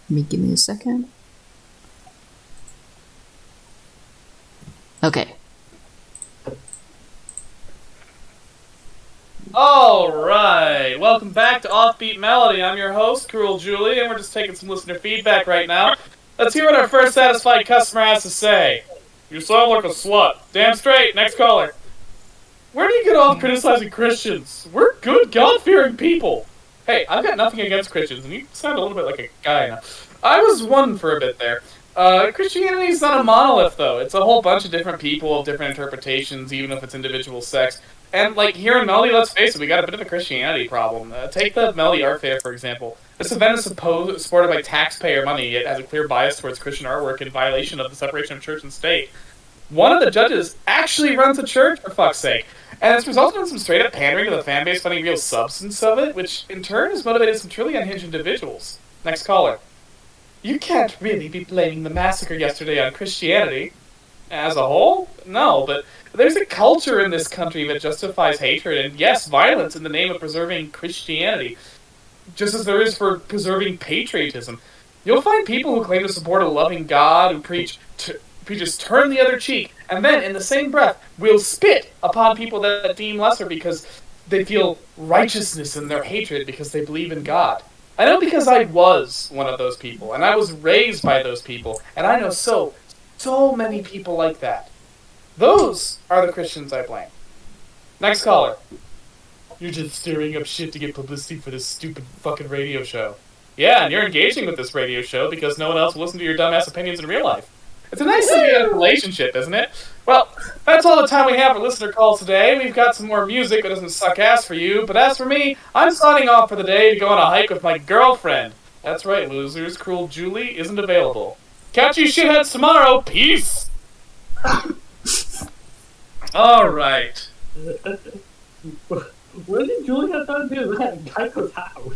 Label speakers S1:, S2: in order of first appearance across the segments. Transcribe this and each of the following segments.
S1: Give me a second. Okay.
S2: Alright, welcome back to Offbeat Melody. I'm your host, Cruel Julie, and we're just taking some listener feedback right now. Let's hear what our first satisfied customer has to say. You sound like a slut. Damn straight, next caller. Where do you get off criticizing Christians? We're good, God-fearing people. Hey, I've got nothing against Christians, and you sound a little bit like a guy now. I was one for a bit there. Christianity is not a monolith, though. It's a whole bunch of different people, different interpretations, even if it's individual sects. And, like, here in Melody, let's face it, we got a bit of a Christianity problem. Take the Melody Art Fair, for example. This event is supported by taxpayer money. It has a clear bias towards Christian artwork in violation of the separation of church and state. One of the judges actually runs a church, for fuck's sake. And it's resulted in some straight-up pandering to the fanbase, finding real substance of it, which, in turn, has motivated some truly unhinged individuals. Next caller. You can't really be blaming the massacre yesterday on Christianity. As a whole? No, but there's a culture in this country that justifies hatred and, yes, violence in the name of preserving Christianity, just as there is for preserving patriotism. You'll find people who claim to support a loving God, who preaches turn the other cheek, and then, in the same breath, will spit upon people that deem lesser because they feel righteousness in their hatred because they believe in God. I know because I was one of those people, and I was raised by those people, and I know so many people like that. Those are the Christians I blame. Next caller. You're just stirring up shit to get publicity for this stupid fucking radio show. Yeah, and you're engaging with this radio show because no one else will listen to your dumbass opinions in real life. It's a nice symbiotic relationship, isn't it? Well, that's all the time we have for listener calls today. We've got some more music that doesn't suck ass for you, but as for me, I'm signing off for the day to go on a hike with my girlfriend. That's right, losers. Cruel Julie isn't available. Catch you shitheads tomorrow. Peace! Alright.
S3: What did Julie have time to do at Geico's house?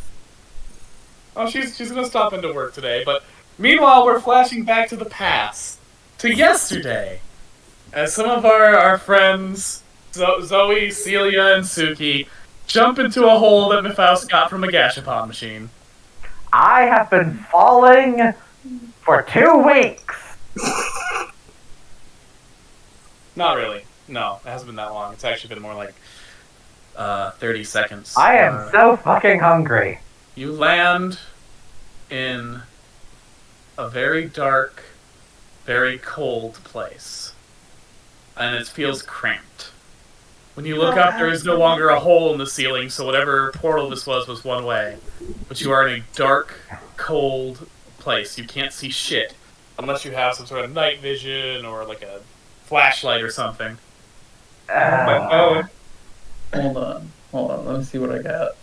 S2: Oh, she's gonna stop into work today, but meanwhile, we're flashing back to the past. To yesterday. As some of our friends, Zoe, Celia, and Suki, jump into a hole that Mythos got from a gashapon machine.
S4: I have been falling for 2 weeks.
S2: Not really. No, it hasn't been that long. It's actually been more like 30 seconds.
S4: I am so fucking hungry.
S2: You land in a very dark, very cold place. And it feels cramped. When you look up, there is no longer a hole in the ceiling, so whatever portal this was one way. But you are in a dark, cold place. You can't see shit. Unless you have some sort of night vision or like a flashlight or something.
S3: Hold on. Let me see what I got.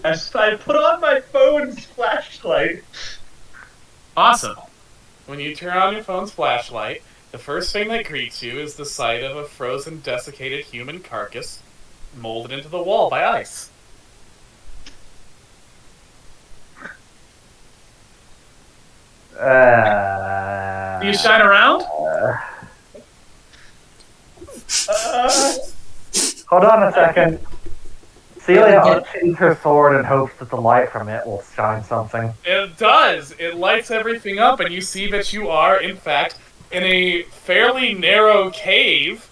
S3: I put on my phone's flashlight.
S2: Awesome. When you turn on your phone's flashlight, the first thing that greets you is the sight of a frozen, desiccated human carcass molded into the wall by ice. Do you shine around?
S4: Hold on a second. Celia unsheathes her sword and hopes that the light from it will shine something.
S2: It does. It lights everything up, and you see that you are, in fact, in a fairly narrow cave,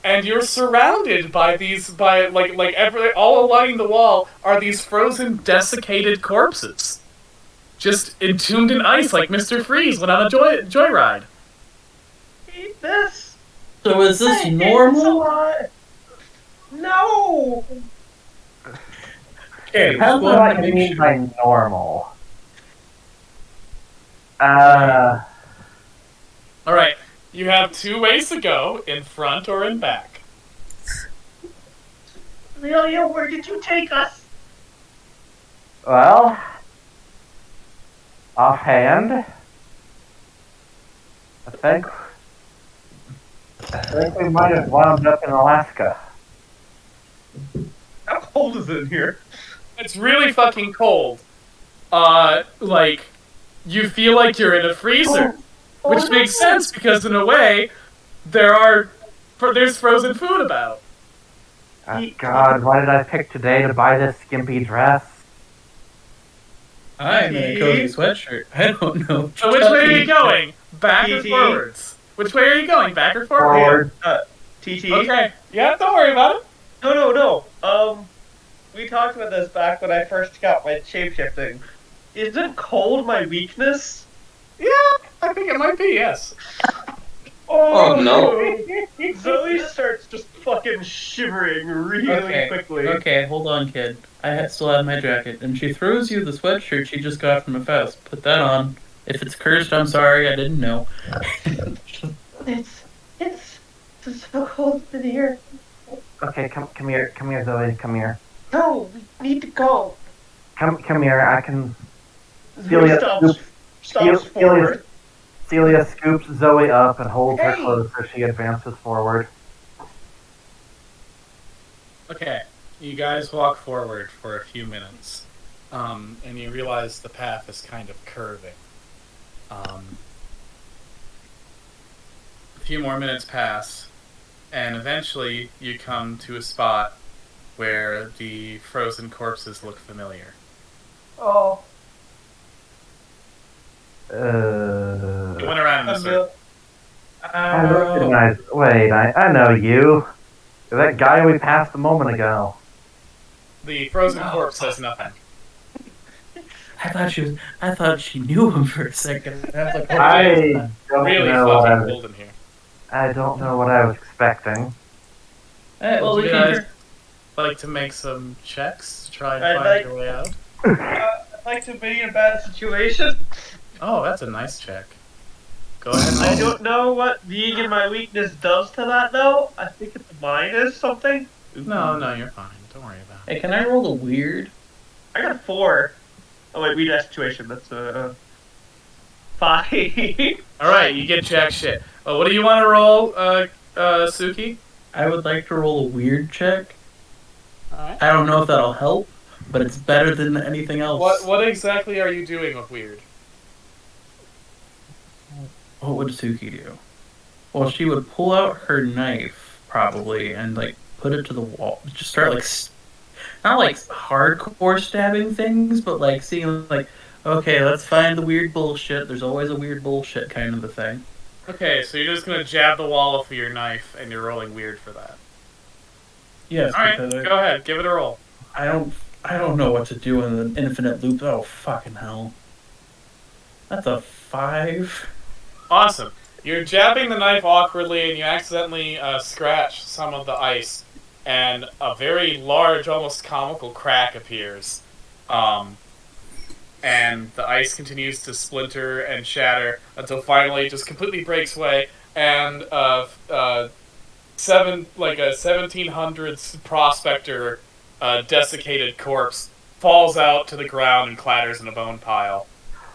S2: and you're surrounded by these, all along the wall are these frozen, desiccated corpses. Just entombed in ice like Mr. Freeze went on a joyride.
S3: Eat this.
S1: So is this normal?
S3: No. Okay,
S4: Depends on what you mean by normal.
S2: Alright, you have 2 ways to go, in front or in back.
S3: Amelia, where did you take us?
S4: Well, offhand, I think we might have wound up in Alaska.
S3: How cold is it in here?
S2: It's really fucking cold. You feel like you're in a freezer. Which makes sense, because in a way, there's frozen food about.
S4: Oh, God, why did I pick today to buy this skimpy dress?
S5: I'm in a cozy sweatshirt. I don't know.
S2: So which way are you going? Back or
S3: TT?
S2: forwards? Which way are you going? Back or forwards?
S4: Forward.
S3: TT?
S2: Okay. Yeah, don't worry about it.
S3: No. We talked about this back when I first got my shapeshifting. Isn't cold my weakness?
S2: Yeah, I think it might be, yes.
S1: Oh, no.
S3: Zoe starts just fucking shivering really
S5: Okay.
S3: quickly.
S5: Okay, hold on, kid. Still have my jacket. And she throws you the sweatshirt she just got from a fest. Put that on. If it's cursed, I'm sorry, I didn't know.
S3: It's so cold in here.
S4: Okay, come here, Zoe, come here.
S3: No, we need to go.
S4: Come here, I can.
S3: Zoe stops forward.
S4: Celia scoops Zoe up and holds her
S3: Hey!
S4: close as she advances forward.
S2: Okay, you guys walk forward for a few minutes, and you realize the path is kind of curving. A few more minutes pass, and eventually you come to a spot where the frozen corpses look familiar.
S3: Oh.
S2: You went around in a circle.
S4: I recognize. Wait, I know you. You're that guy we passed a moment ago.
S2: The frozen corpse says nothing.
S5: I thought she knew him for a second. I was like,
S4: I don't
S2: Really
S4: know what I
S2: fucking
S4: was.
S2: cold in here.
S4: I don't know what I was expecting.
S5: well,
S2: Would
S5: we
S2: you
S5: can.
S2: guys like to make some checks to try and
S3: I'd
S2: find
S3: like-
S2: your way out?
S3: I'd like to be in a bad situation.
S2: Oh, that's a nice check. Go ahead.
S3: I don't know what being in my weakness does to that, though. I think it's minus something.
S2: No, you're fine. Don't worry about it.
S5: Hey, can I roll the weird?
S3: I got a 4. Oh wait, read that situation. That's 5.
S2: All right, you get jack shit. What do you want to roll, Suki?
S5: I would like to roll a weird check.
S2: All right.
S5: I don't know if that'll help, but it's better than anything else.
S2: What exactly are you doing with weird?
S5: What would Suki do? Well, she would pull out her knife, probably, and, like, put it to the wall. Just start, like, not, like, hardcore stabbing things, but, like, seeing, like, okay, let's find the weird bullshit. There's always a weird bullshit kind of a thing.
S2: Okay, so you're just gonna jab the wall with your knife, and you're rolling weird for that.
S5: Yes,
S2: All right,
S5: because
S2: go ahead, give it a roll.
S5: I don't know what to do in an infinite loop. Oh, fucking hell. That's a 5.
S2: Awesome. You're jabbing the knife awkwardly, and you accidentally scratch some of the ice, and a very large, almost comical crack appears. And the ice continues to splinter and shatter until finally it just completely breaks away, and a 1700s prospector desiccated corpse falls out to the ground and clatters in a bone pile.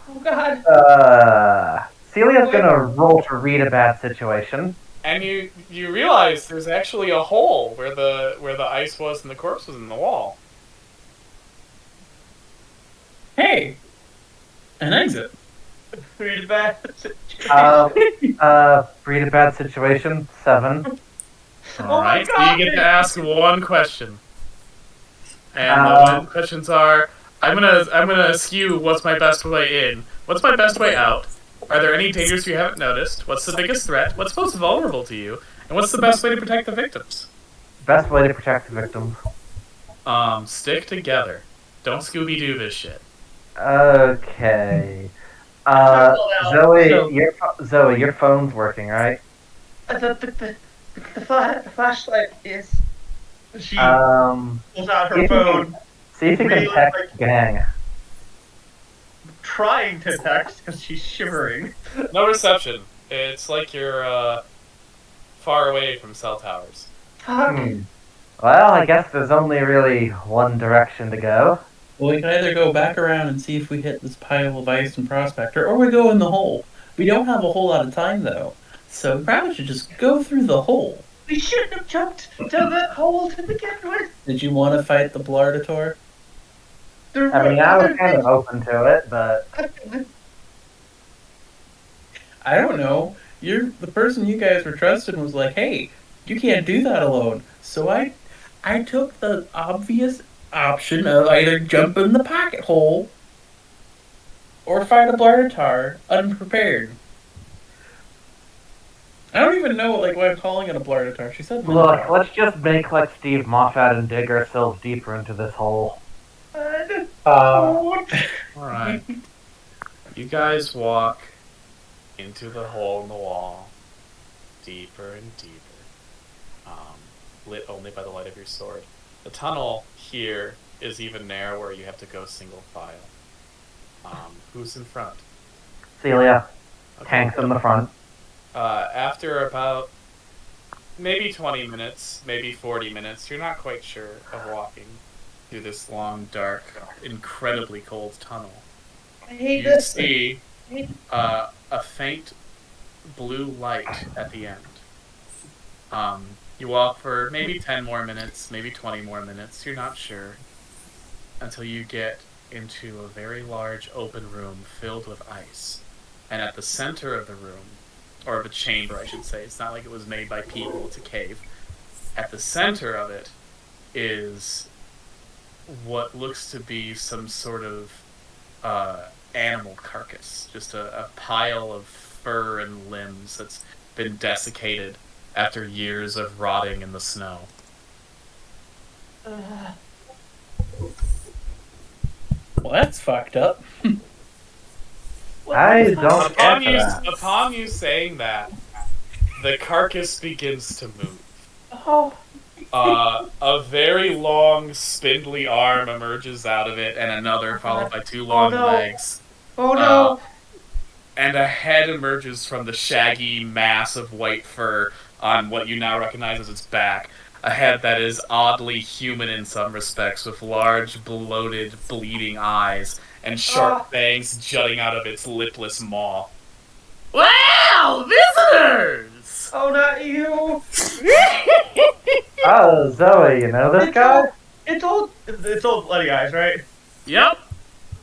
S3: Oh god.
S4: Celia's gonna roll to read a bad situation.
S2: And you realize there's actually a hole where the ice was and the corpse was in the wall.
S5: Hey! An exit.
S3: Read back.
S4: Read a bad situation. 7.
S3: Oh my
S2: Alright, so
S3: God!
S2: you get to ask one question. And the one questions are, I'm gonna skew what's my best way in? What's my best way out? Are there any dangers you haven't noticed? What's the biggest threat? What's most vulnerable to you? And what's the best way to protect the victims?
S4: Best way to protect the victims.
S2: Stick together. Don't Scooby-Doo this shit.
S4: Okay. Zoe, your phone's working, right?
S3: The flashlight is. She
S4: Um,
S3: pulls out her phone,
S4: see if you can
S3: Really,
S4: text
S3: like-
S4: gang.
S3: trying to text because she's shivering.
S2: No reception. It's like you're far away from cell towers.
S3: Fuck.
S4: Well, I guess there's only really one direction to go.
S5: Well, we can either go back around and see if we hit this pile of ice and prospector, or we go in the hole. We don't have a whole lot of time, though, so we probably should just go through the hole.
S3: We shouldn't have jumped down that hole to begin with.
S5: Did you want to fight the Blardator?
S4: I mean, I was kind of open to it, but
S5: I don't know. The person you guys were trusting was like, hey, you can't do that alone. So I took the obvious option of either jumping the pocket hole or fight a Blartar unprepared. I don't even know why I'm calling it a Blartar. She said
S4: Look,
S5: Minotaur.
S4: let's just make like Steve Moffat and dig ourselves deeper into this hole.
S2: Alright. You guys walk into the hole in the wall, deeper and deeper, lit only by the light of your sword. The tunnel here is even narrower. You have to go single file. Who's in front?
S4: Celia,
S2: Okay.
S4: Tank's in the front.
S2: After about maybe 20 minutes, maybe 40 minutes, you're not quite sure, of walking through this long, dark, incredibly cold tunnel.
S3: I hate
S2: You
S3: this.
S2: see a faint blue light at the end. You walk for maybe 10 more minutes, maybe 20 more minutes, you're not sure, until you get into a very large open room filled with ice. And at the center of the room, or the chamber I should say, it's not like it was made by people, it's a cave. At the center of it is what looks to be some sort of animal carcass. Just a pile of fur and limbs that's been desiccated after years of rotting in the snow.
S5: Well, that's fucked up.
S4: I don't care for that.
S2: Upon you saying that, the carcass begins to move.
S3: Oh,
S2: A very long, spindly arm emerges out of it, and another, followed by two long
S3: no.
S2: legs.
S3: oh no!
S2: And a head emerges from the shaggy mass of white fur on what you now recognize as its back. A head that is oddly human in some respects, with large, bloated, bleeding eyes, and sharp fangs jutting out of its lipless maw. Well, visitors!
S3: Oh, not you!
S4: Oh, Zoe, you know this guy?
S3: It's old bloody eyes, right?
S2: Yep.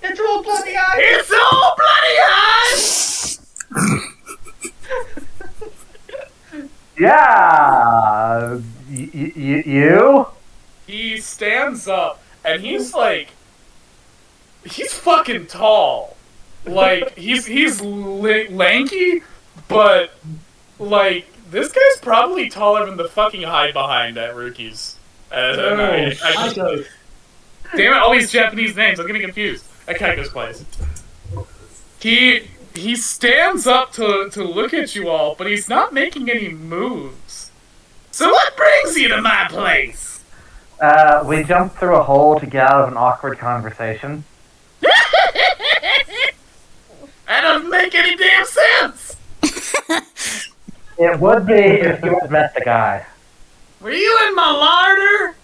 S3: It's old bloody eyes.
S2: It's all bloody eyes!
S4: Yeah! You?
S2: He stands up, and he's fucking tall. Like, he's lanky, but, like, this guy's probably taller than the fucking hide behind at Rookies. Damn it, all these Japanese names, I'm getting confused. At Kaiko's place. He stands up to look at you all, but he's not making any moves. So what brings you to my place?
S4: We jumped through a hole to get out of an awkward conversation.
S2: That doesn't make any damn sense!
S4: It would be if you had met the guy.
S2: Were you in my larder?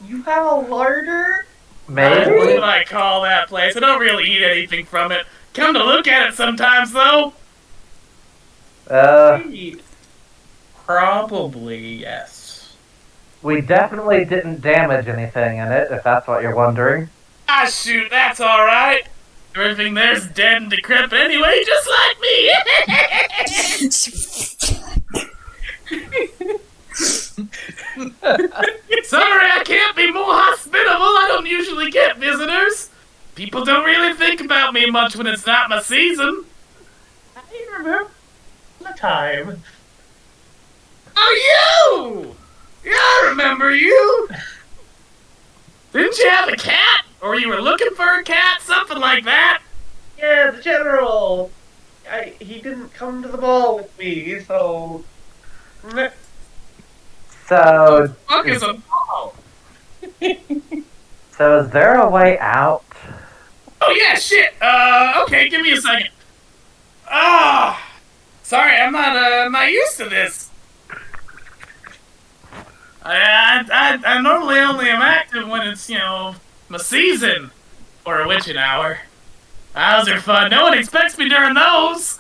S3: You have a larder?
S2: What
S4: Maybe?
S2: do I call that place? I don't really eat anything from it. Come to look at it sometimes, though.
S5: Probably yes.
S4: We definitely didn't damage anything in it, if that's what you're wondering.
S2: Ah, shoot, that's alright. Everything there's dead and decrepit anyway, just like me. Sorry, I can't be more hospitable. I don't usually get visitors. People don't really think about me much when it's not my season.
S3: I remember the time.
S2: Oh, you! Yeah, I remember you. Didn't you have a cat? Or you were looking for a cat? Something like that?
S3: Yeah, the general. He didn't come to the ball with me, so.
S4: So,
S2: Fuck is a ball?
S4: so is there a way out?
S2: Oh yeah, shit. Okay, give me a second. Sorry, I'm not used to this. I normally only am active when it's, my season. Or a witching hour. Those are fun. No one expects me during those.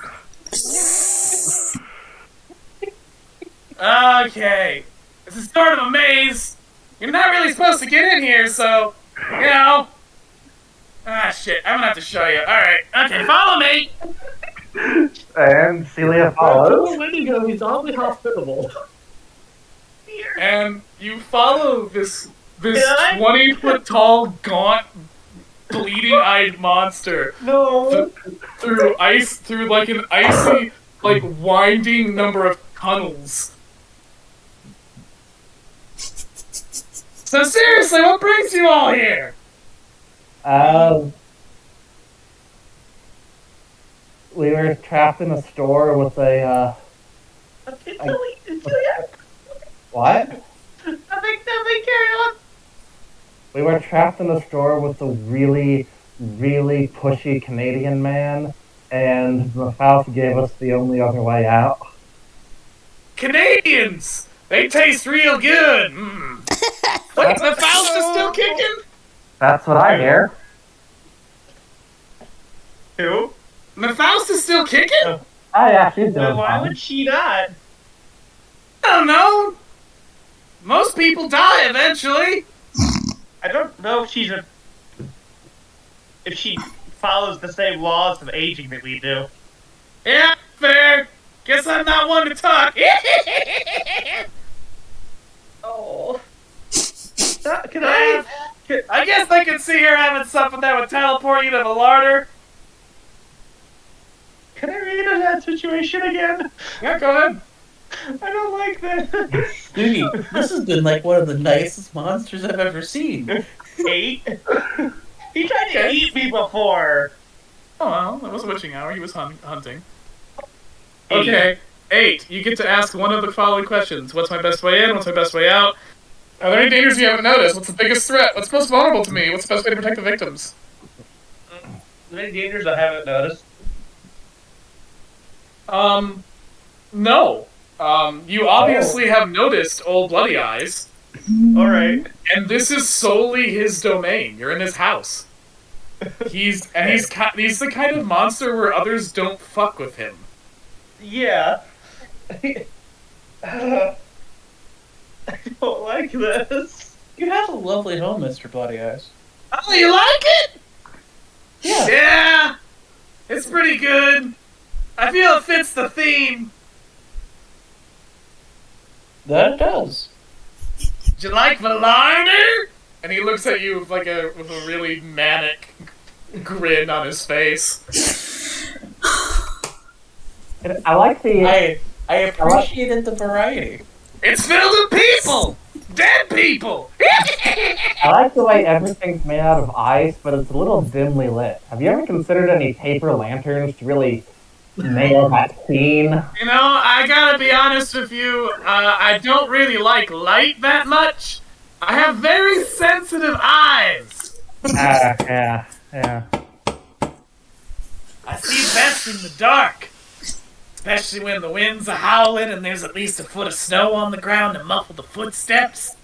S2: Okay. It's the start of a maze. You're not really supposed to get in here, so, Ah, shit. I'm gonna have to show you. Alright. Okay, follow me.
S4: And Celia follows.
S3: Wendigo, he's oddly hospitable.
S2: And you follow this
S3: Yeah.
S2: 20-foot tall, gaunt bleeding-eyed monster
S3: No.
S2: through like an icy, like winding number of tunnels. So seriously, what brings you all here?
S4: We were trapped in a store with a, what?
S3: Nothing, carry on.
S4: We were trapped in a store with a really, really pushy Canadian man, and the house gave us the only other way out.
S2: Canadians! They taste real good! Wait, the Faust is still kicking?
S4: That's what I hear.
S3: Who?
S2: The Faust is still kicking?
S4: Oh yeah, she's doing
S3: Well, why
S4: fine.
S3: would she not?
S2: I don't know. Most people die eventually.
S3: I don't know if she follows the same laws of aging that we do.
S2: Yeah, fair. Guess I'm not one to talk.
S3: Oh. Can
S2: I guess I could see her having something that would teleport you to the larder.
S3: Can I read into that situation again?
S2: Yeah, go ahead.
S3: I don't like that.
S5: Doogie, this has been like one of the nicest monsters I've ever seen.
S3: 8? He tried to eat me before.
S2: Oh well, it was a witching hour. He was hunting. Okay, 8. You get to ask one of the following questions. What's my best way in? What's my best way out? Are there any dangers you haven't noticed? What's the biggest threat? What's most vulnerable to me? What's the best way to protect the victims?
S3: Any dangers I haven't noticed?
S2: No. You obviously have noticed Old Bloody Eyes.
S3: Alright.
S2: And this is solely his domain. You're in his house. He's the kind of monster where others don't fuck with him.
S3: Yeah. I don't like this.
S5: You have a lovely home, Mr. Bloody Eyes.
S2: Oh, you like it?
S5: Yeah.
S2: Yeah. It's pretty good. I feel it fits the theme.
S5: That it does.
S2: Do you like the larder? And he looks at you with a really manic grin on his face.
S4: I like the.
S5: I appreciated the variety.
S2: It's filled with people! Dead people!
S4: I like the way everything's made out of ice, but it's a little dimly lit. Have you ever considered any paper lanterns to really nail that scene?
S2: You know, I gotta be honest with you, I don't really like light that much. I have very sensitive eyes.
S4: Yeah.
S2: I see best in the dark. Especially when the winds are howling and there's at least a foot of snow on the ground to muffle the footsteps.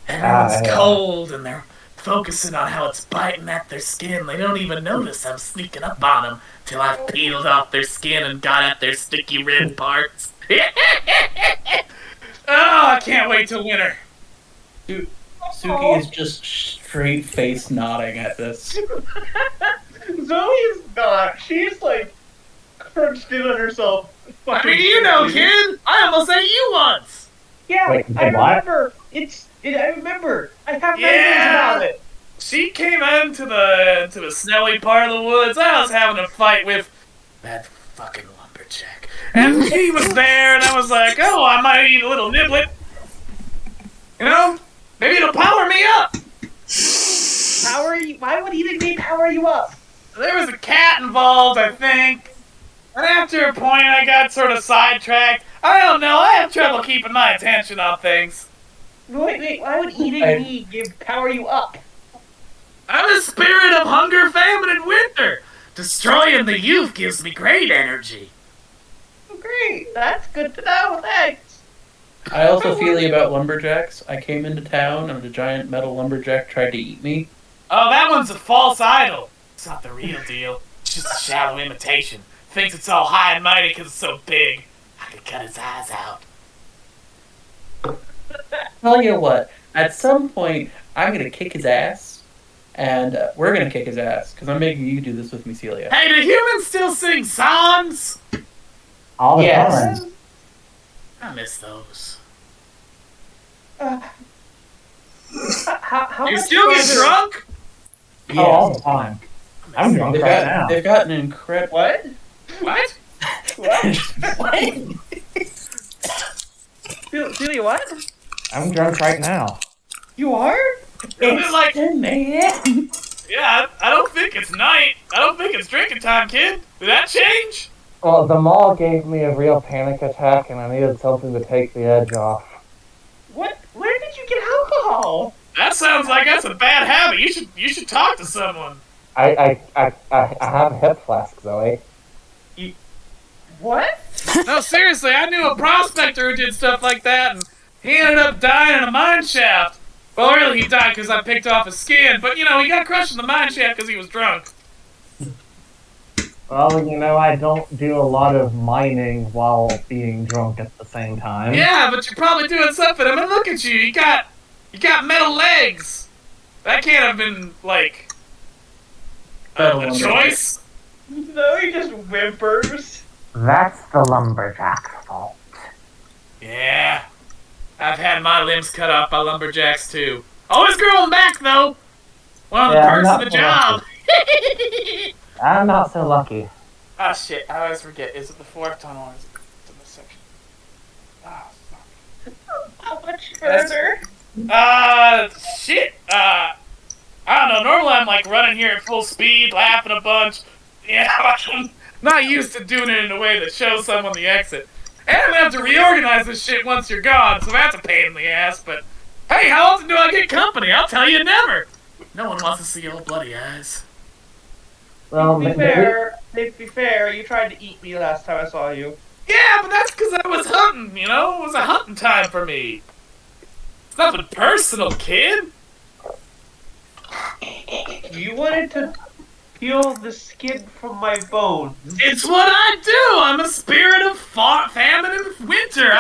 S2: Everyone's cold and they're focusing on how it's biting at their skin. They don't even notice I'm sneaking up on them till I've peeled off their skin and got at their sticky red parts. Oh, I can't wait till winter.
S5: Suki is just straight face nodding at this.
S3: Zoe's not. She's like crunched in on herself.
S2: I mean, you know, kid. I almost ate you once.
S3: Yeah,
S4: Wait,
S3: I
S4: what?
S3: remember. I remember. I have memories about it.
S2: She came into the snowy part of the woods. I was having a fight with that fucking lumberjack, and he was there, and I was like, "Oh, I might eat a little niblet. You know, maybe it'll power me up."
S3: Power you? Why would eating me power you up?
S2: There was a cat involved, I think. And after a point, I got sort of sidetracked. I don't know. I have trouble keeping my attention on things.
S3: Wait. Why would eating me power you up?
S2: I'm a spirit of hunger, famine, and winter. Destroying the youth gives me great energy.
S3: Great. That's good to know. Thanks.
S5: I also feel about lumberjacks. I came into town and a giant metal lumberjack tried to eat me.
S2: Oh, that one's a false idol. It's not the real deal. It's just a shallow imitation. Thinks it's all high and mighty because it's so big. I could cut his eyes out.
S5: Tell you what, at some point, I'm gonna kick his ass, and we're gonna kick his ass, because I'm making you do this with me, Celia.
S2: Hey, do humans still sing songs?
S4: All the
S5: Yes.
S4: time.
S2: I miss those.
S3: How
S2: You
S3: much
S2: still get
S3: further-
S2: drunk?
S4: Oh, all the time. I'm drunk
S5: They've
S4: right
S5: got
S4: now.
S5: they've got an incredible.
S3: What?
S2: What?
S3: Celia, what?
S4: I'm drunk right now.
S3: You are?
S2: Isn't it like,
S5: 10 a.m.
S2: yeah, I don't think it's night. I don't think it's drinking time, kid. Did that change?
S4: Well, the mall gave me a real panic attack, and I needed something to take the edge off.
S3: What? Where did you get alcohol?
S2: That sounds like that's a bad habit. You should talk to someone.
S4: I have a hip flask, Zoe.
S3: What?
S2: No, seriously, I knew a prospector who did stuff like that, and he ended up dying in a mine shaft. Well, really, he died because I picked off his skin, but, he got crushed in the mine shaft because he was drunk.
S4: Well, I don't do a lot of mining while being drunk at the same time.
S2: Yeah, but you're probably doing something. I mean, look at you. You got metal legs. That can't have been, like, a choice.
S3: No, he just whimpers.
S4: That's the lumberjack's fault.
S2: Yeah. I've had my limbs cut off by lumberjacks, too. Always growing back, though. One of the
S4: Yeah,
S2: perks
S4: I'm
S2: of the
S4: not
S2: job.
S4: I'm not so lucky.
S2: Ah, shit. I always forget. Is it the fourth tunnel or is it in this section? Ah, fuck.
S3: How much further?
S2: Shit. I don't know. Normally I'm, like, running here at full speed, laughing a bunch. Yeah, I'm not used to doing it in a way that shows someone the exit. And I'm gonna have to reorganize this shit once you're gone, so that's a pain in the ass, but... Hey, how often do I get company? I'll tell you never! No one wants to see old bloody eyes.
S4: Well,
S3: To be fair, you tried to eat me last time I saw you.
S2: Yeah, but that's because I was hunting, It was a hunting time for me. It's nothing personal, kid.
S3: You wanted to peel the skin from my bones.
S2: It's what I do! I'm a spirit of famine and winter.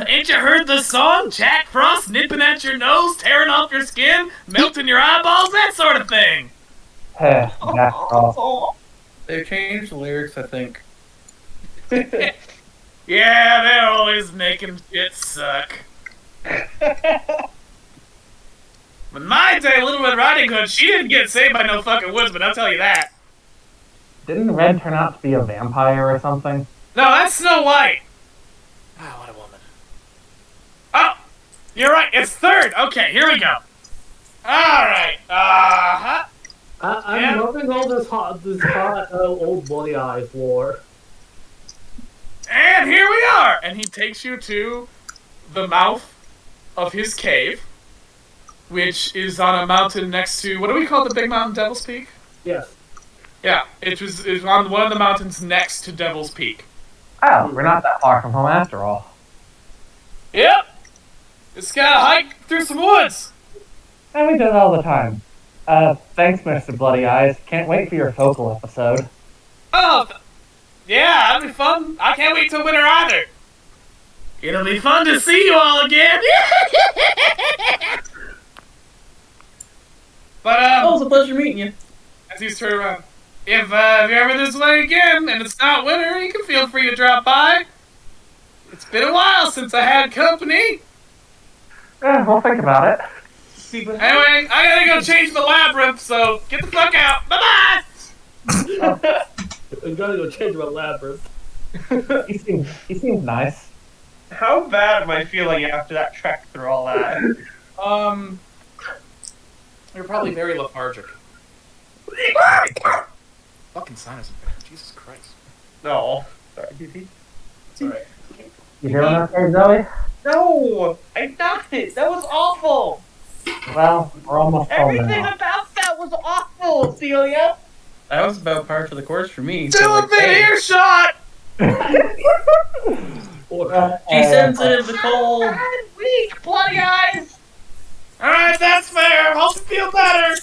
S2: Ain't you heard the song? Jack Frost nipping at your nose, tearing off your skin, melting your eyeballs, that sort of thing.
S4: Jack Frost.
S5: They've changed the lyrics, I think.
S2: Yeah, they're always making shit suck. In my day, Little Red Riding Hood, she didn't get saved by no fucking woodsman, I'll tell you that.
S4: Didn't Red turn out to be a vampire or something?
S2: No, that's Snow White. Ah, what a woman. Oh, you're right, it's third. Okay, here we go. Alright,
S1: I'm loving all this hot old bloody eyes lore.
S2: and here we are! And he takes you to the mouth of his cave, which is on a mountain next to, what do we call the big mountain, Devil's Peak?
S1: Yes.
S2: Yeah, it's on one of the mountains next to Devil's Peak.
S4: Oh, we're not that far from home after all.
S2: Yep! Just gotta hike through some woods!
S4: And we do it all the time. Thanks, Mr. Bloody Eyes. Can't wait for your vocal episode.
S2: Oh, yeah, that'll be fun. I can't wait till winter either. It'll be fun to see you all again. But,
S5: Oh, it's a pleasure meeting you.
S2: as he's turned around, if you're ever this way again and it's not winter, you can feel free to drop by. It's been a while since I had company.
S4: We'll think about it.
S2: Anyway, I gotta go change the labyrinth, so get the fuck out. Bye-bye!
S1: I'm gonna go change my labyrinth.
S4: He seems nice.
S3: How bad am I feeling after that trek through all that?
S2: You're probably very lethargic. Fucking sinus infection, Jesus Christ.
S3: No. Sorry, DC.
S2: It's alright.
S4: You doing okay, Zoe?
S3: No! I died! That was awful!
S4: Well, we're almost home
S3: Everything
S4: now.
S3: about that was awful, Celia!
S5: That was about par for the course for me.
S2: Still
S5: so,
S2: within
S5: hey,
S2: earshot!
S5: She's sensitive to cold.
S3: Bad week, bloody eyes!
S2: Alright, that's fair. Hope you feel better.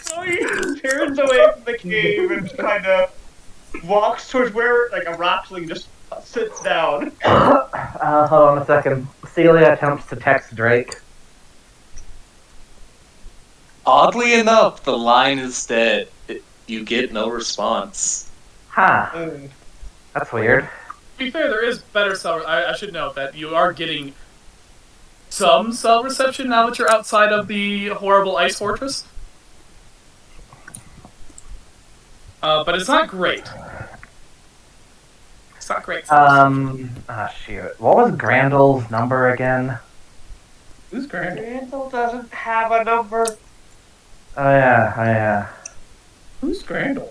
S3: So he turns away from the cave and kind of walks towards where, like, a rockling just sits down.
S4: Hold on a second. Celia attempts to text Drake.
S6: Oddly enough, the line is dead. You get no response.
S4: Huh. That's weird.
S2: To be fair, there is better cell. I should note that you are getting some cell reception now that you're outside of the horrible ice fortress. But it's not great. It's not great.
S4: Shoot. What was Grandel's number again?
S5: Who's Grandel?
S3: Randall doesn't have a number.
S4: Oh yeah.
S5: Who's Grandel?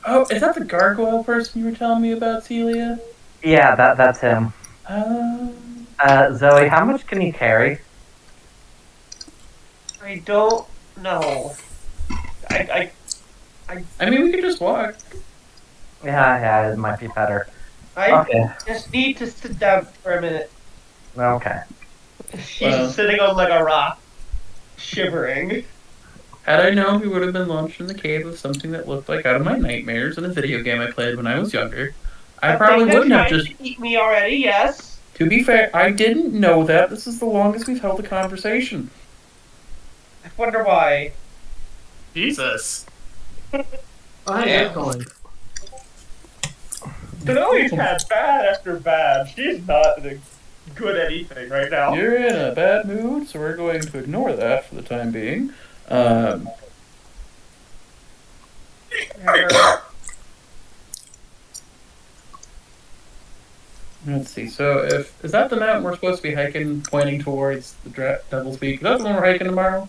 S5: Oh, is that the gargoyle person you were telling me about, Celia?
S4: Yeah, that's him. Zoe, how much can you carry?
S3: I don't know. I
S5: mean, we could just walk.
S4: Yeah, it might be better. Okay.
S3: just need to sit down for a minute.
S4: Okay.
S3: She's sitting on like a rock, shivering.
S5: Had I known we would have been launched in the cave of something that looked like out of my nightmares in a video game I played when I was younger, I probably wouldn't have just...
S3: eat me already, yes.
S5: To be fair, I didn't know that. This is the longest we've held a conversation.
S3: I wonder why.
S2: Jesus.
S1: Oh, hey, Bitcoin.
S3: Zoe's had bad after bad. She's not good at anything right now.
S5: You're in a bad mood, so we're going to ignore that for the time being. Let's see. So, is that the mountain we're supposed to be hiking, pointing towards the Devil's Peak? Is that the one we're hiking tomorrow?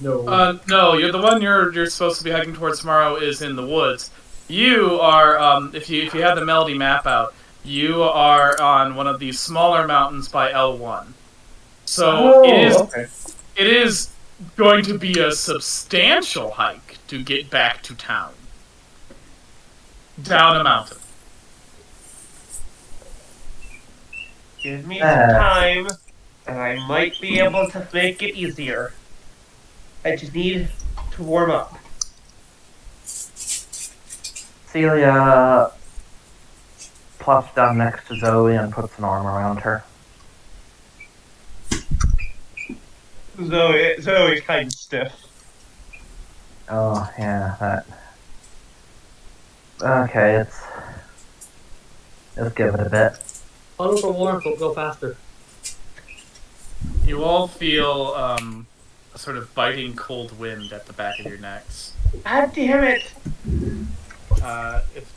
S1: No.
S2: No, you're the one you're supposed to be hiking towards tomorrow is in the woods. You are, if you have the Melody map out, you are on one of these smaller mountains by L1. So it is going to be a substantial hike to get back to town. Down a mountain.
S3: Give me some time, and I might be able to make it easier. I just need to warm up.
S4: Celia plops down next to Zoe and puts an arm around her.
S3: Zoe's kind of stiff.
S4: Oh, yeah, that... Okay, let's give it a bit.
S1: Huddle for warmth will go faster.
S2: You all feel a sort of biting cold wind at the back of your necks.
S3: God damn it!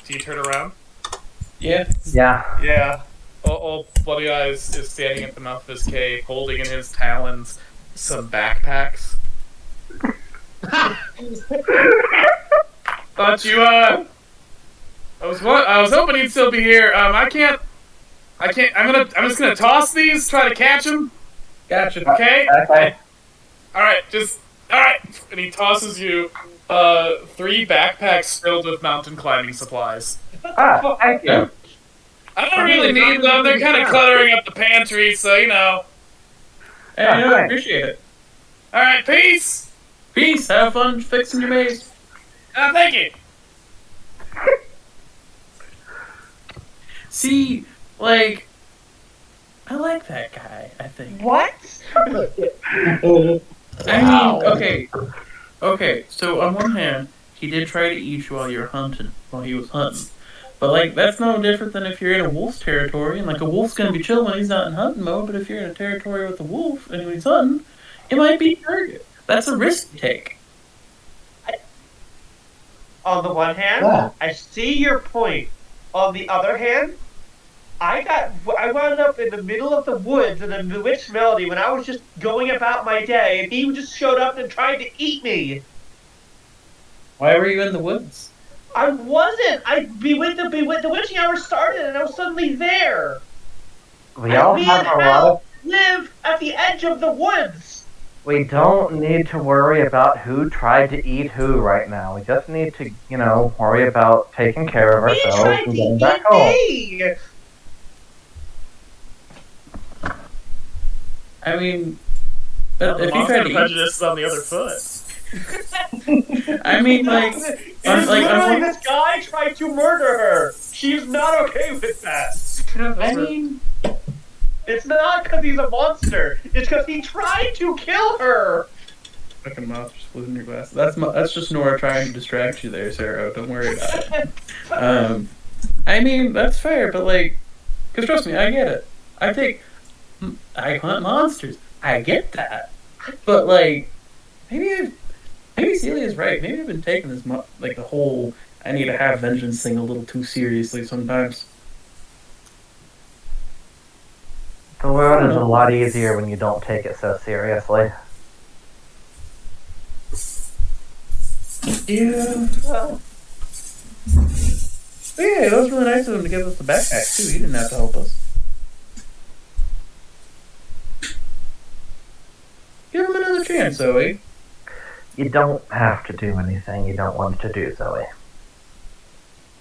S2: Do you turn around?
S5: Yeah.
S2: Yeah. Old Bloody Eyes is standing at the mouth of his cave, holding in his talons some backpacks. Thought you, I was hoping he'd still be here. I'm just gonna toss these, try to catch him.
S5: Gotcha.
S2: Okay?
S4: Okay.
S2: Alright. And he tosses you, 3 backpacks filled with mountain climbing supplies.
S4: Thank you.
S2: I don't really need them. They're kind of cluttering up the pantry, so, you know.
S5: Hey, I appreciate it.
S2: Alright, peace!
S5: Peace. Have fun fixing your maze.
S2: Thank you.
S5: See, like, I like that guy, I think.
S3: What?
S5: I mean, okay, so on one hand, he did try to eat you while you were hunting, while he was hunting. But, like, that's no different than if you're in a wolf's territory, and, like, a wolf's gonna be chill when he's not in hunting mode, but if you're in a territory with a wolf, and he's hunting, it might be a target. That's a risk to take.
S3: On the one hand, I see your point. On the other hand, I wound up in the middle of the woods in a Witch Melody when I was just going about my day, and he just showed up and tried to eat me.
S5: Why were you in the woods?
S3: I wasn't. The witching hour started, and I was suddenly there.
S4: We all have a lot of...
S3: live at the edge of the woods.
S4: We don't need to worry about who tried to eat who right now. We just need to, worry about taking care of ourselves and getting back home.
S3: Me.
S5: I mean, if you tried to
S2: prejudice on the other foot.
S5: I mean, like,
S3: literally this guy tried to murder her. She's not okay with that.
S5: I mean,
S3: it's not because he's a monster. It's because he tried to kill her.
S5: fucking mouth just flew in your glass. That's just Nora trying to distract you there, Sarah. Don't worry about it. I mean, that's fair, but like, because trust me, I get it. I take I hunt monsters. I get that, but like maybe Celia's right. Maybe I've been taking this like the whole I need to have vengeance thing a little too seriously sometimes.
S4: The world is a lot easier when you don't take it so seriously.
S5: Yeah. Yeah, it was really nice of him to give us the backpack too. He didn't have to help us. Give him another chance, Zoe.
S4: You don't have to do anything you don't want to do, Zoe.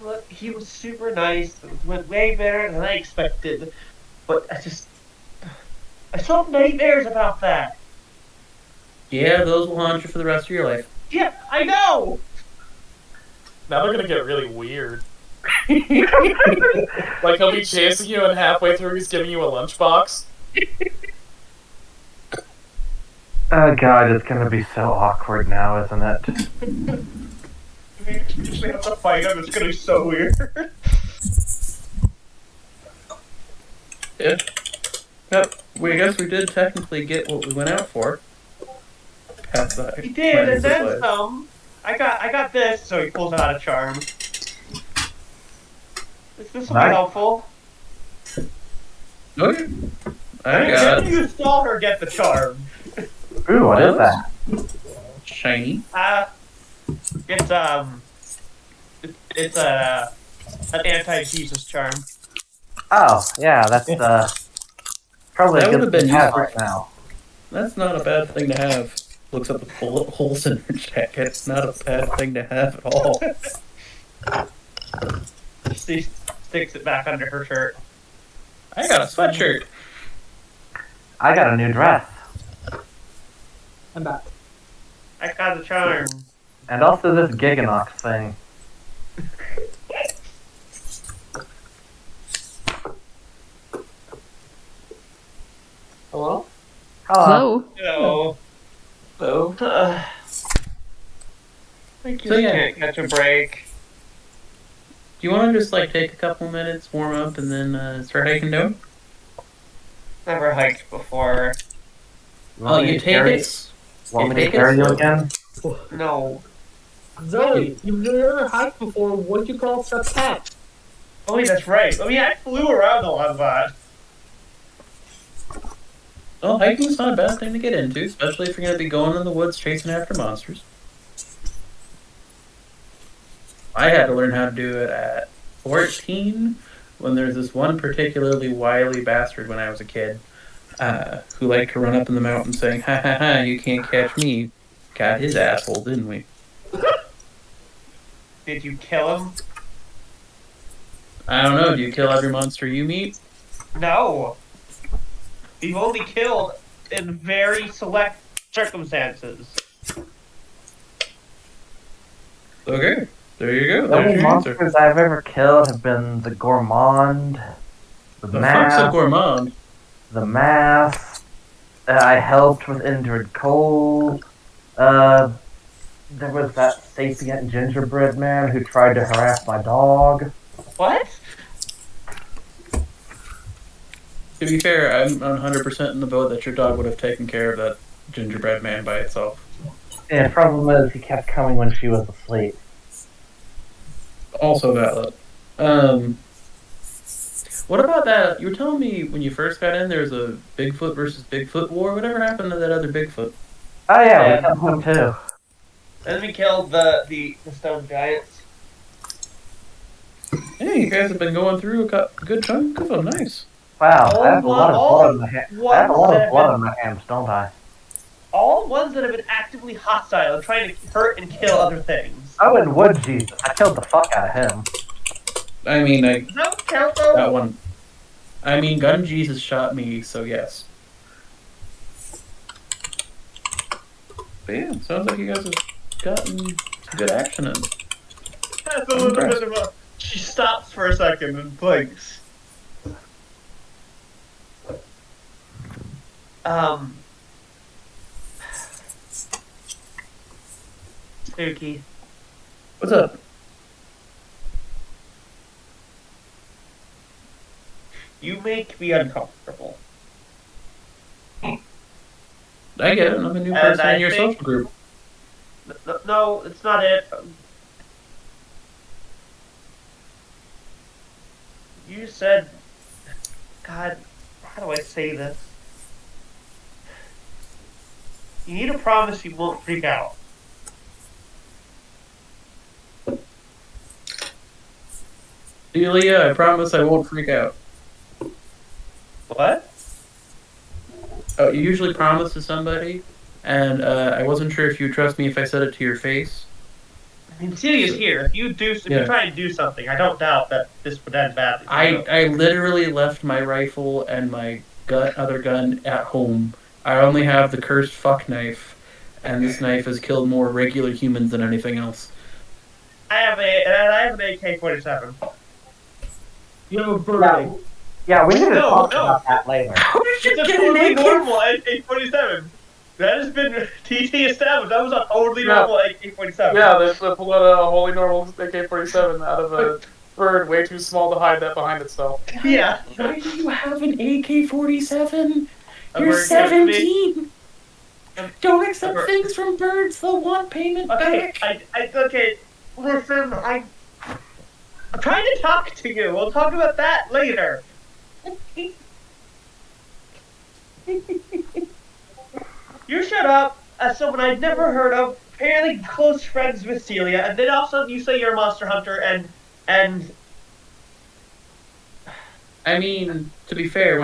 S3: Look, he was super nice. It went way better than I expected. But I still have nightmares about that.
S5: Yeah, those will haunt you for the rest of your life.
S3: Yeah, I know!
S2: Now they're gonna get really weird. Like he'll be chasing you, and halfway through he's giving you a lunchbox.
S4: Oh god, it's gonna be so awkward now, isn't it?
S3: We have to fight him. It's gonna be so weird.
S5: Yeah. Yep. I guess we did technically get what we went out for.
S3: He did, and then some. I got this. So he pulls out a charm. This will be helpful.
S5: Okay. I
S3: When
S5: got
S3: you saw her get the charm.
S4: Ooh, what is that?
S5: shiny.
S3: It's an anti-Jesus charm.
S4: Oh, yeah, that's probably
S5: That
S4: a
S5: would
S4: good
S5: have been
S4: thing to have
S5: useful.
S4: right now.
S5: That's not a bad thing to have. Looks up the bullet holes in her jacket. It's not a bad thing to have at all.
S3: She sticks it back under her shirt.
S5: I got a sweatshirt.
S4: I got a new dress.
S1: I'm back.
S3: I got the charm.
S4: And also this Giganox thing.
S1: Hello?
S4: Hello.
S3: No.
S6: So,
S3: Thank you.
S5: So, yeah.
S3: Can't catch a break.
S5: Do you want to just like take a couple minutes, warm up, and then start hiking down?
S3: Never hiked before.
S5: Oh, you take it.
S4: Want me to
S5: take it
S4: carry you
S5: slow.
S4: again?
S3: No.
S1: Zoe, you've never hiked before. What do you call a pet?
S3: Oh, wait, that's right. I mean, I flew around a lot of that.
S5: Well, hiking's not a bad thing to get into, especially if you're going to be going in the woods chasing after monsters. I had to learn how to do it at 14 when there's this one particularly wily bastard when I was a kid who liked to run up in the mountain saying, ha ha ha, you can't catch me. Got his asshole, didn't we?
S3: Did you kill him?
S5: I don't know, do you kill every monster you meet?
S3: No. We've only killed in very select circumstances.
S5: Okay, there you go.
S4: The
S5: There's
S4: only
S5: your answer.
S4: monsters I've ever killed have been the Gourmand, the
S5: The fuck's a
S4: Mask,
S5: gourmand?
S4: the Mask. I helped with Injured Coal. There was that sapient gingerbread man who tried to harass my dog.
S3: What?
S5: To be fair, I'm 100% in the boat that your dog would have taken care of that gingerbread man by itself.
S4: And the problem is he kept coming when she was asleep.
S5: Also valid. What about that? You were telling me when you first got in, there was a Bigfoot versus Bigfoot war. Whatever happened to that other Bigfoot?
S4: Oh yeah, we killed him too.
S3: Then we killed the stone giants.
S5: Hey, you guys have been going through a good chunk of them. Nice.
S4: Wow, I have a lot of blood on my hands. I have a lot of blood
S3: been-
S4: on my hands, don't I?
S3: All ones that have been actively hostile and trying to hurt and kill other things.
S4: Oh, and Wood Jesus, I killed the fuck out of him.
S5: I mean,
S3: Does that count though?
S5: that one. I mean, Gun Jesus shot me, so yes. But yeah, sounds like you guys have gotten some good action in.
S3: That's a little bit of a... She stops for a second and blinks. Spooky.
S5: What's up?
S3: You make me uncomfortable.
S5: I get it. I'm a new
S3: And
S5: person
S3: I
S5: in your
S3: think-
S5: social group.
S3: No, it's not it. You said, God, how do I say this? You need to promise you won't freak out.
S5: Delia, I promise I won't freak out.
S3: What?
S5: Oh, you usually promise to somebody, and I wasn't sure if you trust me if I said it to your face.
S3: I mean, Celia's here. If you
S5: Yeah.
S3: try and do something, I don't doubt that this would end badly.
S5: I literally left my rifle and my other gun at home. I only have the cursed fuck knife, and this knife has killed more regular humans than anything else.
S3: I have an AK-47.
S1: You have a bird.
S4: Yeah, we need to
S3: No,
S4: talk
S3: no.
S4: about that later.
S5: How did
S3: It's a totally normal AK-47. That has been TT established. That was a totally
S2: Yeah.
S3: normal AK-47.
S2: Yeah, they pulled out a wholly normal AK-47 out of a bird way too small to hide that behind itself.
S3: Yeah.
S5: Why do you have an AK-47?
S3: A
S5: You're
S3: bird gives me-
S5: 17. Don't accept
S3: bird-
S5: things from birds. They'll want payment
S3: Okay,
S5: back.
S3: okay. Listen, I'm trying to talk to you. We'll talk about that later. You showed up as someone I'd never heard of, apparently close friends with Celia, and then all of a sudden you say you're a monster hunter, and
S5: I mean, to be fair,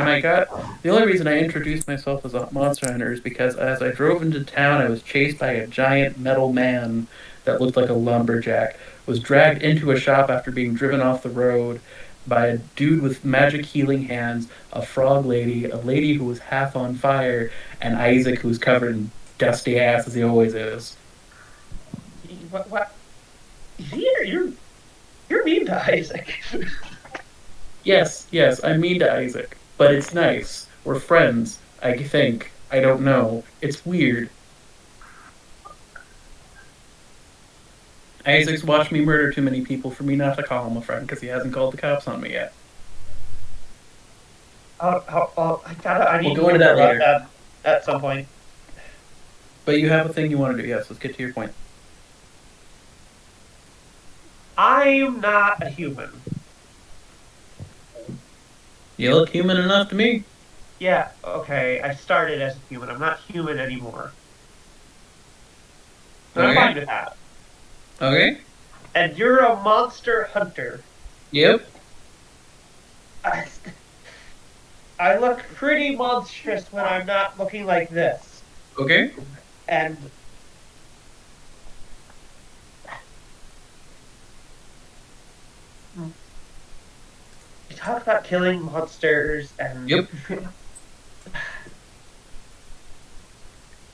S5: the only reason I introduced myself as a monster hunter is because as I drove into town, I was chased by a giant metal man that looked like a lumberjack, was dragged into a shop after being driven off the road by a dude with magic healing hands, a frog lady, a lady who was half on fire, and Isaac who's covered in dusty ass as he always is.
S3: what? You're mean to Isaac.
S5: Yes, I'm mean to Isaac, but it's nice. We're friends, I think. I don't know. It's weird. Isaac's watched me murder too many people for me not to call him a friend because he hasn't called the cops on me yet.
S3: I need
S5: We'll go into that later.
S3: At some point.
S5: But you have a thing you want to do, yes. Let's get to your point.
S3: I'm not a human.
S5: You look human enough to me.
S3: Yeah, okay. I started as a human. I'm not human anymore. But I'm
S5: Okay.
S3: fine with that.
S5: Okay.
S3: And you're a monster hunter.
S5: Yep.
S3: I look pretty monstrous when I'm not looking like this.
S5: Okay.
S3: And you talk about killing monsters and
S5: Yep.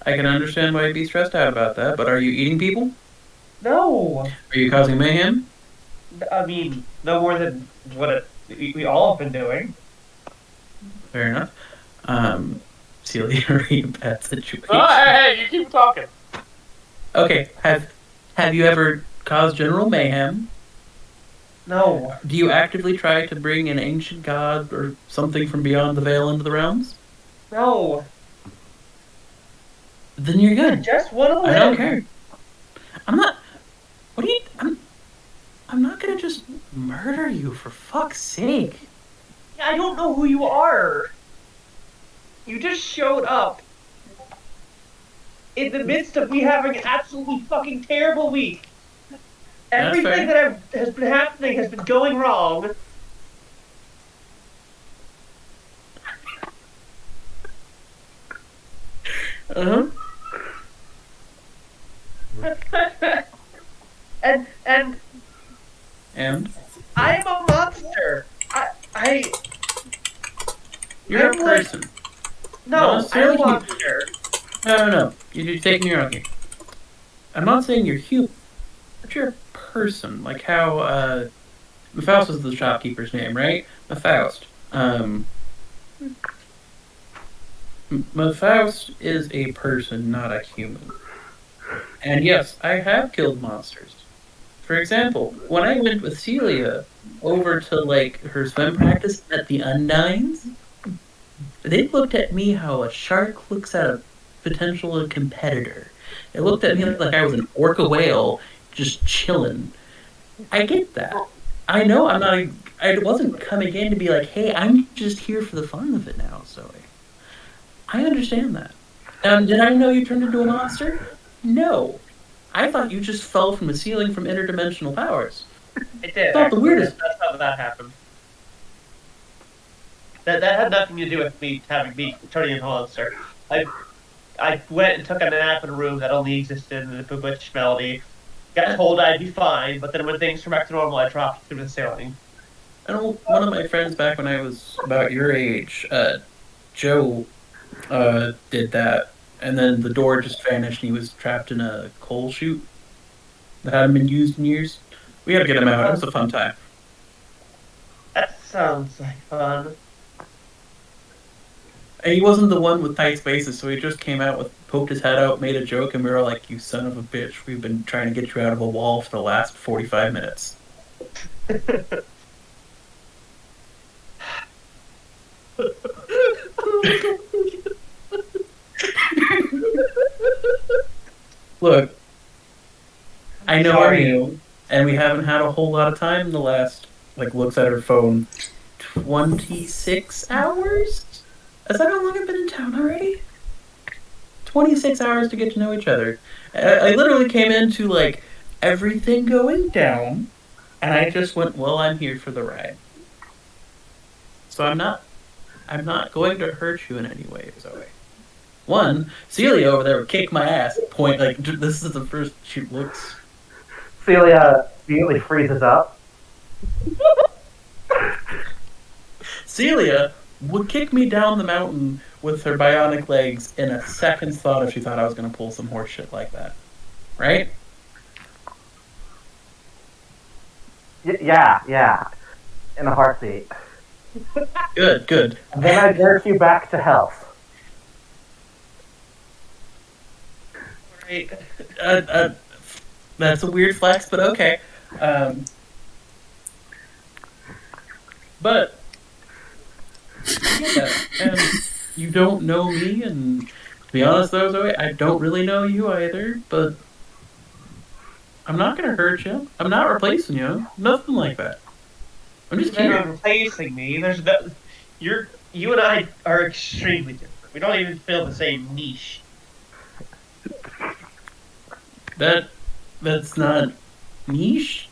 S5: I can understand why you'd be stressed out about that, but are you eating people?
S3: No,
S5: Are you causing mayhem?
S3: I mean no more than what we all have been doing.
S5: Fair enough. Celia, are you in a bad situation?
S2: Oh, hey, you keep talking.
S5: Okay, have you ever caused general mayhem?
S3: No,
S5: Do you actively try to bring an ancient god or something from beyond the veil into the realms?
S3: no,
S5: Then you're
S3: I
S5: good.
S3: just want to live.
S5: I don't care. I'm not. What do you? I'm not gonna just murder you for fuck's sake.
S3: I don't know who you are. You just showed up in the midst of me having an absolutely fucking terrible week.
S5: That's
S3: Everything
S5: fair.
S3: that has been happening has been going wrong.
S5: Uh huh.
S3: and
S5: And
S3: I'm a monster.
S5: you're
S3: I'm
S5: a
S3: like-
S5: person.
S3: No,
S5: Not
S3: I'm a
S5: necessarily human.
S3: monster.
S5: No. You're taking me wrong here. I'm not saying you're human, but you're a person. Like how Faust is the shopkeeper's name, right? Faust. Faust is a person, not a human. And yes, I have killed monsters. For example, when I went with Celia over to like her swim practice at the Undines, they looked at me how a shark looks at a potential competitor. It looked at me like I was an orca whale just chilling. I get that. I know I'm not. I wasn't coming in to be like, hey, I'm just here for the fun of it now, Zoe. I understand that. Did I know you turned into a monster? No. I thought you just fell from the ceiling from interdimensional powers.
S3: I did.
S5: Thought the
S3: Actually,
S5: weirdest.
S3: that's how that happened. That had nothing to do with me turning into a monster. I went and took a nap in a room that only existed in the Bewitched Melody. Got told I'd be fine, but then when things turned back to normal, I dropped through the ceiling.
S5: I know one of my friends back when I was about your age, Joe, did that, and then the door just vanished, and he was trapped in a coal chute that hadn't been used in years. We had to get him out. It was a fun time.
S3: That sounds like fun.
S5: And he wasn't the one with tight spaces, so he just came out with poked his head out, made a joke, and we were like, "You son of a bitch! We've been trying to get you out of a wall for the last 45 minutes." Look, I know I'm new, and we haven't had a whole lot of time in the last, looks at her phone, 26 hours? Is that how long I've been in town already? 26 hours to get to know each other. I literally came into, everything going down, and I just went, well, I'm here for the ride. So I'm not going to hurt you in any way, Zoe. One, Celia over there would kick my ass. Point, this is the first she looks.
S4: Celia immediately freezes up.
S5: Celia would kick me down the mountain with her bionic legs in a second's thought if she thought I was going to pull some horse shit like that. Right?
S4: Yeah. In a heartbeat.
S5: Good.
S4: And then I nurse you back to health.
S3: Right.
S5: That's a weird flex, but okay. But yeah, and you don't know me, and to be honest though, Zoe, I don't really know you either, but I'm not gonna hurt you. I'm not replacing you. Nothing like that. I'm just
S3: You're
S5: here.
S3: not replacing me. You and I are extremely different. We don't even fill the same niche.
S5: That's not niche.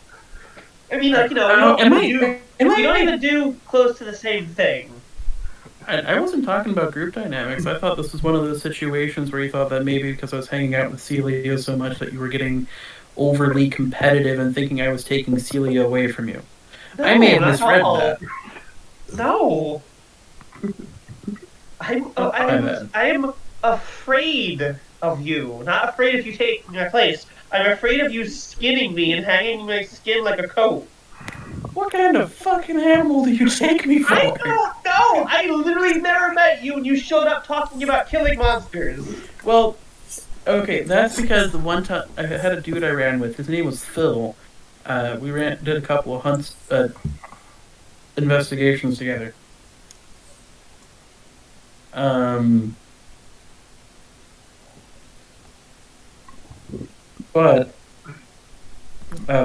S3: I mean, we don't even do close to the same thing.
S5: I wasn't talking about group dynamics. I thought this was one of those situations where you thought that maybe because I was hanging out with Celia so much that you were getting overly competitive and thinking I was taking Celia away from you.
S3: No,
S5: I may have misread that.
S3: No. I'm afraid of you. Not afraid of you taking my place. I'm afraid of you skinning me and hanging my skin like a coat.
S5: What kind of fucking animal do you take me for?
S3: I don't know! I literally never met you and you showed up talking about killing monsters.
S5: Well, okay, that's because the one time I had a dude I ran with, his name was Phil. We did a couple of hunts, investigations together. But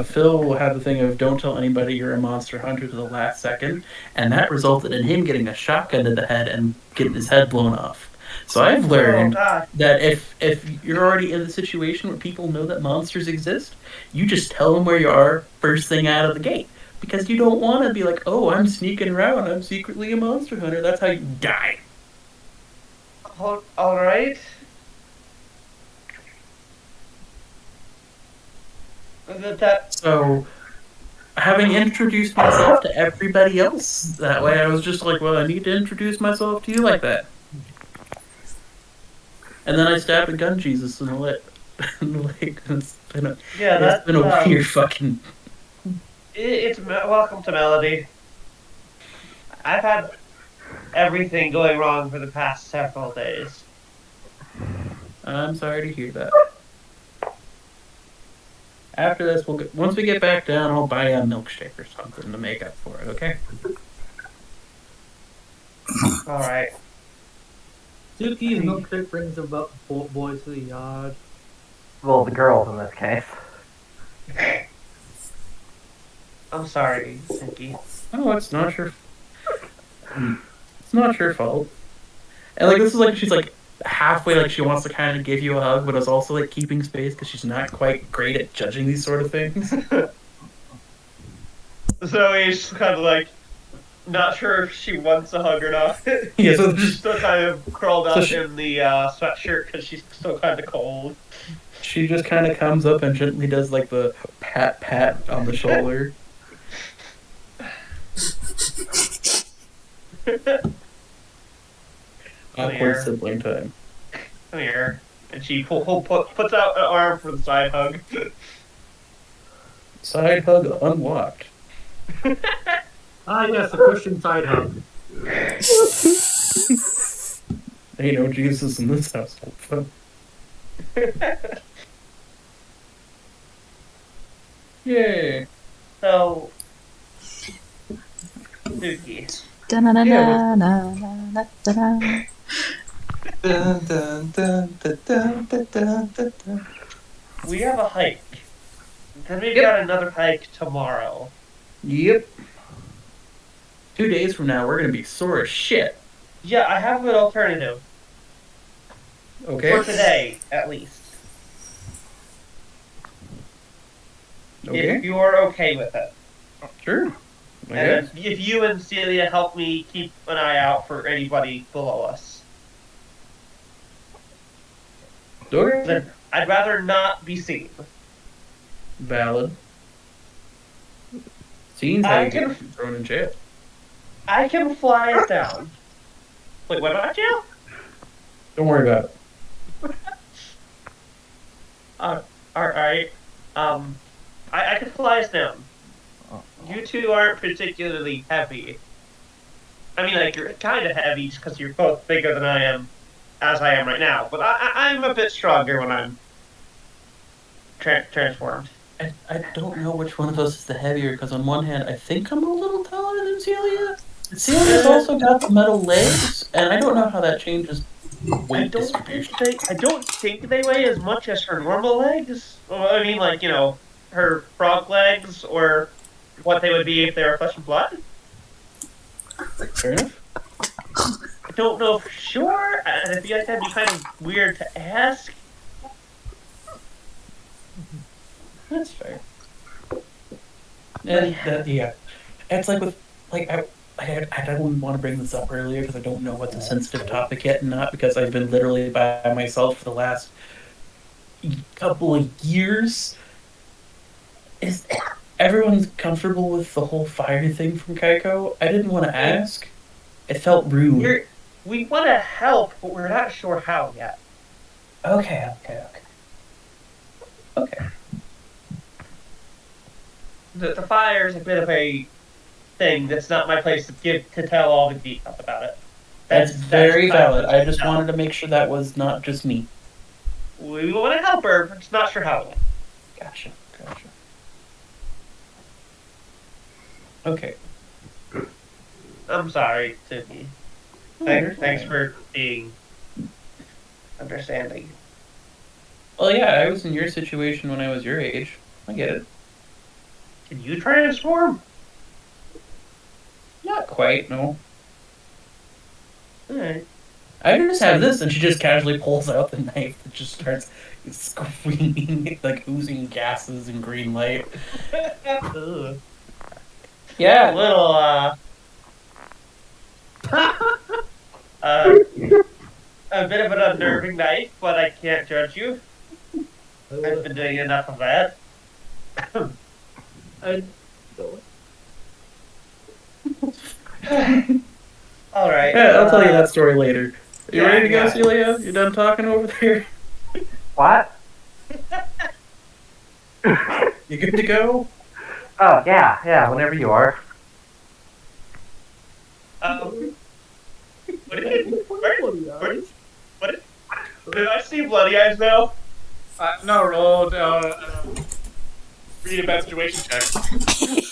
S5: Phil had the thing of don't tell anybody you're a monster hunter to the last second, and that resulted in him getting a shotgun to the head and getting his head blown off. So I've learned that if you're already in the situation where people know that monsters exist, you just tell them where you are first thing out of the gate. Because you don't want to be like, oh, I'm sneaking around, I'm secretly a monster hunter. That's how you die.
S3: Alright.
S5: So, having introduced myself to everybody else that way, I was just like, well, I need to introduce myself to you like that. And then I stabbed a gun Jesus in the leg. It's been a weird fucking...
S3: It's welcome to Melody. I've had everything going wrong for the past several days.
S5: I'm sorry to hear that. After this, once we get back down, I'll buy a milkshake or something to make up for it, okay?
S3: Alright.
S1: Suki's milkshake brings about boys to the yard.
S4: Well, the girls in this case.
S3: I'm sorry, Suki.
S5: Oh, it's not your. It's not your fault. And like this is like she's like halfway like she wants to kind of give you a hug, but is also like keeping space because she's not quite great at judging these sort of things.
S3: Zoe's kind of like not sure if she wants a hug or not.
S5: Yeah, so
S3: She's still kind of curled
S5: So
S3: up
S5: she-
S3: in the sweatshirt because she's still kind of cold.
S5: She just kind of comes up and gently does like the pat on the shoulder. Awkward
S3: Here.
S5: sibling time.
S3: Come here. And she puts out an arm for the side hug.
S5: Side hug unwatched.
S1: Ah, yes, a Christian side hug.
S5: Ain't no Jesus in this household. Yay.
S3: So, Suki.
S7: Da-na-na-na-na-na-na-na.
S6: Dun, dun, dun, dun, dun, dun, dun, dun, dun.
S3: We have a hike. Then we've
S5: Yep.
S3: got another hike tomorrow.
S5: Yep. 2 days from now, we're gonna be sore as shit.
S3: Yeah, I have an alternative.
S5: Okay.
S3: For today, at least.
S5: Okay.
S3: If you're okay with it.
S5: Sure. I
S3: And
S5: guess.
S3: if you and Celia help me keep an eye out for anybody below us.
S5: Okay.
S3: Then I'd rather not be seen.
S5: Valid. Seems how
S3: I
S5: you
S3: can-
S5: get thrown in jail.
S3: I can fly it down. Wait, what about you?
S5: Don't worry about it.
S3: Alright. I can fly us down. You two aren't particularly heavy. I mean, like, you're kind of heavy just because you're both bigger than I am, as I am right now. But I'm a bit stronger when I'm transformed.
S5: I don't know which one of us is the heavier, because on one hand, I think I'm a little taller than Celia. Celia's also got the metal legs, and I don't know how that changes weight distribution.
S3: I don't think they weigh as much as her normal legs. Well, I mean, like, her frog legs, or what they would be if they were flesh and blood.
S5: Fair enough.
S3: I don't know for sure, and I feel like that'd be kind of weird to ask.
S5: That's fair. And yeah, it's like with like I don't want to bring this up earlier because I don't know what's a sensitive topic yet, and not because I've been literally by myself for the last couple of years. Is everyone's comfortable with the whole fire thing from Kaiko? I didn't want to ask. It felt rude.
S3: We want to help, but we're not sure how yet.
S5: Okay.
S3: The fire is a bit of a thing that's not my place to tell all the details about it.
S5: That's very
S3: kind of
S5: valid. I just
S3: no.
S5: wanted to make sure that was not just me.
S3: We want to help her, but just not sure how yet.
S5: Gotcha. Okay.
S3: I'm sorry, Sydney. Thanks for being understanding.
S5: Well, yeah, I was in your situation when I was your age. I get it.
S3: Can you transform?
S5: Not quite, no.
S3: Alright.
S5: I just have this, and she just casually pulls out the knife that just starts screaming, like oozing gases and green light.
S3: Ugh.
S5: Yeah.
S3: A little, a bit of an unnerving knife, but I can't judge you. I've been doing enough of that. Alright.
S5: Yeah, I'll tell you that story later. You
S3: yeah,
S5: ready to go,
S3: yeah.
S5: Celia? You done talking over there?
S4: What?
S5: You good to go?
S4: Oh, yeah, whenever you are.
S3: What did I see bloody eyes now?
S2: No, roll read about situation check.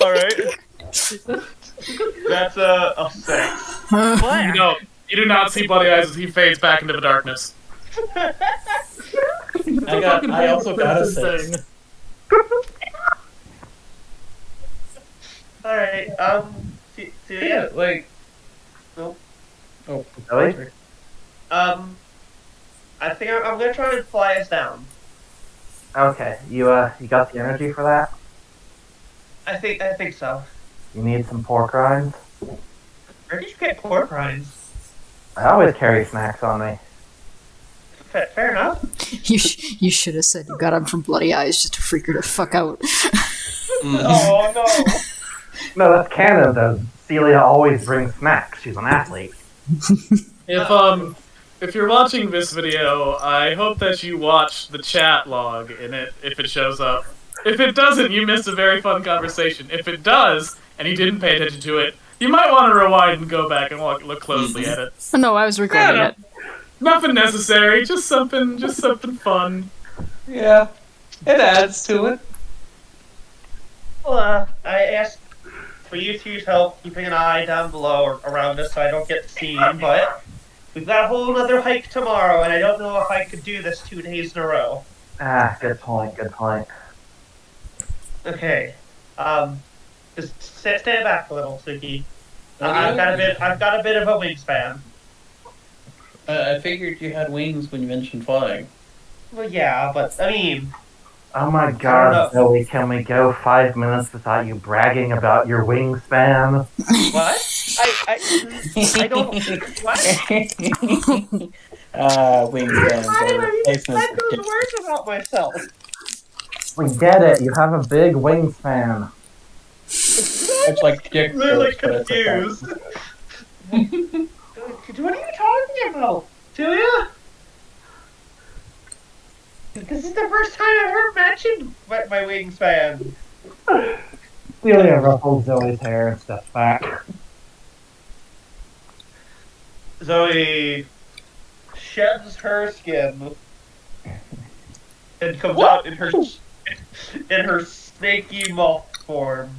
S3: Alright. That's a 6. What?
S2: No, You do not see Bloody Eyes as he fades back into the darkness.
S5: I also got a 6.
S1: Thing.
S3: Alright, Celia?
S5: like.
S3: Nope.
S5: Oh,
S4: Really?
S3: I think I'm gonna try and fly us down.
S4: Okay, you got the energy for that?
S3: I think so.
S4: You need some pork rinds?
S3: Where did you get pork rinds?
S4: I always carry snacks on me.
S3: Fair enough.
S7: You should have said you got him from Bloody Eyes just to freak her the fuck out.
S3: Oh no.
S4: No, that's canon though. Celia always brings snacks. She's an athlete.
S2: If you're watching this video, I hope that you watch the chat log in it if it shows up. If it doesn't, you missed a very fun conversation. If it does, and you didn't pay attention to it, you might want to rewind and go back and look closely at it.
S7: No, I was recording it.
S2: Nothing necessary, just something fun.
S6: Yeah, it adds to it.
S3: Well, I asked for you two's help keeping an eye down below or around us so I don't get seen, but we've got a whole other hike tomorrow, and I don't know if I could do this 2 days in a row.
S4: Ah, good point, good point.
S3: Okay. Just stand back a little, Suki. I've got a bit of a wingspan.
S5: I figured you had wings when you mentioned flying.
S3: Well, yeah, but I mean,
S4: Oh my god, Zoe, can we go 5 minutes without you bragging about your wingspan?
S3: what? I don't. What?
S5: Wingspans
S3: Why did
S5: are
S3: I even
S5: replacements
S3: said those words about myself?
S4: We get it, you have a big wingspan.
S5: It's like dick
S3: Really
S5: jokes, but it's okay.
S3: confused. What are you talking about, Julia? This is the first time I've ever mentioned my wingspan.
S4: Celia ruffles Zoe's hair and steps back.
S3: Zoe sheds her skin and comes out in her snaky moth form.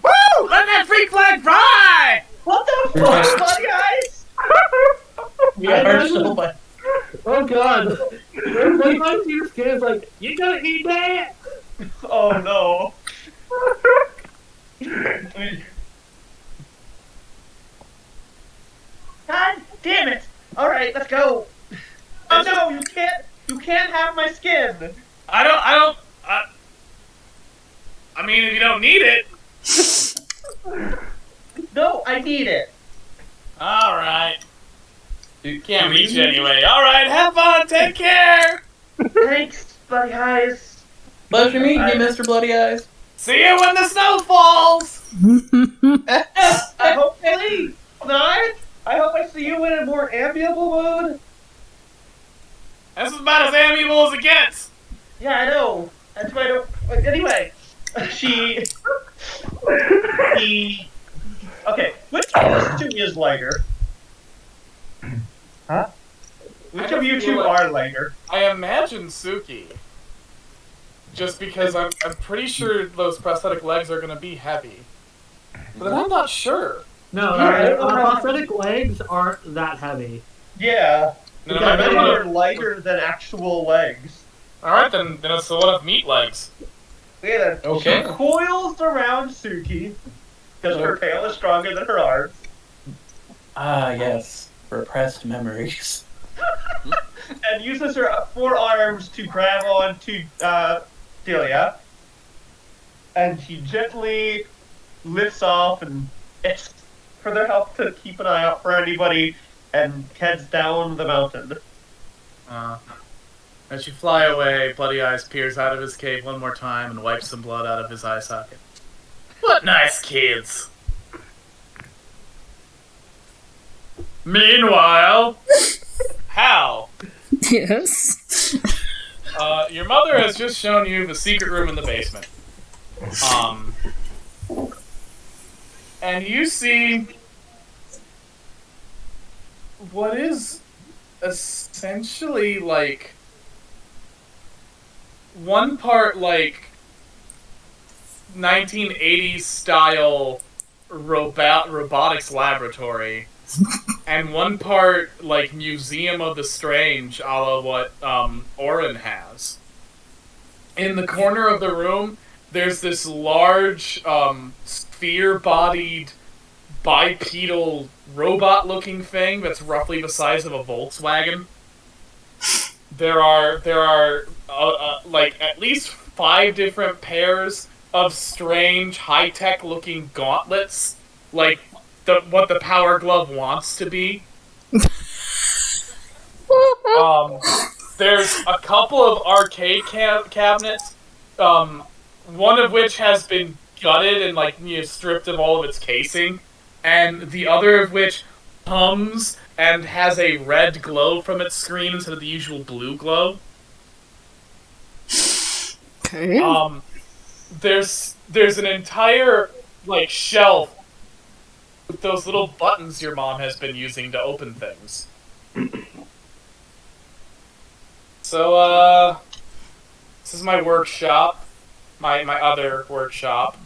S2: Woo! Let that freak flag fly!
S3: What the fuck, buddy guys?
S5: We are so bad.
S1: Oh god. When my tears kid's like, you gotta eat that!
S3: Oh no. God damn it! Alright, let's go. Oh no, you can't have my skin.
S2: I mean, if you don't need it.
S3: No, I need it.
S2: Alright. You can't reach it anyway. Alright, have fun, take care!
S3: Thanks, buddy guys.
S5: Pleasure meeting you, Mr. Bloody Eyes.
S2: See you when the snow falls!
S3: I hopefully not. I hope I see you in a more amiable mood.
S2: This is about as amiable as it gets!
S3: Yeah, I know. That's why I don't. Anyway, she. Okay, which of these two is lighter?
S4: Huh?
S3: Which of you two are lighter?
S2: I imagine Suki. Just because I'm pretty sure those prosthetic legs are gonna be heavy. But I'm not sure.
S1: No,
S3: Yeah,
S1: prosthetic legs aren't that heavy.
S3: Yeah.
S2: No,
S3: I bet
S2: no.
S3: they're lighter than actual legs.
S2: Alright, then it's a lot of meat legs.
S3: Yeah,
S5: Okay.
S3: She coils around Suki because her tail is stronger than her arms.
S5: Ah, yes. Repressed memories.
S3: And uses her forearms to grab onto Delia. And she gently lifts off and asks for their help to keep an eye out for anybody and heads down the mountain.
S2: As you fly away, Bloody Eyes peers out of his cave one more time and wipes some blood out of his eye socket. What nice kids! Meanwhile, Hal,
S7: Yes.
S2: your mother has just shown you the secret room in the basement. And you see what is essentially like one part like 1980s style robotics laboratory, and one part like Museum of the Strange, a la what Orin has. In the corner of the room, there's this large sphere-bodied bipedal robot-looking thing that's roughly the size of a Volkswagen. There are like at least 5 different pairs of strange high-tech looking gauntlets, like what the Power Glove wants to be. There's a couple of arcade cabinets, one of which has been gutted and stripped of all of its casing, and the other of which hums and has a red glow from its screen instead of the usual blue glow.
S7: Okay.
S2: There's an entire shelf with those little buttons your mom has been using to open things. So this is my workshop, my other workshop.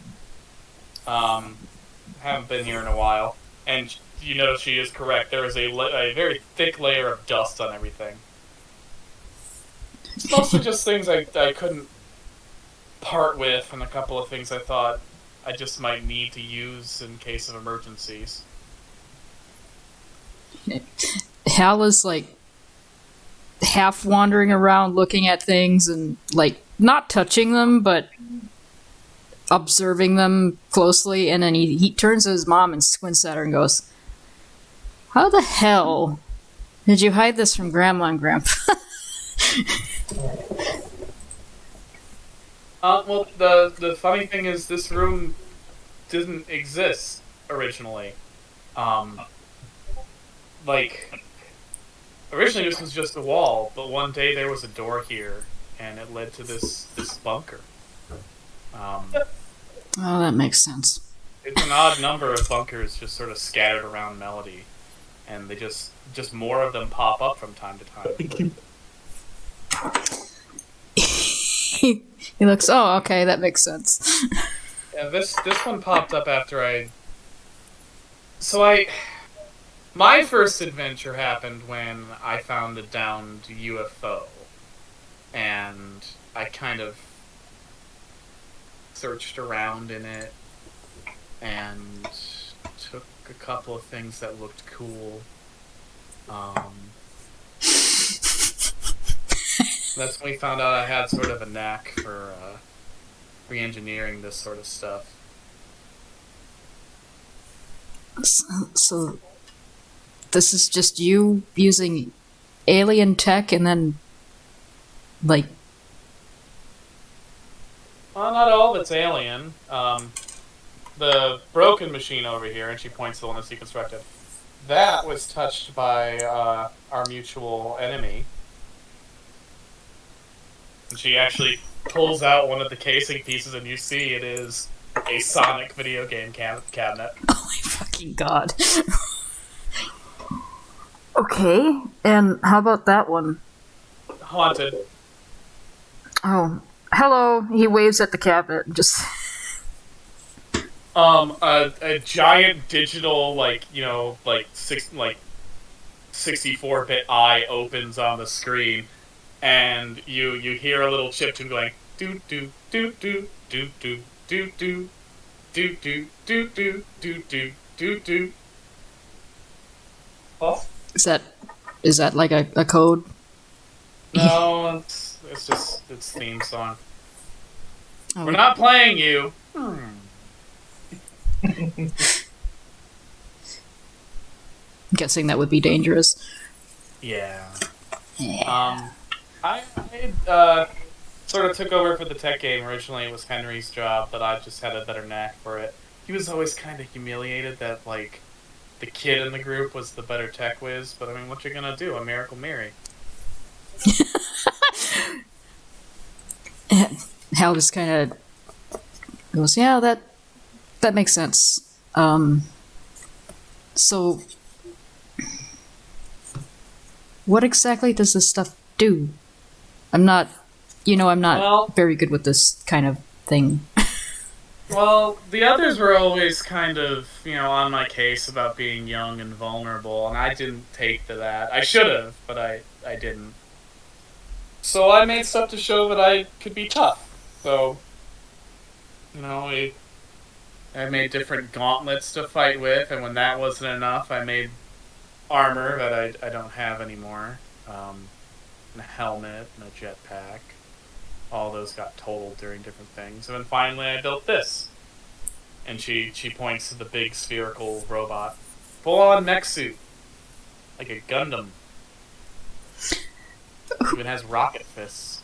S2: Haven't been here in a while, and you know she is correct. There is a very thick layer of dust on everything. It's mostly just things I couldn't part with, and a couple of things I thought I just might need to use in case of emergencies.
S7: Hal is half wandering around looking at things and not touching them, but observing them closely, and then he turns to his mom and squints at her and goes, "How the hell did you hide this from Grandma and Grandpa?"
S2: Well, the funny thing is this room didn't exist originally. Originally this was just a wall, but one day there was a door here, and it led to this bunker.
S7: Oh, that makes sense.
S2: It's an odd number of bunkers just sort of scattered around Melody, and they just more of them pop up from time to time.
S7: He looks, oh, okay, that makes sense.
S2: Yeah, this one popped up after my first adventure happened when I found a downed UFO, and I kind of searched around in it and took a couple of things that looked cool. That's when we found out I had sort of a knack for re-engineering this sort of stuff.
S7: So this is just you using alien tech and then
S2: Well, not all of it's alien. The broken machine over here, and she points to the one that's deconstructed, that was touched by our mutual enemy. And she actually pulls out one of the casing pieces, and you see it is a Sonic video game cabinet.
S7: oh my fucking god. Okay, and how about that one?
S2: Haunted.
S7: Oh, hello. He waves at the cabinet and just...
S2: A giant digital, 64-bit eye opens on the screen, and you hear a little chip tune going do do do do do do do do do do do do do do do do. Well,
S7: Is that like a code?
S2: no, it's just its theme song.
S7: Oh,
S2: We're not playing you.
S7: I'm guessing that would be dangerous.
S2: Yeah.
S7: Yeah.
S2: I sort of took over for the tech game. Originally it was Henry's job, but I just had a better knack for it. He was always kind of humiliated that, the kid in the group was the better tech whiz, but I mean, what you gonna do? A Miracle Mary.
S7: Hal just kind of goes, yeah, that makes sense. So, what exactly does this stuff do? I'm not
S2: Well-
S7: very good with this kind of thing.
S2: Well, the others were always kind of, on my case about being young and vulnerable, and I didn't take to that. I should have, but I didn't. So I made stuff to show that I could be tough. So, I made different gauntlets to fight with, and when that wasn't enough, I made armor that I don't have anymore. And a helmet and a jetpack. All those got totaled during different things. And then finally I built this. And she points to the big spherical robot. Full-on mech suit. Like a Gundam. Even has rocket fists.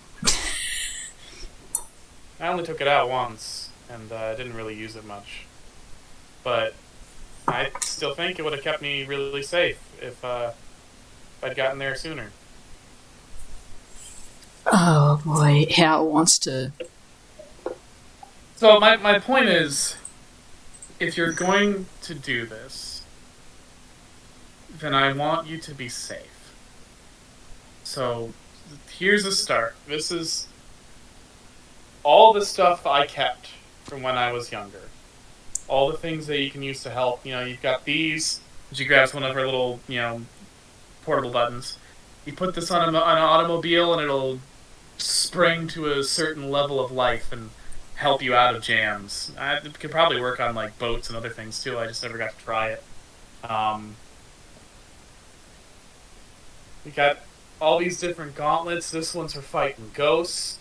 S2: I only took it out once, and I didn't really use it much. But I still think it would have kept me really safe if I'd gotten there sooner.
S7: Oh boy, Hal wants to.
S2: So my point is, if you're going to do this, then I want you to be safe. So here's a start. This is all the stuff I kept from when I was younger. All the things that you can use to help. You've got these. She grabs one of her little, portable buttons. You put this on an automobile and it'll spring to a certain level of life and help you out of jams. It could probably work on like boats and other things too. I just never got to try it. We got all these different gauntlets. This one's for fighting ghosts.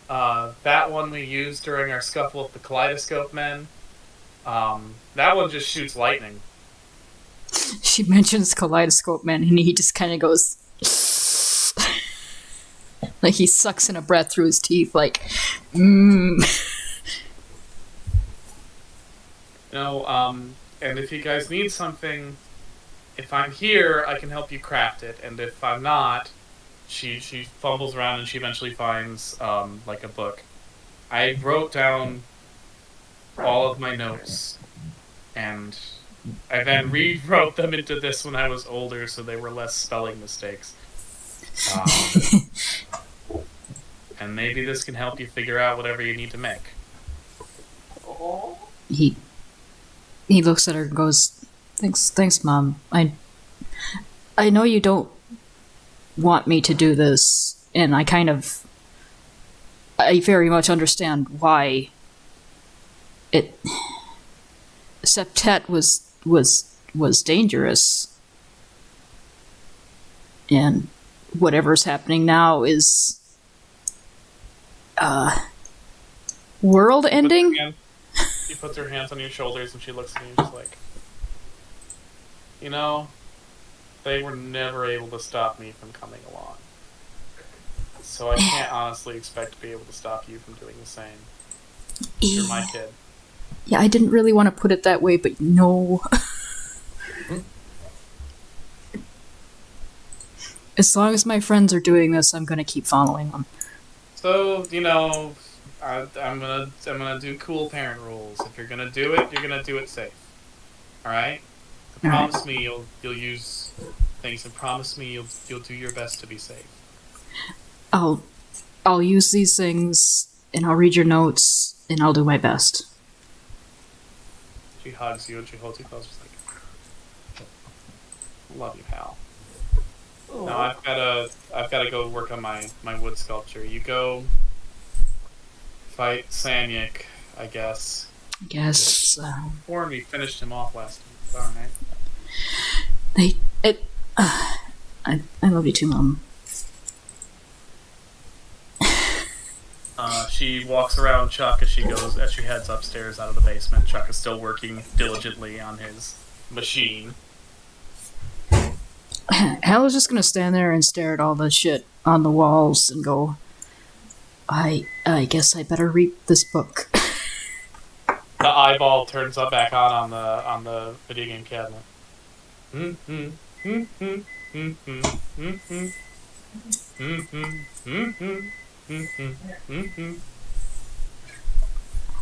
S2: That one we used during our scuffle with the Kaleidoscope Men. That one just shoots lightning.
S7: She mentions Kaleidoscope Man, and he just kind of goes. Like he sucks in a breath through his teeth, like, And
S2: if you guys need something, if I'm here, I can help you craft it. And if I'm not, she fumbles around and she eventually finds, like a book. I wrote down all of my notes, and I then rewrote them into this when I was older, so they were less spelling mistakes. And maybe this can help you figure out whatever you need to make.
S7: He looks at her and goes, Thanks, Mom. I know you don't want me to do this, and I very much understand why Septet was dangerous, and whatever's happening now is world ending.
S2: She puts her hands on your shoulders and she looks at you just like, they were never able to stop me from coming along. So I can't honestly expect to be able to stop you from doing the same. You're my kid.
S7: Yeah, I didn't really want to put it that way, but no. As long as my friends are doing this, I'm gonna keep following them.
S2: So, I'm gonna do cool parent rules. If you're gonna do it, you're gonna do it safe. Alright? Promise me you'll use things, and promise me you'll do your best to be safe.
S7: I'll use these things, and I'll read your notes, and I'll do my best.
S2: She hugs you and she holds you close. She's like, "Love you, pal." Now I've gotta go work on my wood sculpture. You go fight Sanyik, I guess.
S7: I guess.
S2: Or we finished him off last time. Alright.
S7: I love you too, Mom.
S2: She walks around Chuck as she heads upstairs out of the basement. Chuck is still working diligently on his machine.
S7: Hal is just gonna stand there and stare at all the shit on the walls and go, I guess I better read this book.
S2: The eyeball turns up back on the video game cabinet.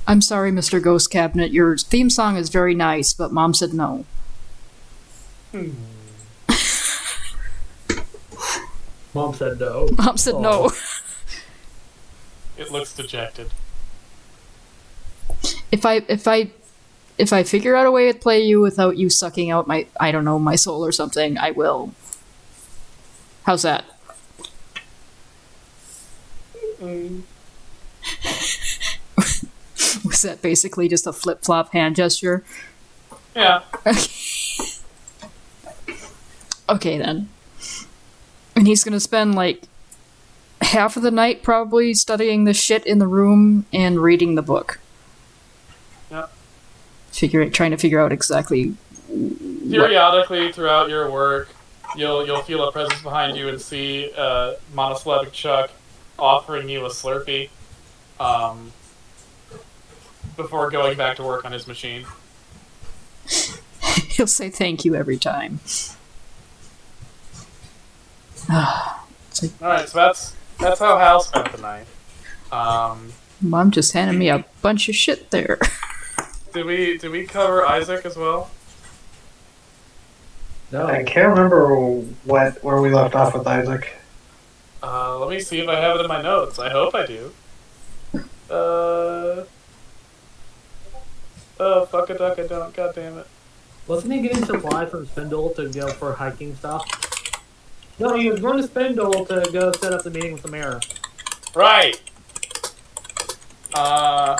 S7: I'm sorry, Mr. Ghost Cabinet. Your theme song is very nice, but Mom said no.
S1: Mom said no.
S7: Mom said no.
S2: It looks dejected.
S7: if I figure out a way to play you without you sucking out my, I don't know, my soul or something, I will. How's that? Was that basically just a flip-flop hand gesture?
S2: Yeah.
S7: Okay, then. And he's gonna spend, like, half of the night probably studying the shit in the room and reading the book.
S2: Yep.
S7: Trying to figure out exactly
S2: Periodically throughout your work, you'll feel a presence behind you and see monosyllabic Chuck offering you a Slurpee before going back to work on his machine.
S7: He'll say thank you every time.
S2: Alright, so that's how Hal spent the night.
S7: Mom just handed me a bunch of shit there.
S2: Did we cover Isaac as well?
S1: No.
S8: I can't remember where we left off with Isaac.
S2: Let me see if I have it in my notes. I hope I do. Oh, fuck a duck, I don't. God damn it.
S1: Wasn't he getting supplies from Spindle to go for hiking stuff? No, he was going to Spindle to go set up the meeting with the mayor.
S2: Right! I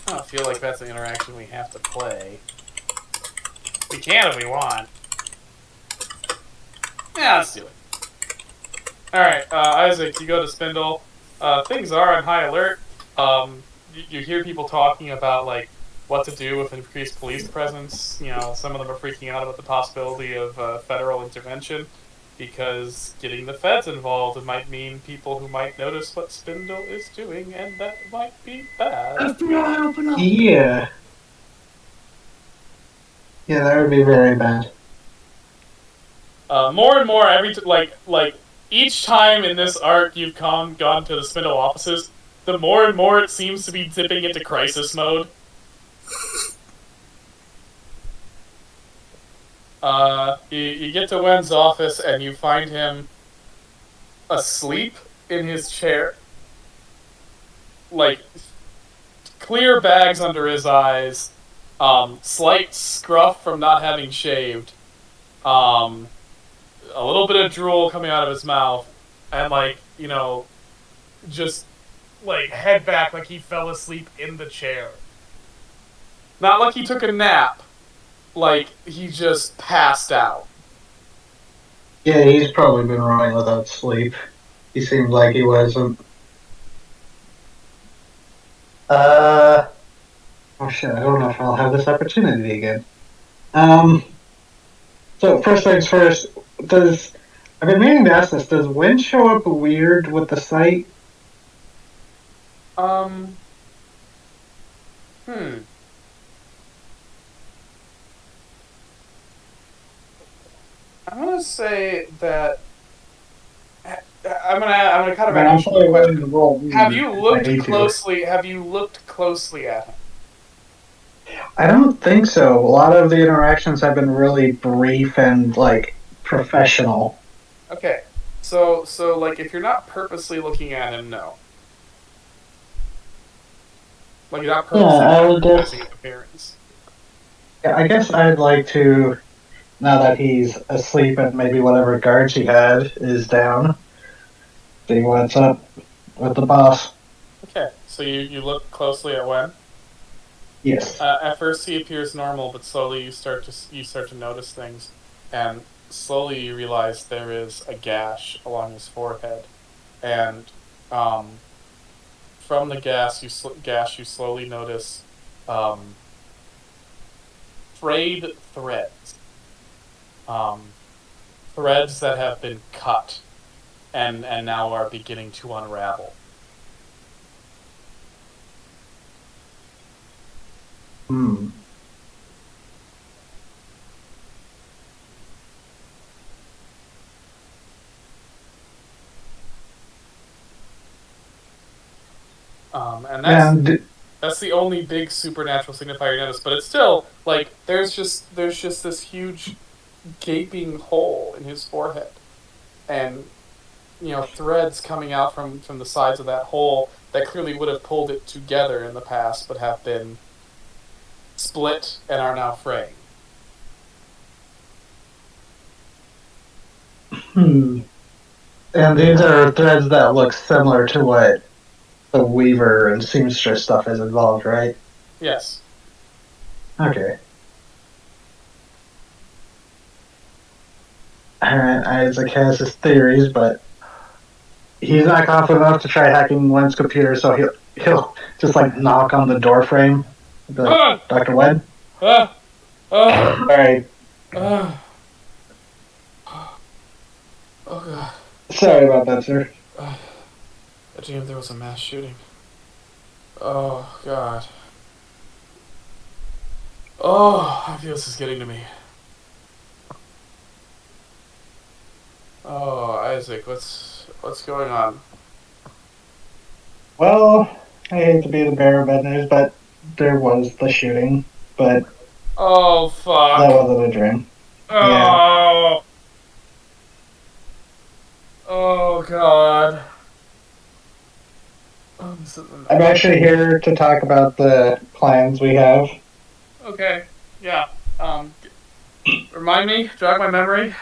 S2: don't feel like that's an interaction we have to play. We can if we want. Yeah, let's do it. Alright, Isaac, you go to Spindle. Things are on high alert. You hear people talking about, like, what to do with increased police presence. You know, some of them are freaking out about the possibility of federal intervention, because getting the feds involved might mean people who might notice what Spindle is doing, and that might be bad.
S1: FBI, open up!
S8: Yeah. Yeah, that would be very bad.
S2: More and more, each time in this arc you've gone to the Spindle offices, the more and more it seems to be dipping into crisis mode. You get to Wen's office and you find him asleep in his chair. Like, clear bags under his eyes, slight scruff from not having shaved, a little bit of drool coming out of his mouth, and, like, you know, just, like, head back like he fell asleep in the chair. Not like he took a nap, like he just passed out.
S8: Yeah, he's probably been running without sleep. He seems like he wasn't. Oh shit, I don't know if I'll have this opportunity again. So first things first, I've been meaning to ask this, does Win show up weird with the site?
S2: I'm gonna say that I'm gonna kind of ask you a question. Have you looked closely at him?
S8: I don't think so. A lot of the interactions have been really brief and, like, professional.
S2: Okay, so like, if you're not purposely looking at him, no. Like, you're not purposely recognizing his appearance.
S8: Yeah, I guess I'd like to, now that he's asleep and maybe whatever guards he had is down, see what's up with the boss.
S2: Okay, so you look closely at Wen.
S8: Yes.
S2: At first he appears normal, but slowly you start to notice things, and slowly you realize there is a gash along his forehead, and from the gash you slowly notice frayed threads, threads that have been cut, and now are beginning to unravel. And that's the only big supernatural signifier you notice, but it's still, like, there's just this huge gaping hole in his forehead, and, you know, threads coming out from the sides of that hole that clearly would have pulled it together in the past, but have been split and are now fraying.
S8: And these are threads that look similar to what the Weaver and Seamstress stuff is involved, right?
S2: Yes.
S8: Okay. Alright, Isaac has his theories, but he's not confident enough to try hacking Len's computer, so he'll just like knock on the door frame. Be like, Dr. Wen? Alright.
S2: Oh god.
S8: Sorry about that, sir.
S2: Damn, there was a mass shooting. Oh god. Oh, I feel this is getting to me. Oh, Isaac, what's going on?
S8: Well, I hate to be the bearer of bad news, but there was the shooting, but
S2: Oh fuck.
S8: that wasn't a dream.
S2: Oh.
S8: Yeah.
S2: Oh god.
S8: I'm actually here to talk about the plans we have.
S2: Okay. Yeah. Remind me, jog my memory.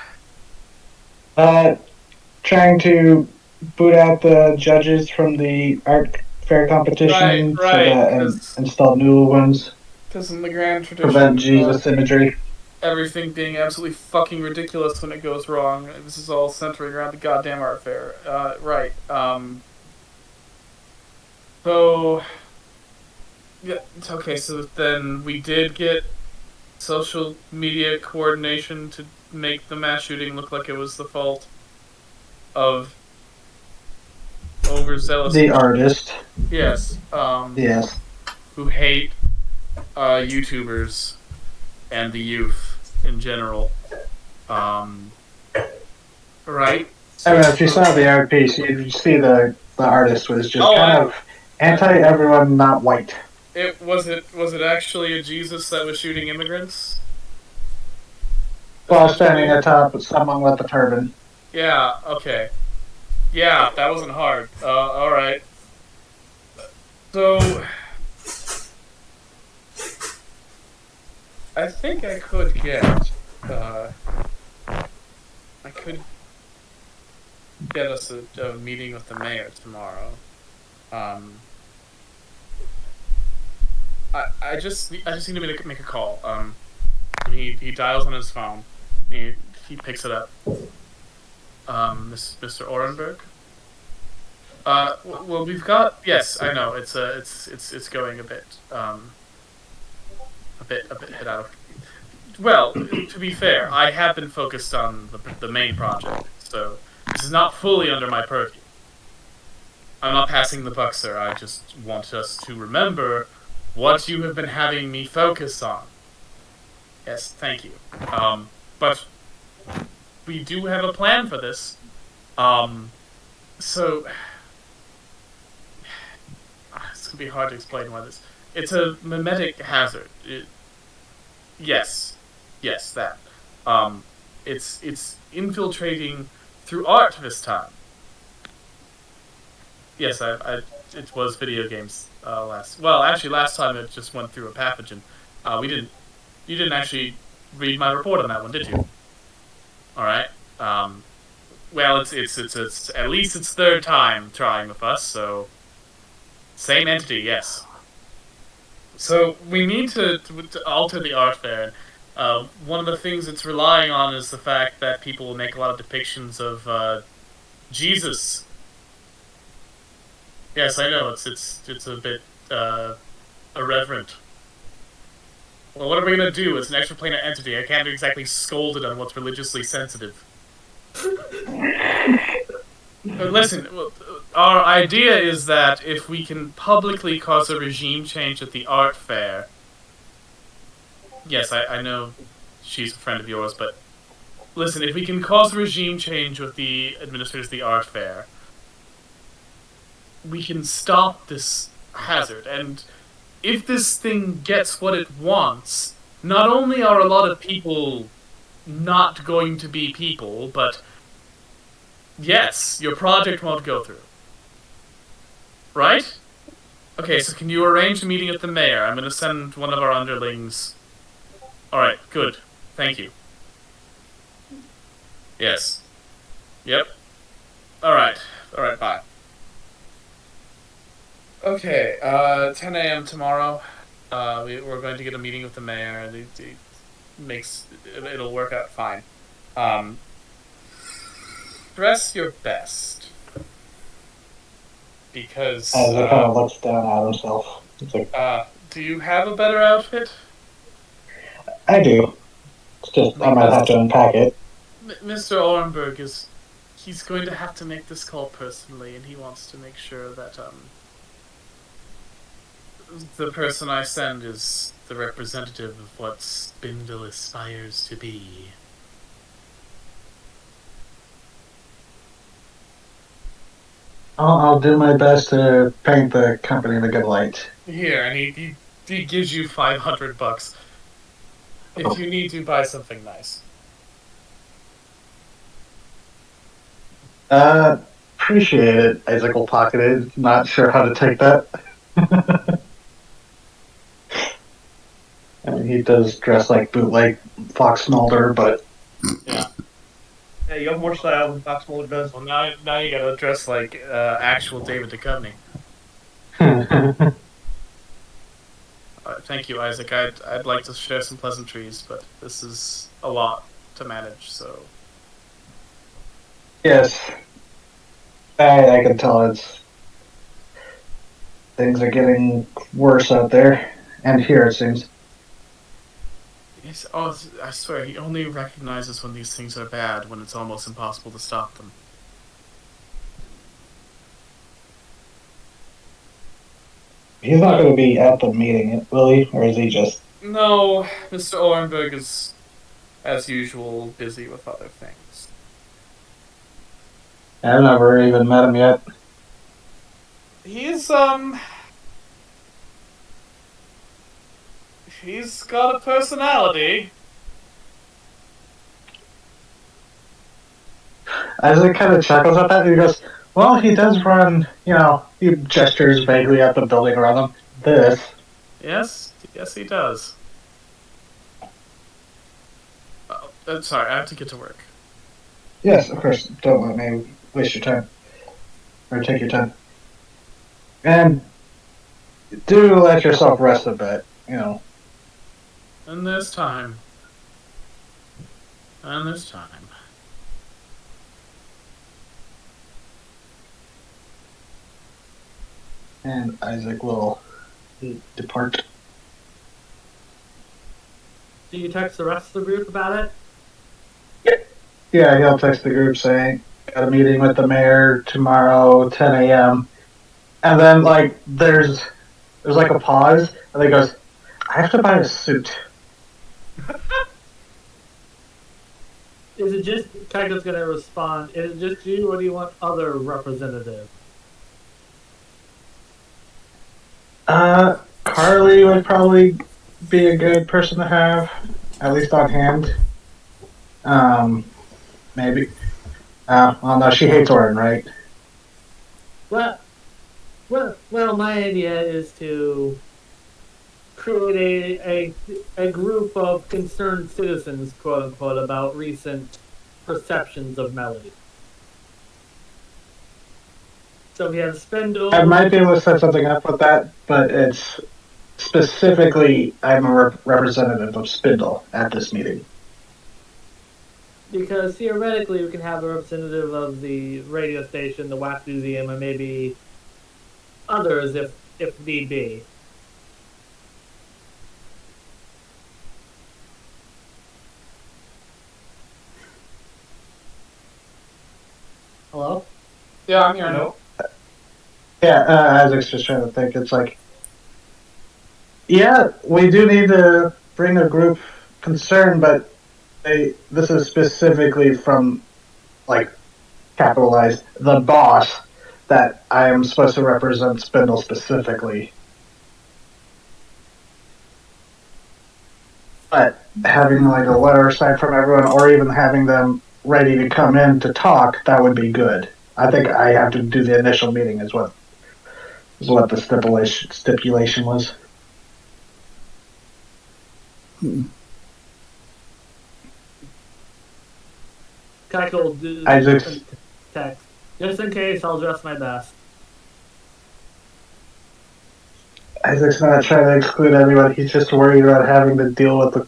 S8: Trying to boot out the judges from the art fair competition and install new ones.
S2: Because in the grand tradition,
S8: prevent Jesus imagery.
S2: Everything being absolutely fucking ridiculous when it goes wrong. This is all centering around the goddamn art fair. Right. So, yeah, okay, so then we did get social media coordination to make the mass shooting look like it was the fault of overzealous...
S8: The artist.
S2: Yes.
S8: Yes.
S2: Who hate YouTubers and the youth in general. Right?
S8: I mean, if you saw the art piece, you'd see the artist was just kind of anti-everyone not white.
S2: Was it actually a Jesus that was shooting immigrants?
S8: While standing atop someone with a turban.
S2: Yeah, okay. Yeah, that wasn't hard. Alright. So... I think I could get... I could get us a meeting with the mayor tomorrow. I just need to make a call. He dials on his phone. He picks it up. Mr. Orenberg. Well, we've got... Yes, I know. It's going a bit hit out of... Well, to be fair, I have been focused on the main project, so this is not fully under my purview. I'm not passing the buck, sir. I just want us to remember what you have been having me focus on. Yes, thank you. But we do have a plan for this. So... It's going to be hard to explain why this... It's a mimetic hazard. Yes, that. It's infiltrating through art this time. Yes, it was video games last. Well, actually, last time it just went through a pathogen. You didn't actually read my report on that one, did you? All right. Well, it's at least its third time trying with us, so same entity, yes. So we need to alter the art fair. One of the things it's relying on is the fact that people will make a lot of depictions of Jesus. Yes, I know it's a bit irreverent. Well, what are we gonna do? It's an extraplanar entity. I can't exactly scold it on what's religiously sensitive. Listen, our idea is that if we can publicly cause a regime change at the art fair... Yes, I know she's a friend of yours, but... Listen, if we can cause a regime change with the administrators of the art fair, we can stop this hazard, and if this thing gets what it wants, not only are a lot of people not going to be people, but... Yes, your project won't go through. Right? Okay, so can you arrange a meeting at the mayor? I'm gonna send one of our underlings. Alright, good. Thank you. Yes. Yep. Alright. Alright, bye. Okay, 10 a.m. tomorrow. We're going to get a meeting with the mayor, and it'll work out fine. Dress your best. Because,
S8: Isaac kind of looks down at himself. It's like,
S2: do you have a better outfit?
S8: I do. It's just, I might have to unpack it.
S2: Mr. Orenberg he's going to have to make this call personally, and he wants to make sure that, the person I send is the representative of what Spindle aspires to be.
S8: I'll do my best to paint the company in a good light.
S2: Here, and he gives you $500 if you need to buy something nice.
S8: Appreciate it. Isaac will pocket it. Not sure how to take that. I mean, he does dress like bootleg Fox Mulder, but
S2: Yeah.
S3: Yeah, you have more style than Fox Mulder does.
S2: Well, now you gotta dress like actual David Duchovny. Thank you, Isaac. I'd like to share some pleasantries, but this is a lot to manage, so...
S8: yes, I can tell things are getting worse out there, and here it seems.
S2: Yes, I swear, he only recognizes when these things are bad, when it's almost impossible to stop them.
S8: He's not going to be at the meeting, will he? Or is he just...
S2: No, Mr. Orenberg is, as usual, busy with other things.
S8: I've never even met him yet.
S2: He's got a personality.
S8: Isaac kind of chuckles at that, and he goes, well, he does run, he gestures vaguely at the building around him. This.
S2: Yes, he does. Sorry, I have to get to work.
S8: Yes, of course. Don't let me waste your time. Or take your time. And do let yourself rest a bit,
S2: And there's time. And there's time.
S8: And Isaac will depart.
S1: Do you text the rest of the group about it?
S8: Yeah, he'll text the group saying, got a meeting with the mayor tomorrow, 10 a.m. And then, there's like a pause, and he goes, I have to buy a suit.
S1: Is it just Kaika's going to respond? Is it just you, or do you want other representatives?
S8: Carly would probably be a good person to have, at least on hand. Maybe. Well, no, she hates Orin, right?
S1: Well, my idea is to create a group of concerned citizens, quote unquote, about recent perceptions of Melody. So we have Spindle.
S8: I might be able to set something up with that, but it's specifically, I'm a representative of Spindle at this meeting.
S1: Because theoretically, we can have a representative of the radio station, the Wax Museum, and maybe others if need be. Hello?
S2: Yeah, I'm here. No.
S8: Yeah, Isaac's just trying to think. It's yeah, we do need to bring a group concern, but this is specifically from, capitalized, the boss, that I am supposed to represent Spindle specifically. But having, a letter signed from everyone, or even having them ready to come in to talk, that would be good. I think I have to do the initial meeting as well. is what the stipulation was.
S1: Kaiko will
S8: Isaac's
S1: text. Just in case, I'll dress my best.
S8: Isaac's not trying to exclude anyone. He's just worried about having to deal with the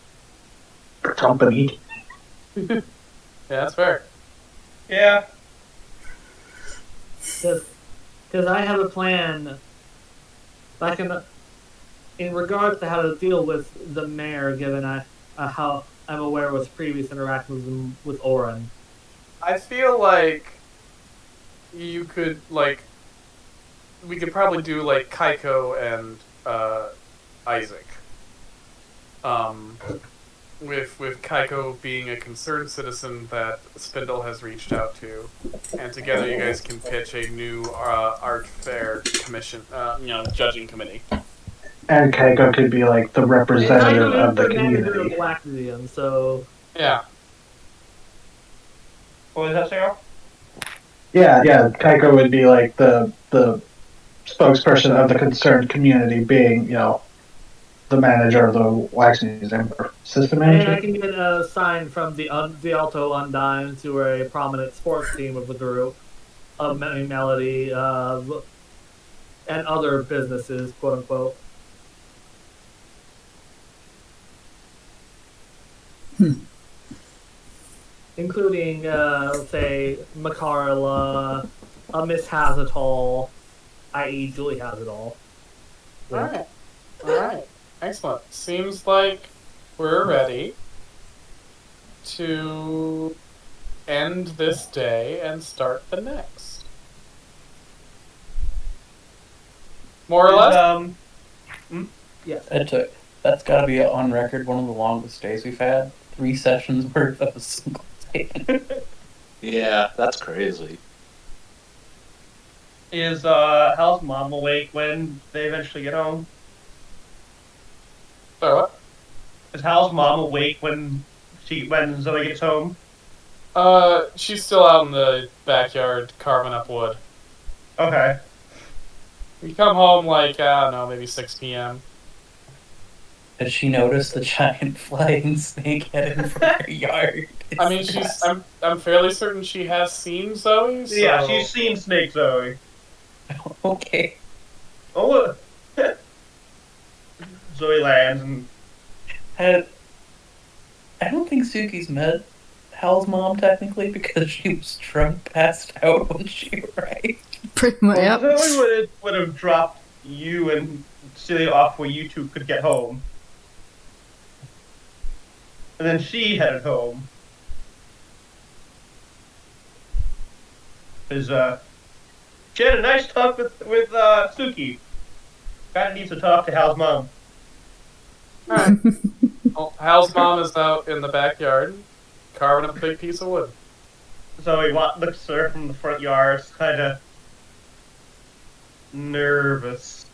S8: company.
S2: Yeah, that's fair.
S3: Yeah.
S1: Because I have a plan. I can, in regards to how to deal with the mayor, given how I'm aware of his previous interactions with Oren.
S2: I feel like you could, like, we could probably do, like, Kaiko and Isaac. With Kaiko being a concerned citizen that Spindle has reached out to, and together you guys can pitch a new art fair commission, judging committee.
S8: And Keiko could be like the representative of the community.
S1: Of Black Museum, so
S2: yeah.
S3: What was that, Sarah?
S8: Yeah. Keiko would be like the spokesperson of the concerned community, being the manager of the wax museum, or assistant manager.
S1: And I can get a sign from the Alto Undynes, who are a prominent sports team of the group, of Melody, and other businesses, quote unquote. Including, say, Macarla, Miss Hazatall, i.e. Julie Hazatall.
S2: Alright. Excellent. Seems like we're ready to end this day and start the next. More or less?
S1: Yes.
S5: That's got to be on record one of the longest days we've had. 3 sessions worth of a single day.
S6: Yeah, that's crazy.
S3: Is Hal's mom awake when they eventually get home?
S2: Sorry, what?
S3: Is Hal's mom awake when Zoe gets home?
S2: She's still out in the backyard carving up wood.
S3: Okay.
S2: We come home like, I don't know, maybe 6 p.m.
S5: Has she noticed the giant flying snake heading from her yard?
S2: I mean, I'm fairly certain she has seen Zoe, so...
S3: Yeah, she's seen Snake Zoe.
S5: Okay.
S3: Oh, Zoe lands and...
S5: I don't think Suki's met Hal's mom, technically, because she was drunk, passed out when she arrived.
S7: Pretty much,
S3: Well,
S7: yep.
S3: Zoe would have dropped you and Celia off where you two could get home. And then she headed home. Because, she had a nice talk with Suki. Kinda needs to talk to Hal's mom.
S2: Alright. Well, Hal's mom is out in the backyard, carving up a big piece of wood.
S3: Zoe looks at her from the front yard, kinda nervous.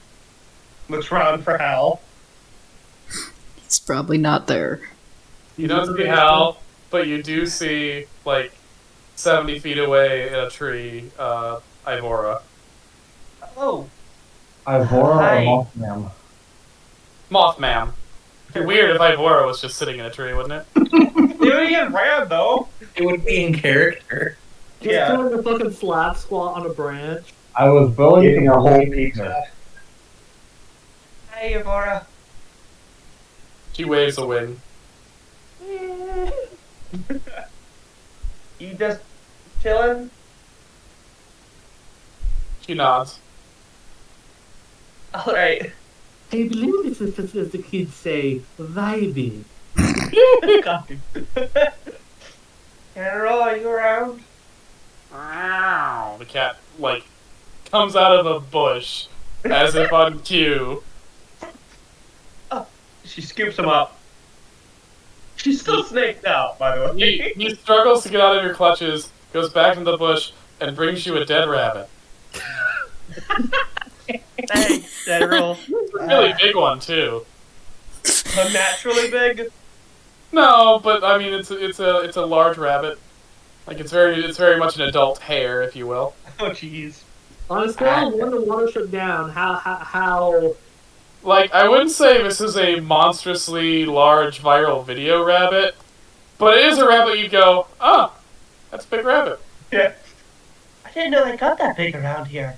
S3: Looks around for Hal.
S7: He's probably not there.
S2: You don't see Hal, but you do see, like, 70 feet away in a tree, Ivora.
S3: Oh,
S4: Ivora
S3: Hi.
S4: or Mothman?
S2: Mothman. It'd be weird if Ivora was just sitting in a tree, wouldn't it?
S3: it would get ran though.
S5: It would be in character.
S1: Just
S3: Yeah.
S1: doing a fucking slap squat on a branch.
S4: I was willing
S8: Eating
S4: to
S8: a whole
S4: believe
S8: pizza.
S4: her.
S3: Hey, Ivora.
S2: She waves a wing.
S3: You just chilling?
S2: She nods.
S3: Alright.
S1: I believe this is, as the kids say, vibing.
S3: Carol, are you around?
S2: Ow. The cat, like, comes out of a bush, as if on cue.
S3: She scoops him up. She's still snaked out, by the way.
S2: He struggles to get out of your clutches, goes back into the bush, and brings you a dead rabbit.
S3: Thanks, General.
S2: A really big one, too.
S3: Unnaturally big?
S2: No, but I mean it's a large rabbit. Like it's very much an adult hare, if you will.
S3: Oh, jeez.
S1: On a scale of 1 to Watership Down, how
S2: Like, I wouldn't say this is a monstrously large viral video rabbit, but it is a rabbit you go, oh, that's a big rabbit.
S3: Yeah. I didn't know they got that big around here.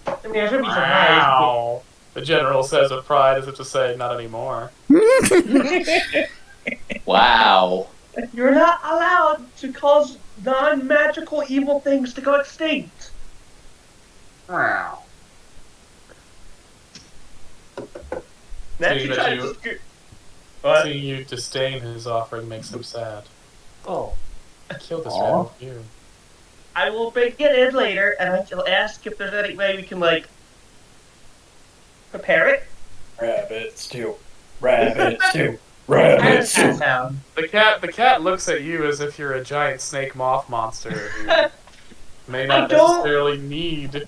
S3: I mean, I shouldn't be surprised.
S2: Wow. The general says with pride as if to say, not anymore.
S6: Wow.
S3: But you're not allowed to cause non-magical evil things to go extinct.
S2: Wow.
S3: That's
S2: Seeing that you-
S3: What?
S2: Seeing you disdain his offering makes him sad.
S3: Oh.
S2: Kill this
S4: Aw.
S2: rabbit with you.
S3: I will get in later, and I'll ask if there's any way we can, like, prepare it.
S5: Rabbits too. Rabbits too.
S3: How
S5: Rabbits
S3: does that
S5: too.
S3: sound?
S2: The cat looks at you as if you're a giant snake moth monster who may not
S3: I don't-
S2: necessarily need.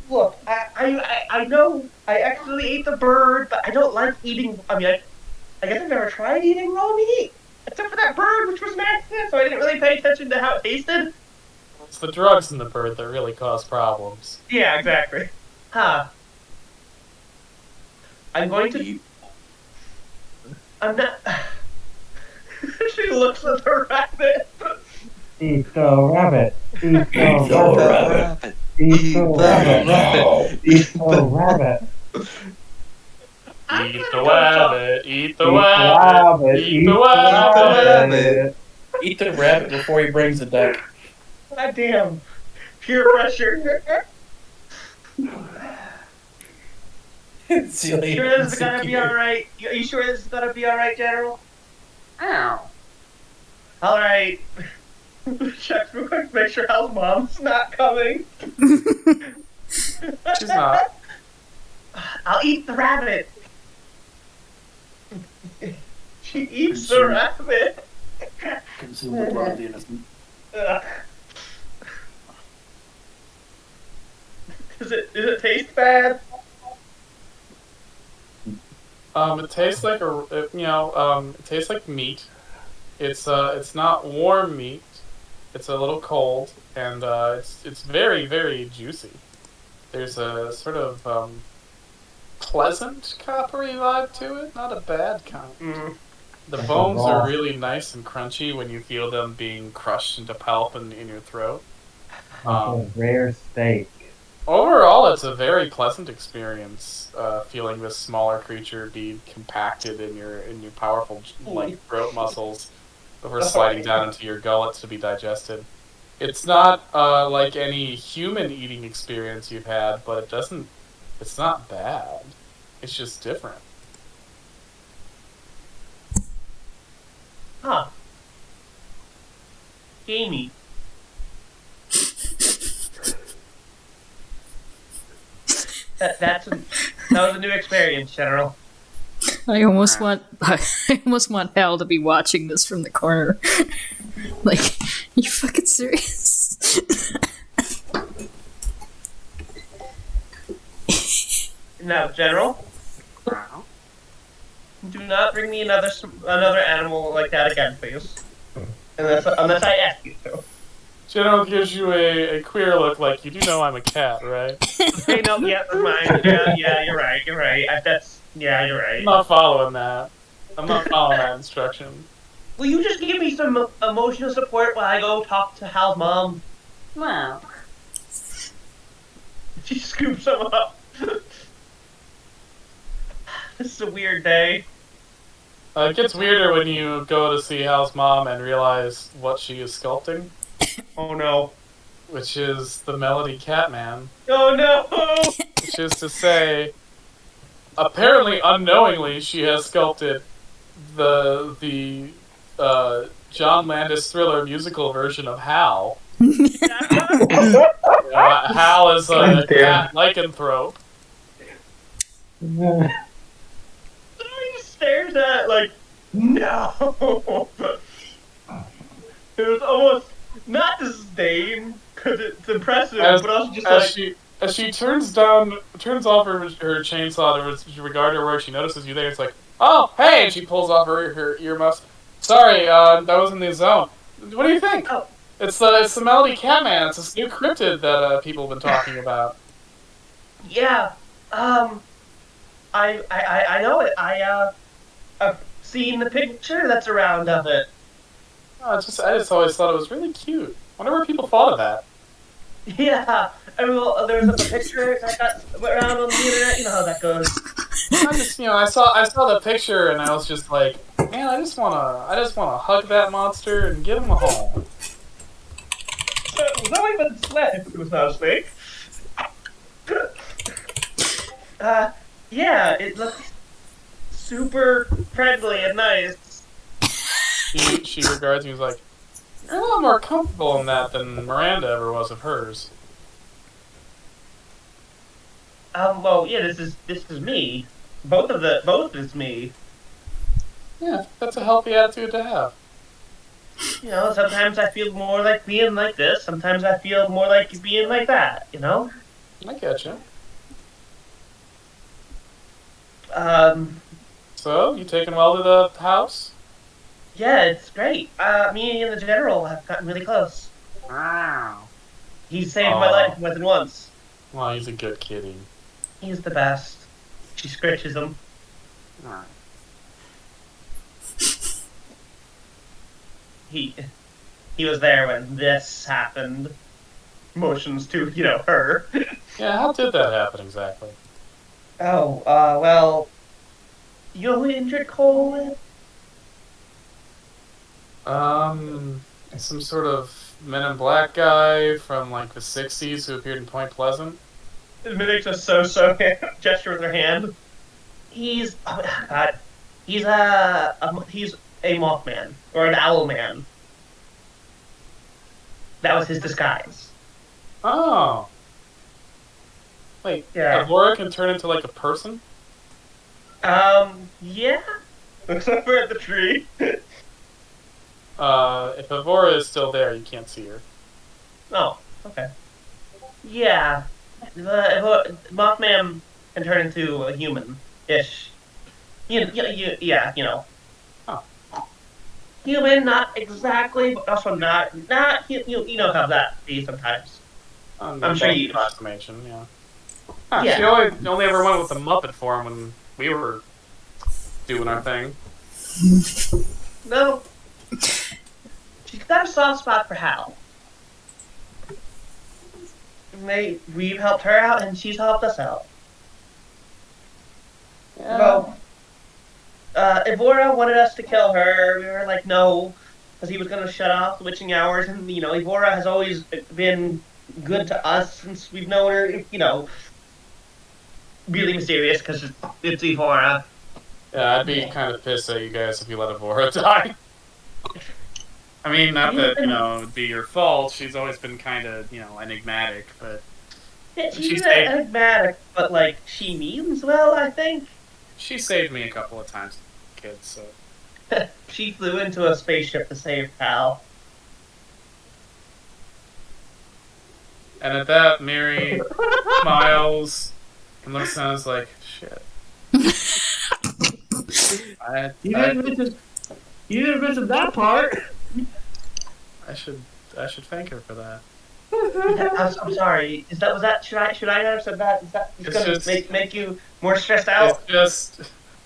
S3: Look, I know I accidentally ate the bird, but I don't like eating. I mean, I guess I've never tried eating raw meat, except for that bird, which was an accident, so I didn't really pay attention to how it tasted.
S2: It's the drugs in the bird that really cause problems.
S3: Yeah, exactly. Huh. I'm going to. I'm not. She looks at the rabbit.
S4: Eat the rabbit. Eat the rabbit. Eat the rabbit. Eat the rabbit.
S2: Eat the rabbit, eat the rabbit, eat the rabbit.
S5: Eat the rabbit before he brings the deck.
S3: God damn. Peer pressure.
S5: Sure
S3: Sure this is gonna be alright? Are you sure this is gonna be alright, General?
S2: Ow.
S3: Alright. Check real quick, make sure Hal's mom's not coming.
S2: She's not.
S3: I'll eat the rabbit. She eats the rabbit.
S5: Consume the blood innocent.
S3: Ugh. Does it taste bad?
S2: It tastes like it tastes like meat. It's not warm meat. It's a little cold, and it's very, very juicy. There's a sort of pleasant coppery vibe to it, not a bad kind.
S3: Mm.
S2: The
S4: Like
S2: bones
S4: raw.
S2: are really nice and crunchy when you feel them being crushed into pulp in your throat.
S4: Like a rare steak.
S2: Overall, it's a very pleasant experience. Feeling this smaller creature be compacted in your powerful throat muscles before sliding down into your gullets to be digested. It's not like any human eating experience you've had, but it's not bad. It's just different.
S3: Huh. Gamey. That was a new experience, General.
S7: I almost want Hal to be watching this from the corner. Like, you fucking serious?
S3: Now, General, do not bring me another animal like that again, please. Unless I ask you to.
S2: General gives you a queer look like, you do know I'm a cat, right?
S3: Hey, no, yeah, that's mine. Yeah, you're right. You're right. You're right.
S2: I'm not following that. I'm not following that instruction.
S3: Will you just give me some emotional support while I go talk to Hal's mom?
S2: Wow.
S3: She scoops him up. This is a weird day.
S2: It gets weirder when you go to see Hal's mom and realize what she is sculpting,
S3: Oh no.
S2: which is the Melody Catman.
S3: Oh no!
S2: Which is to say, apparently unknowingly, she has sculpted the John Landis thriller musical version of Hal. Hal is a cat lycanthrope.
S3: He stares at it like, no! It was almost, not disdain, because it's impressive, but also just like...
S2: As she turns off her chainsaw to regard her work, she notices you there. It's like, oh, hey! And she pulls off her earmuffs. Sorry, that was in the zone. What do you think?
S3: Oh,
S2: It's the Melody Catman. It's this new cryptid that people have been talking about.
S3: Yeah. I know it. I've seen the picture that's around of it.
S2: Oh, I just always thought it was really cute. Wonder where people thought of that.
S3: Yeah. I mean, well, there was a picture that got around on the internet. You know how that goes.
S2: I just, I saw the picture and I was just like, man, I just wanna hug that monster and give him a home.
S3: It was not even sled. It was not a snake. Yeah, it looks super friendly and nice.
S2: She regards me as like, you're a lot more comfortable in that than Miranda ever was of hers.
S3: Well, yeah, this is me. Both is me.
S2: Yeah, that's a healthy attitude to have.
S3: You know, sometimes I feel more like being like this. Sometimes I feel more like being like that. You know.
S2: I get you.
S3: Um.
S2: So, you taking well to the house?
S3: Yeah, it's great. Me and the general have gotten really close.
S2: Wow.
S3: He's saved my life more than once.
S2: Well, he's a good kitty.
S3: He's the best. She scratches him.
S2: Alright.
S3: He was there when this happened. Motions to, her.
S2: Yeah, how did that happen exactly?
S3: Oh, well, you know who injured Cole?
S2: Some sort of Men in Black guy from like the 60s who appeared in Point Pleasant.
S3: It makes a gesture with her hand. He's, oh god, he's a Mothman, or an Owl Man. That was his disguise.
S2: Oh. Wait,
S3: Yeah.
S2: Aurora can turn into like a person?
S3: Yeah. Except for at the tree.
S2: If Avora is still there, you can't see her.
S3: Oh, okay. Yeah. Mothman can turn into a human-ish. Yeah,
S2: Oh.
S3: Human, not exactly, but also not, you know how that be sometimes. I'm sure you...
S2: Approximation, yeah. Huh,
S3: Yeah.
S2: She only ever went with the Muppet form when we were doing our thing.
S3: No. She's got a soft spot for Hal. We've helped her out, and she's helped us out.
S2: Yeah.
S3: Well, Ivora wanted us to kill her. We were like, no, because he was going to shut off the witching hours. And, Ivora has always been good to us since we've known her, really mysterious because it's Ivora.
S2: Yeah, I'd be kind of pissed at you guys if you let Avora die. I mean, not that, it'd be your fault. She's always been kind of, enigmatic, but...
S3: Yeah,
S2: she
S3: she's
S2: saved...
S3: enigmatic, but, she means well, I think.
S2: She saved me a couple of times, kids, so...
S3: She flew into a spaceship to save Hal.
S2: And at that, Mary smiles and looks at us like, shit.
S1: You didn't mention that part.
S2: I should thank her for that.
S3: I'm sorry. Should I have said that? Is that going to make you more stressed out?
S2: It's just,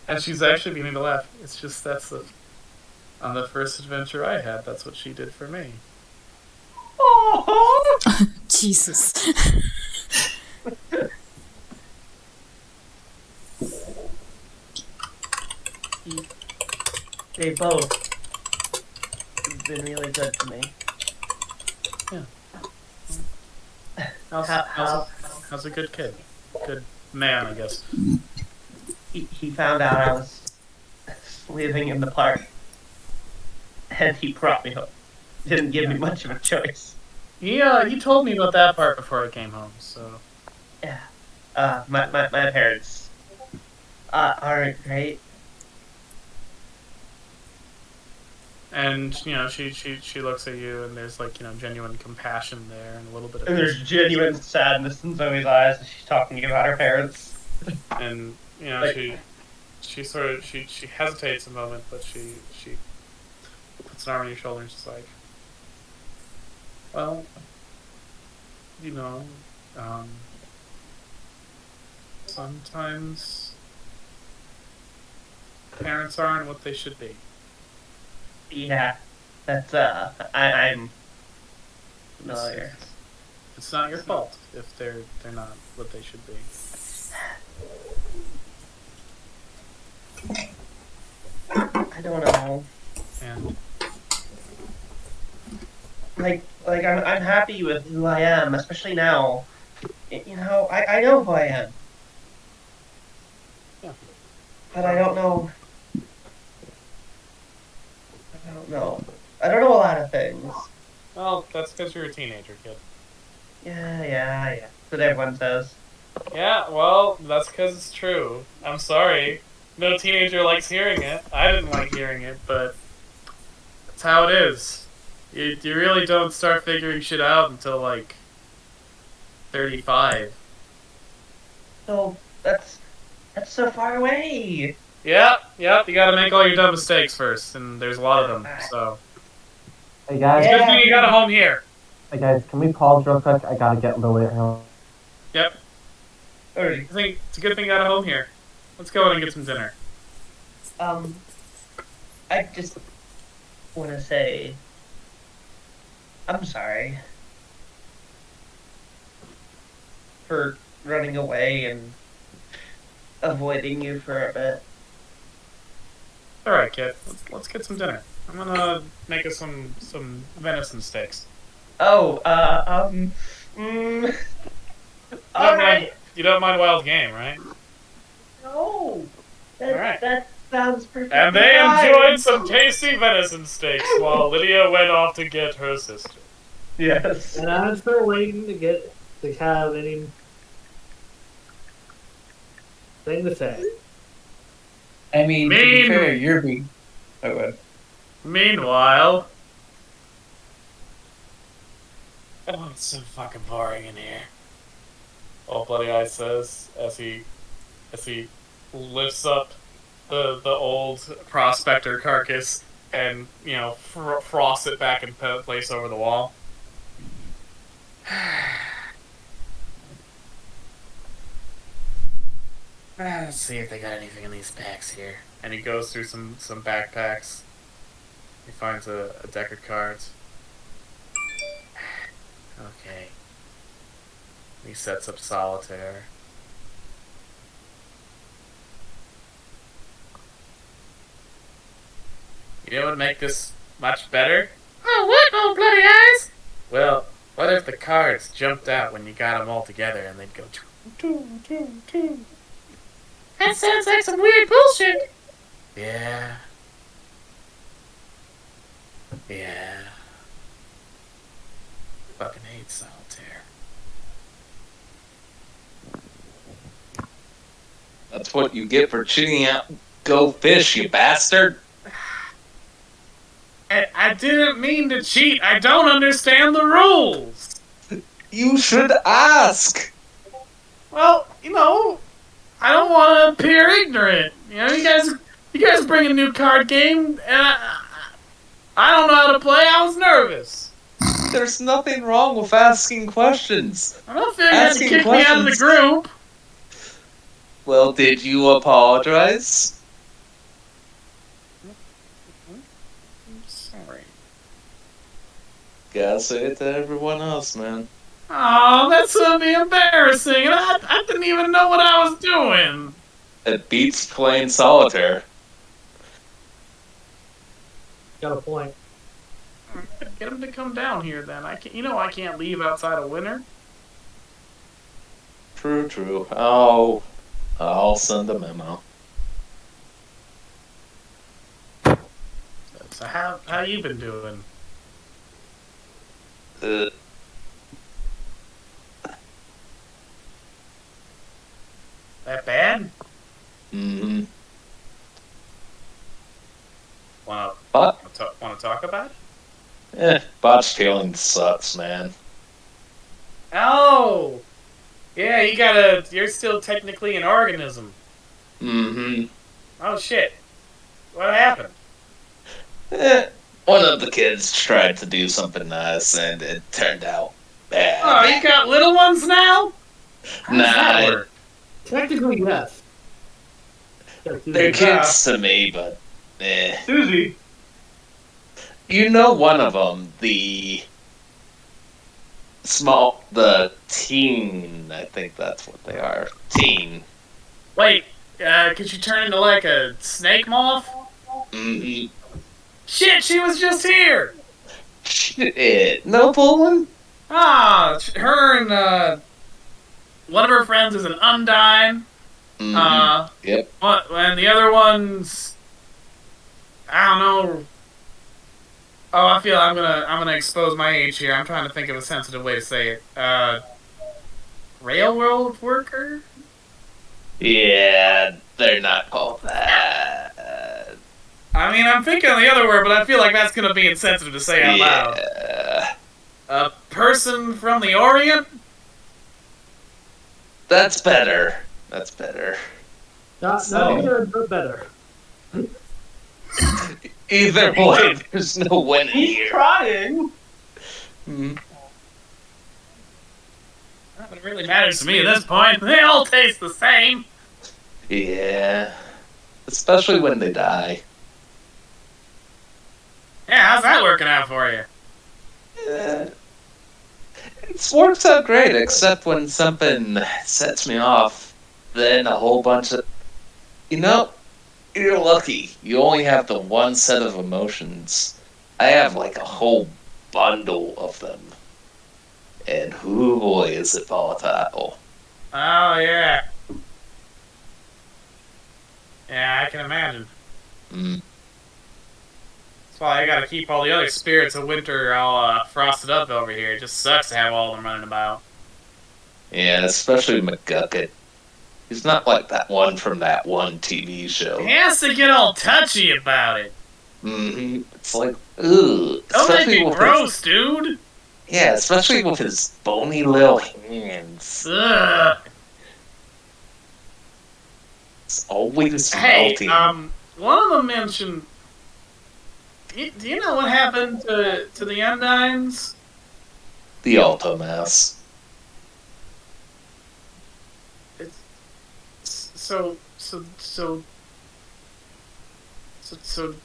S2: and she's actually beginning to laugh. It's just on the first adventure I had, that's what she did for me.
S3: Oh,
S7: Jesus.
S3: They both been really good to me.
S2: Yeah. How's a good kid? Good man, I guess.
S3: He found out I was living in the park, and he brought me home. Didn't give me much of a choice.
S2: He told me about that part before I came home, so...
S3: Yeah. My parents aren't great.
S2: And, she looks at you, and there's, genuine compassion there, and a little bit of...
S3: And there's genuine sadness in Zoe's eyes as she's talking about her parents.
S2: And, she sort of, she hesitates a moment, but she puts an arm on your shoulder and she's like, Well, um, sometimes parents aren't what they should be.
S3: Yeah, that's I'm familiar.
S2: It's not your fault if they're not what they should be.
S3: I don't know.
S2: And
S3: Like I'm happy with who I am, especially now. I know who I am.
S2: Yeah.
S3: But I don't know. I don't know. I don't know a lot of things.
S2: well, that's because you're a teenager, kid.
S3: Yeah. That's what everyone says.
S2: Yeah, well, that's because it's true. I'm sorry. No teenager likes hearing it. I didn't like hearing it, but that's how it is. You really don't start figuring shit out until, like, 35.
S3: So that's so far away.
S2: Yep, you gotta make all your dumb mistakes first, and there's a lot of them, so.
S4: Hey guys,
S2: Good thing you got a home here.
S4: hey guys, can we pause real quick? I gotta get Lily at home.
S2: Yep. It's a good thing you got a home here. Let's go in and get some dinner.
S3: I just want to say, I'm sorry for running away and avoiding you for a bit.
S2: Alright, kid. Let's get some dinner. I'm gonna make us some venison steaks.
S3: Oh, all right.
S2: You don't mind wild game, right?
S3: No,
S2: Alright.
S3: that sounds perfect.
S2: And they enjoyed some tasty venison steaks while Lydia went off to get her sister.
S3: Yes.
S1: And I'm still waiting to have any thing to say.
S5: I mean, to be fair, you're being. Oh, good.
S2: Meanwhile, oh, it's so fucking boring in here. Old Bloody Eye says as he lifts up the old prospector carcass and frosts it back in place over the wall. Let's see if they got anything in these packs here. And he goes through some backpacks. He finds a deck of cards. Okay. He sets up solitaire. You know what would make this much better? Oh, what, old bloody eyes? Well, what if the cards jumped out when you got them all together and they'd go two? That sounds like some weird bullshit. Yeah. Fucking hate solitaire.
S6: That's what you get for cheating out. Go fish, you bastard.
S2: I didn't mean to cheat. I don't understand the rules.
S6: You should ask.
S2: Well, I don't want to appear ignorant. You guys bring a new card game, and I don't know how to play. I was nervous.
S6: There's nothing wrong with asking questions.
S2: I don't feel you had to kick me out of the group.
S6: Well, did you apologize?
S2: I'm sorry.
S6: Gotta say it to everyone else, man.
S2: Oh, that's gonna be embarrassing. And I didn't even know what I was doing.
S6: It beats playing solitaire.
S1: Got a point.
S2: Get him to come down here, then. I can't leave outside of winter.
S6: True. I'll send a memo.
S2: So how you been doing? That bad?
S6: Mm-hmm.
S2: Want to talk about it?
S6: Botch feeling sucks, man.
S2: Oh, yeah. You're still technically an organism.
S6: Mm-hmm.
S2: Oh shit. What happened?
S6: One of the kids tried to do something nice, and it turned out bad.
S2: Oh, you got little ones now? How does that
S6: Nah,
S2: work?
S1: Technically, yes.
S6: they're kids to me, but
S3: Susie.
S6: you know one of them, the teen. I think that's what they are. Teen.
S2: Wait, could you turn into like a snake moth?
S6: Mm-hmm.
S2: Shit, she was just here!
S6: Shit, no pulling?
S2: Ah, her and, one of her friends is an Undine.
S6: Yep.
S2: And the other one's... I don't know. Oh, I feel I'm gonna expose my age here. I'm trying to think of a sensitive way to say it. Railroad worker?
S6: Yeah, they're not called that.
S2: I mean, I'm thinking of the other word, but I feel like that's gonna be insensitive to say out loud.
S6: Yeah.
S2: A person from the Orient?
S6: That's better. That's better.
S1: Not good, but better.
S6: Either way, there's no winning
S3: He's
S6: here.
S3: trying.
S6: Mhm.
S2: Nothing really matters to me at this point. They all taste the same.
S6: Yeah. Especially when they die.
S2: Yeah, how's that working out for you?
S6: It works out great, except when something sets me off. Then a whole bunch of... You know, you're lucky. You only have the one set of emotions. I have like a whole bundle of them. And hoo boy, is it volatile.
S2: Oh, yeah. Yeah, I can imagine.
S6: Mm.
S2: That's why I gotta keep all the other spirits of winter all frosted up over here. It just sucks to have all of them running about.
S6: Yeah, especially McGucket. He's not like that one from that one TV show.
S2: He has to get all touchy about it.
S6: Mm-hmm. It's like, ugh.
S2: Don't make it gross, dude.
S6: Yeah, especially with his bony little hands.
S2: Ugh.
S6: It's always
S2: Hey,
S6: melting.
S2: one of them mentioned... Do you know what happened to the Undines?
S6: The Altomass.
S2: So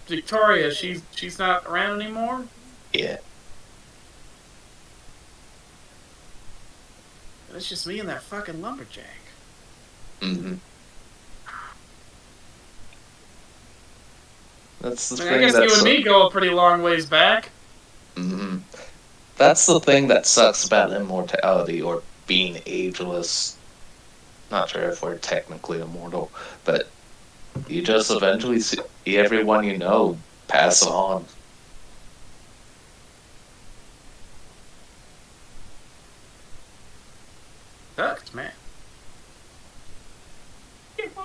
S2: Victoria, she's not around anymore?
S6: Yeah.
S2: It's just me and that fucking lumberjack.
S6: Mm-hmm. That's the
S2: I
S6: thing.
S2: mean, I guess you and me go a pretty long ways back.
S6: Mm-hmm. That's the thing that sucks about immortality or being ageless. Not sure if we're technically immortal, but you just eventually see everyone you know pass on.
S2: Sucks, man.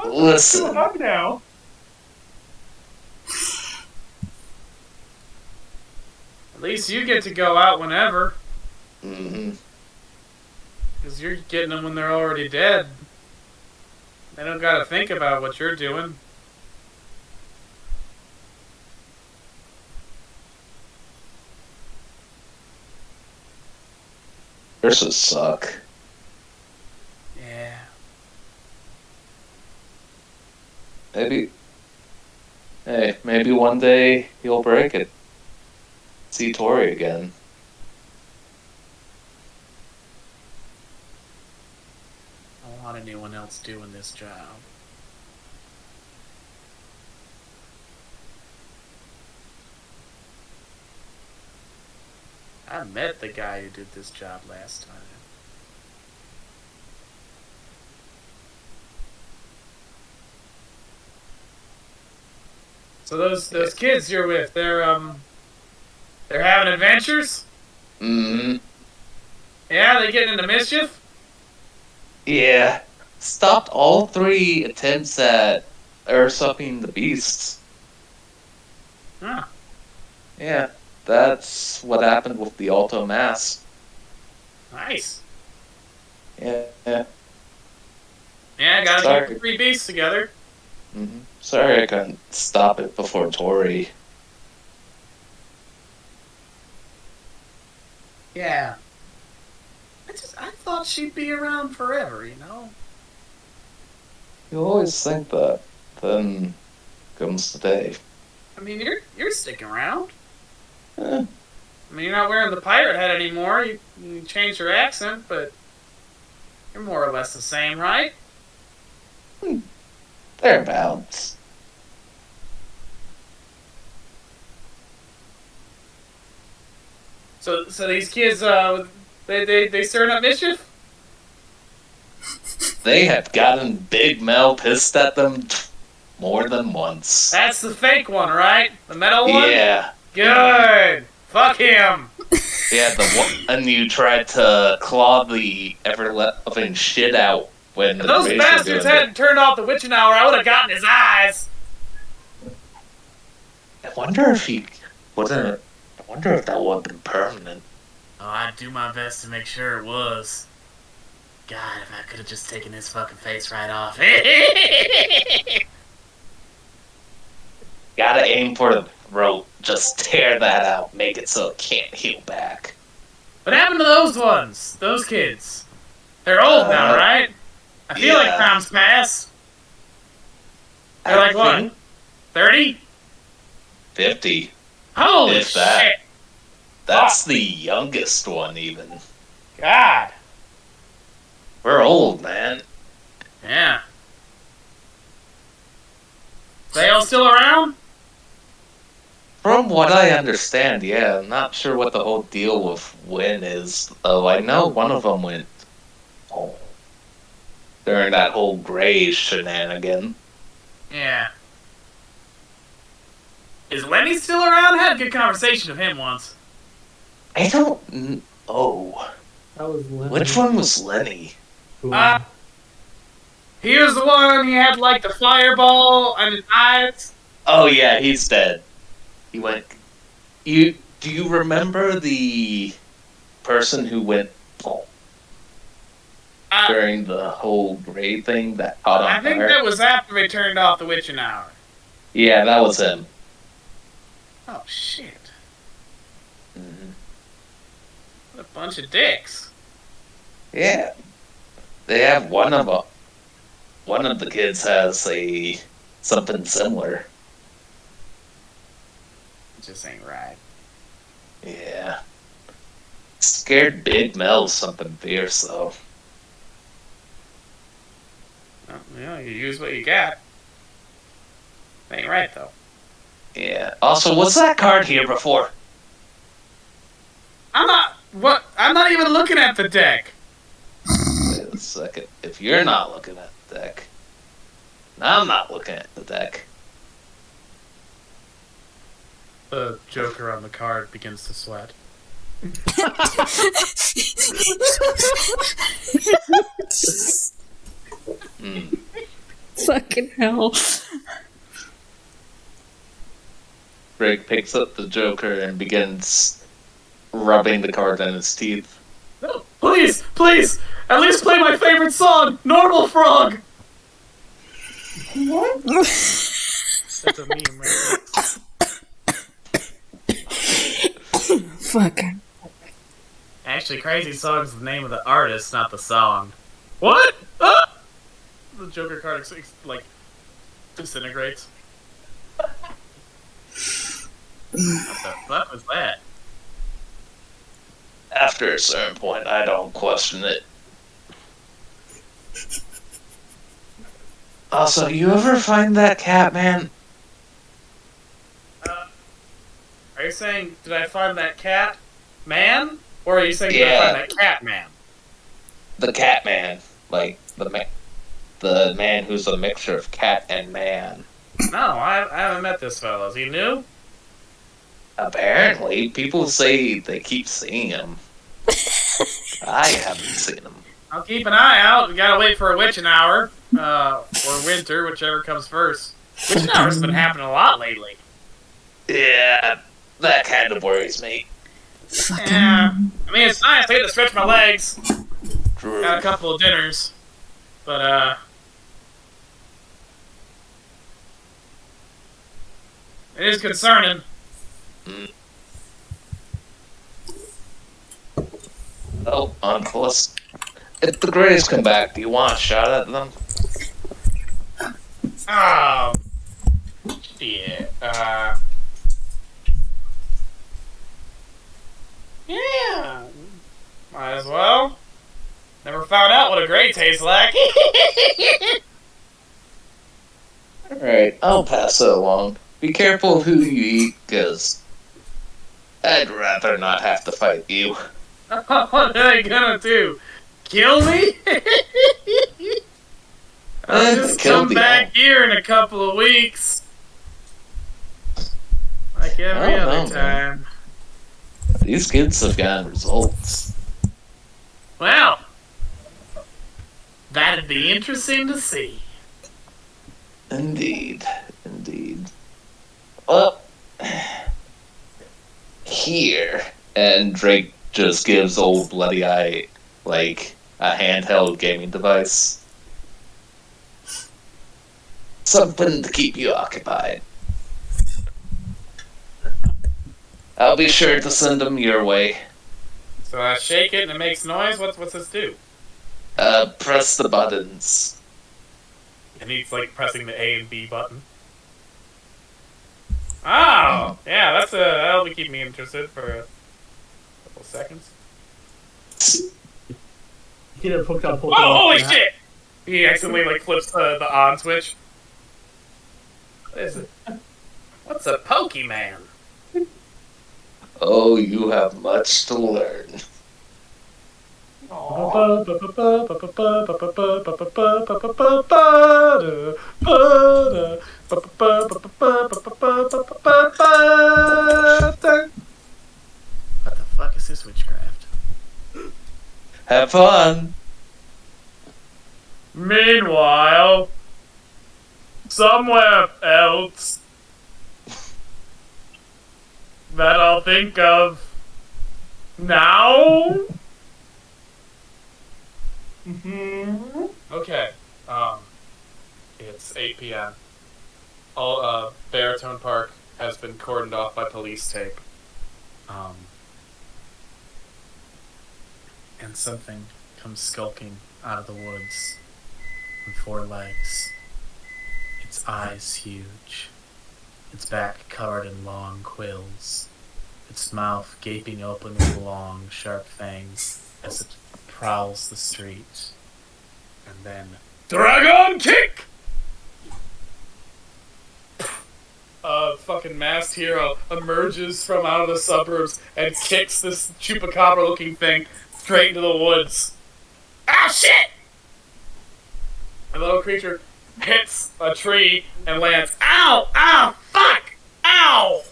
S6: Listen.
S3: Hug now.
S2: At least you get to go out whenever.
S6: Mm-hmm.
S2: Because you're getting them when they're already dead. They don't gotta think about what you're doing.
S6: Versus suck.
S2: Yeah.
S6: Maybe one day you'll break it. See Tori again.
S2: I don't want anyone else doing this job. I met the guy who did this job last time. So those kids you're with, they're having adventures?
S6: Mm-hmm.
S2: Yeah, they getting into mischief?
S6: Yeah. Stopped all 3 attempts at usurping the beasts.
S2: Huh.
S6: Yeah. That's what happened with the Alto Mass.
S2: Nice.
S6: Yeah.
S2: Yeah, gotta
S6: Sorry.
S2: keep the 3 beasts together.
S6: Mm-hmm. Sorry I couldn't stop it before Tori.
S2: Yeah. I thought she'd be around forever, you know?
S6: You always think that. Then comes the day.
S2: I mean, you're sticking around.
S6: Eh,
S2: I mean, you're not wearing the pirate hat anymore. You changed your accent, but you're more or less the same, right?
S6: thereabouts.
S2: So these kids, they stirring up mischief?
S6: They have gotten Big Mel pissed at them more than once.
S2: That's the fake one, right? The metal one?
S6: Yeah.
S2: Good. Fuck him.
S6: Yeah, the one you tried to claw the ever-loving shit out when
S2: If those
S6: the
S2: bastards hadn't turned off the witching hour, I would have gotten his eyes.
S6: I wonder if he wouldn't. I wonder if that would have been permanent.
S2: Oh, I'd do my best to make sure it was. God, if I could have just taken his fucking face right off.
S6: Gotta aim for the throat. Just tear that out. Make it so it can't heal back.
S2: What happened to those ones? Those kids? They're old now, right? I feel like time's passed. They're like what? 30?
S6: 50.
S2: Holy
S6: If that.
S2: shit.
S6: That's the youngest one, even.
S2: God.
S6: We're old, man.
S2: Yeah. They all still around?
S6: From what I understand, yeah. I'm not sure what the whole deal with Win is, though. I know one of them went home during that whole Gray shenanigan.
S2: Yeah. Is Lenny still around? I had a good conversation with him once.
S6: I don't know.
S1: That was Lenny.
S6: Which one was Lenny?
S2: He was the one, he had like the fireball on his eyes.
S6: Oh yeah, he's dead. He went. Do you remember the person who went during the whole Gray thing that caught on fire?
S2: I think that was after they turned off the witching hour.
S6: Yeah, that was him.
S2: Oh shit.
S6: Mm-hmm.
S2: What a bunch of dicks.
S6: Yeah, they have one of them. One of the kids has something similar.
S2: It just ain't right.
S6: Yeah. Scared Big Mel something fierce though.
S2: Well, you use what you got. Ain't right though.
S6: Yeah. Also, what's that card here before?
S2: I'm not even looking at the deck.
S6: Wait a second. If you're not looking at the deck, I'm not looking at the deck.
S2: The Joker on the card begins to sweat.
S7: Fucking hell.
S6: Greg picks up the Joker and begins rubbing the card in his teeth.
S2: No, please, at least play my favorite song, Normal Frog.
S8: What?
S2: That's a meme, right?
S7: Fucking.
S2: Actually, Crazy Song's the name of the artist, not the song. What? Ah! The Joker card like disintegrates. What the fuck was that?
S6: After a certain point, I don't question it. Also, you ever find that cat, man?
S2: Are you saying, did I find that cat man? Or are you saying, did I
S6: Yeah.
S2: find that cat man?
S6: The cat man. Like, the man who's a mixture of cat and man.
S2: No, I haven't met this fellow. Is he new?
S6: Apparently, people say they keep seeing him. I haven't seen him.
S2: I'll keep an eye out. We gotta wait for a witching hour. Or winter, whichever comes first. Witching hour's been happening a lot lately.
S6: Yeah, that kind of worries me.
S2: Yeah. I mean, it's nice. I get to stretch my legs.
S6: True.
S2: Got a couple of dinners. But, it is concerning.
S6: Oh, on course. If the Greys come back, do you want a shot at them?
S2: Shit. Yeah. Might as well. Never found out what a Grey tastes like.
S6: Alright, I'll pass it along. Be careful of who you eat, because I'd rather not have to fight you.
S2: What are they gonna do? Kill me? I'll just
S6: kill
S2: come
S6: the
S2: back
S6: elk.
S2: here in a couple of weeks. Like every
S6: I don't
S2: other
S6: know, man.
S2: time.
S6: These kids have gotten results.
S2: Well, that'd be interesting to see.
S6: Indeed. Indeed. Well, here. And Drake just gives old Bloody Eye, like, a handheld gaming device. Something to keep you occupied. I'll be sure to send them your way.
S2: So I shake it and it makes noise? What's this do?
S6: Press the buttons.
S2: And he's like pressing the A and B button. Oh! Yeah, that'll keep me interested for a couple seconds.
S1: Get it hooked up.
S2: Oh, holy shit! He accidentally like flips the on switch. What is it? What's a Pokemon?
S6: Oh, you have much to learn.
S2: What the fuck is this witchcraft?
S6: Have fun.
S2: Meanwhile, somewhere else that I'll think of now. Okay. It's 8 p.m. All Baritone Park has been cordoned off by police tape. And something comes skulking out of the woods on 4 legs. Its eyes huge. Its back covered in long quills. Its mouth gaping open with long, sharp fangs as it prowls the street. And then, Dragon Kick! A fucking masked hero emerges from out of the suburbs and kicks this chupacabra-looking thing straight into the woods. Ah, shit! The little creature hits a tree and lands. Ow! Ow! Fuck! Ow!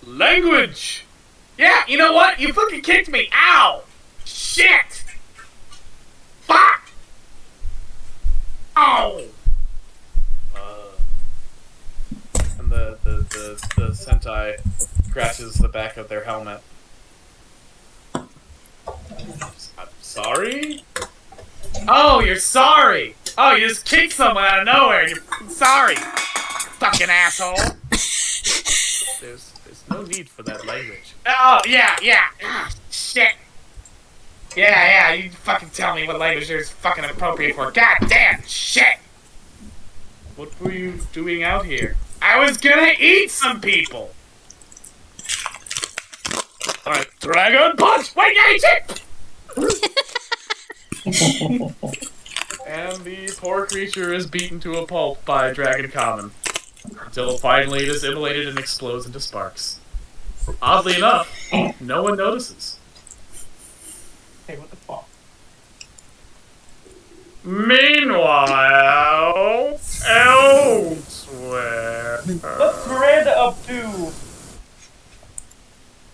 S2: Language! Yeah, you know what? You fucking kicked me! Ow! Shit! Fuck! Ow! And the Sentai scratches the back of their helmet. I'm sorry? Oh, you're sorry! Oh, you just kicked someone out of nowhere! You're sorry! Fucking asshole! There's no need for that language. Oh, yeah! Ah, shit! Yeah, you fucking tell me what language is fucking appropriate for. God damn, shit! What were you doing out here? I was gonna eat some people! Alright, Dragon Punch! Wait, shit! And the poor creature is beaten to a pulp by Dragon Common. Until finally it is immolated and explodes into sparks. Oddly enough, no one notices.
S3: Hey, what the fuck?
S2: Meanwhile, elsewhere.
S3: What's Miranda up to?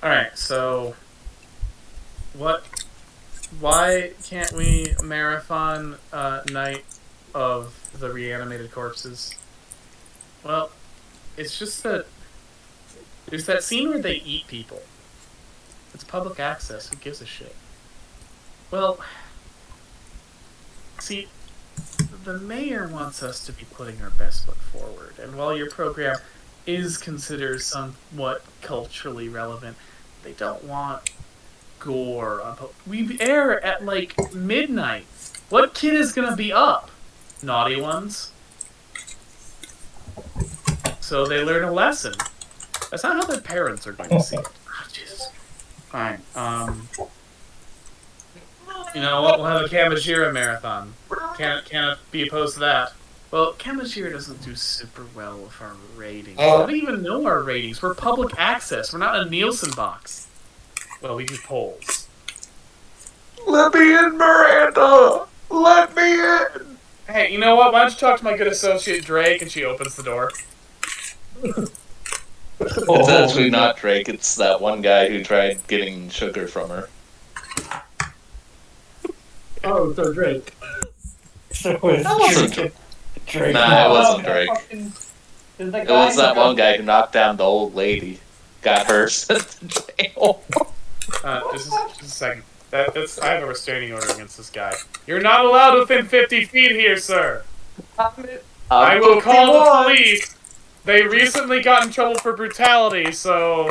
S2: Alright, so... Why can't we marathon Night of the Reanimated Corpses? Well, it's just that... There's that scene where they eat people. It's public access, who gives a shit? Well... See, the mayor wants us to be putting our best foot forward, and while your program is considered somewhat culturally relevant, They don't want gore. We air at like midnight. What kid is gonna be up? Naughty ones. So they learn a lesson. That's not how their parents are going to see it. Oh, Jesus. Fine. You know what? We'll have a Kamajira marathon. Can't be opposed to that. Well, Kamajira doesn't do super well with our ratings. I don't even know our ratings. We're public access. We're not a Nielsen box. Well, we do polls.
S6: Let me in, Miranda! Let me in!
S2: Hey, you know what? Why don't you talk to my good associate Drake? And she opens the door.
S6: It's actually not Drake, it's that one guy who tried getting sugar from her.
S1: Oh, so Drake.
S4: So it's
S6: That wasn't
S4: Drake.
S6: Drake. Nah, it wasn't Drake.
S3: There's a
S6: It
S3: guy
S6: was that
S3: who
S6: one guy who knocked down the old lady. Got her sent to jail.
S2: Just a second. I have a restraining order against this guy. You're not allowed within 50 feet here, sir. I will call the police. They recently got in trouble for brutality, so...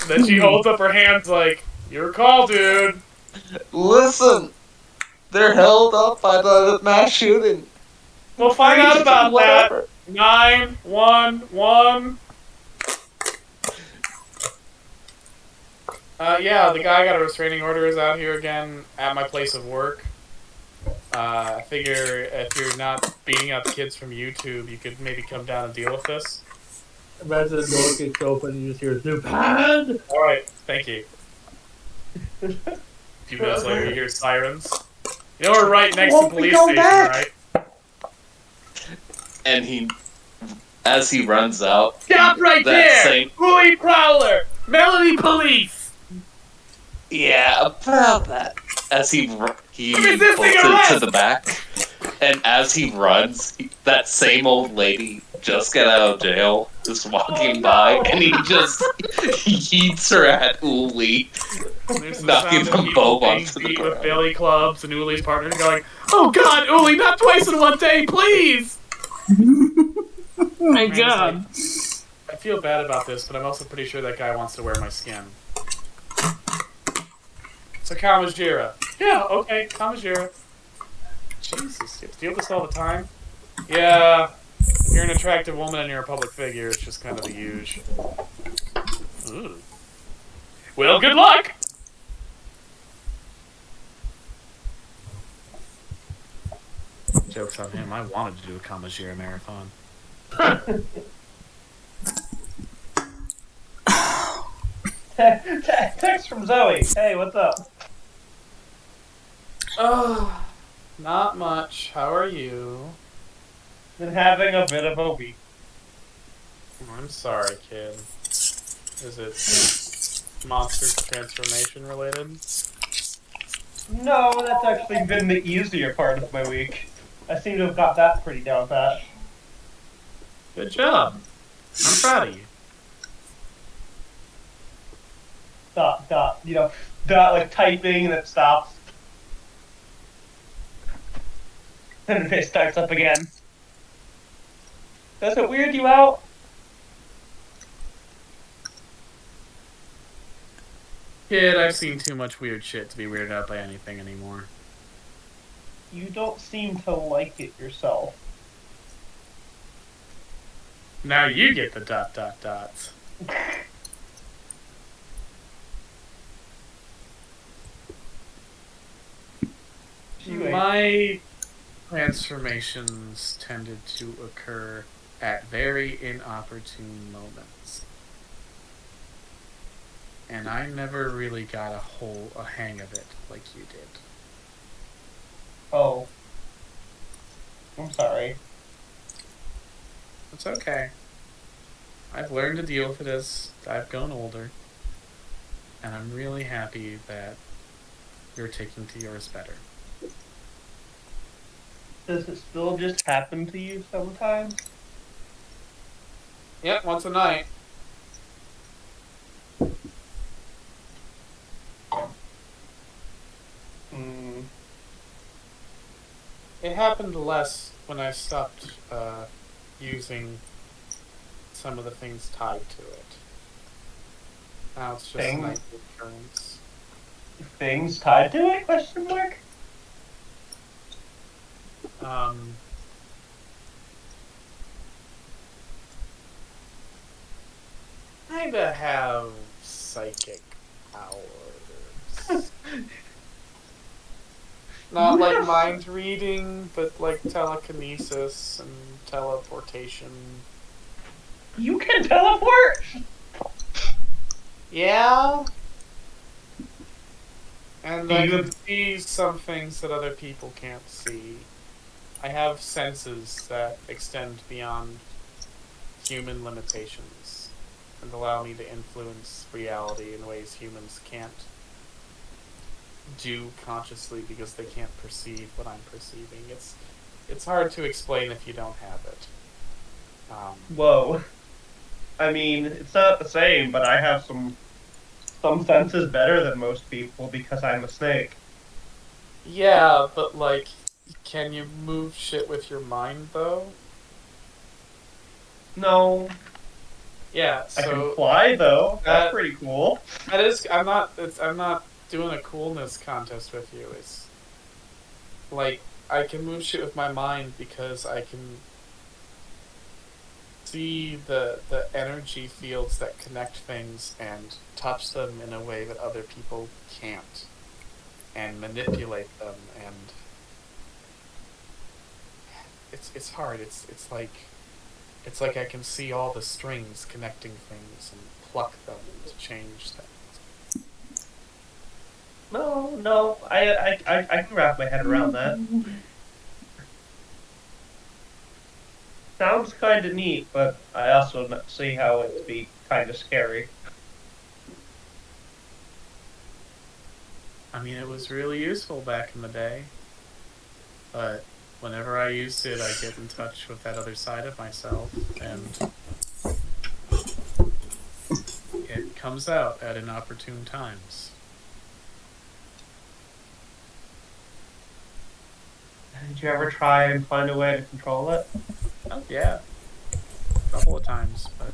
S2: Then she holds up her hands like, your call, dude.
S6: Listen, they're held up by the mass shooting.
S2: We'll find out about
S6: Whatever.
S2: that. 911. Yeah, the guy got a restraining order is out here again at my place of work. I figure if you're not beating up kids from YouTube, you could maybe come down and deal with this.
S1: Imagine the door gets open and you just hear new pad.
S2: Alright, thank you. A few minutes later, you hear sirens. You know we're right next to police station, right?
S6: And as he runs out...
S2: Stop right there! Louis Prowler! Melody Police!
S6: Yeah, about that. As he bolts
S2: Resisting
S6: it
S2: arrest!
S6: to the back, and as he runs, that same old lady just got out of jail, just walking by, and he just yeets her at Uli, knocking them both onto the
S2: with
S6: ground.
S2: billy clubs and Uli's partner going, oh god, Uli, not twice in one day, please!
S7: Oh my god.
S2: I feel bad about this, but I'm also pretty sure that guy wants to wear my skin. So Kamajira. Yeah, okay, Kamajira. Jesus, you have to deal with this all the time? Yeah, if you're an attractive woman and you're a public figure, it's just kind of a huge. Ooh. Well, good luck! Joke's on him, I wanted to do a Kamajira marathon.
S3: Text from Zoe. Hey, what's up?
S2: Oh, not much. How are you?
S3: Been having a bit of a week.
S2: I'm sorry, kid. Is it monster transformation related?
S3: No, that's actually been the easier part of my week. I seem to have got that pretty down pat.
S2: Good job. I'm proud of you.
S3: Dot like typing and it stops. And it starts up again. Does it weird you out?
S2: Kid, I've seen too much weird shit to be weirded out by anything anymore.
S3: You don't seem to like it yourself.
S2: Now you get the ... dots. My transformations tended to occur at very inopportune moments. And I never really got a hang of it like you did.
S3: Oh. I'm sorry.
S2: It's okay. I've learned to deal with it as I've grown older. And I'm really happy that you're taking to yours better.
S3: Does it still just happen to you sometimes?
S2: Yep, once a night. It happened less when I stopped using some of the things tied to it. Now it's just
S3: Thing-
S2: night occurrence.
S3: Things tied to it? Question mark.
S2: Kinda have psychic powers. Not
S3: You
S2: like
S3: have-
S2: mind reading, but like telekinesis and teleportation.
S3: You can teleport?
S2: Yeah. And
S3: Do
S2: I
S3: you-
S2: can see some things that other people can't see. I have senses that extend beyond human limitations and allow me to influence reality in ways humans can't do consciously because they can't perceive what I'm perceiving. It's hard to explain if you don't have it.
S3: Whoa. I mean, it's not the same, but I have some senses better than most people because I'm a snake.
S2: Yeah, but like, can you move shit with your mind though?
S3: No,
S2: Yeah,
S3: I can
S2: so
S3: fly though. That's
S2: that-
S3: pretty cool.
S2: that is. I'm not doing a coolness contest with you. It's like I can move shit with my mind because I can see the energy fields that connect things and touch them in a way that other people can't, and manipulate them, and it's hard. It's like I can see all the strings connecting things and pluck them to change things.
S3: No, I can wrap my head around that. Sounds kind of neat, but I also see how it'd be kind of scary.
S2: I mean, it was really useful back in the day, but whenever I use it, I get in touch with that other side of myself, and it comes out at inopportune times.
S3: Did you ever try and find a way to control it?
S2: Oh, yeah. A couple of times, but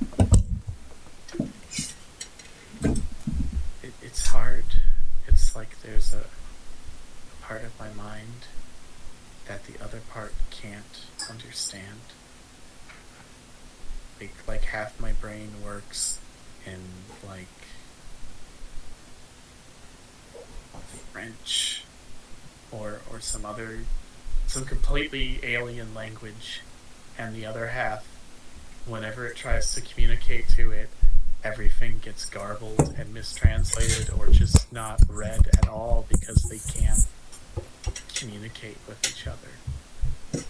S2: it's hard. It's like there's a part of my mind that the other part can't understand. Like half my brain works in like French or some completely alien language, and the other half, whenever it tries to communicate to it, everything gets garbled and mistranslated or just not read at all because they can't communicate with each other.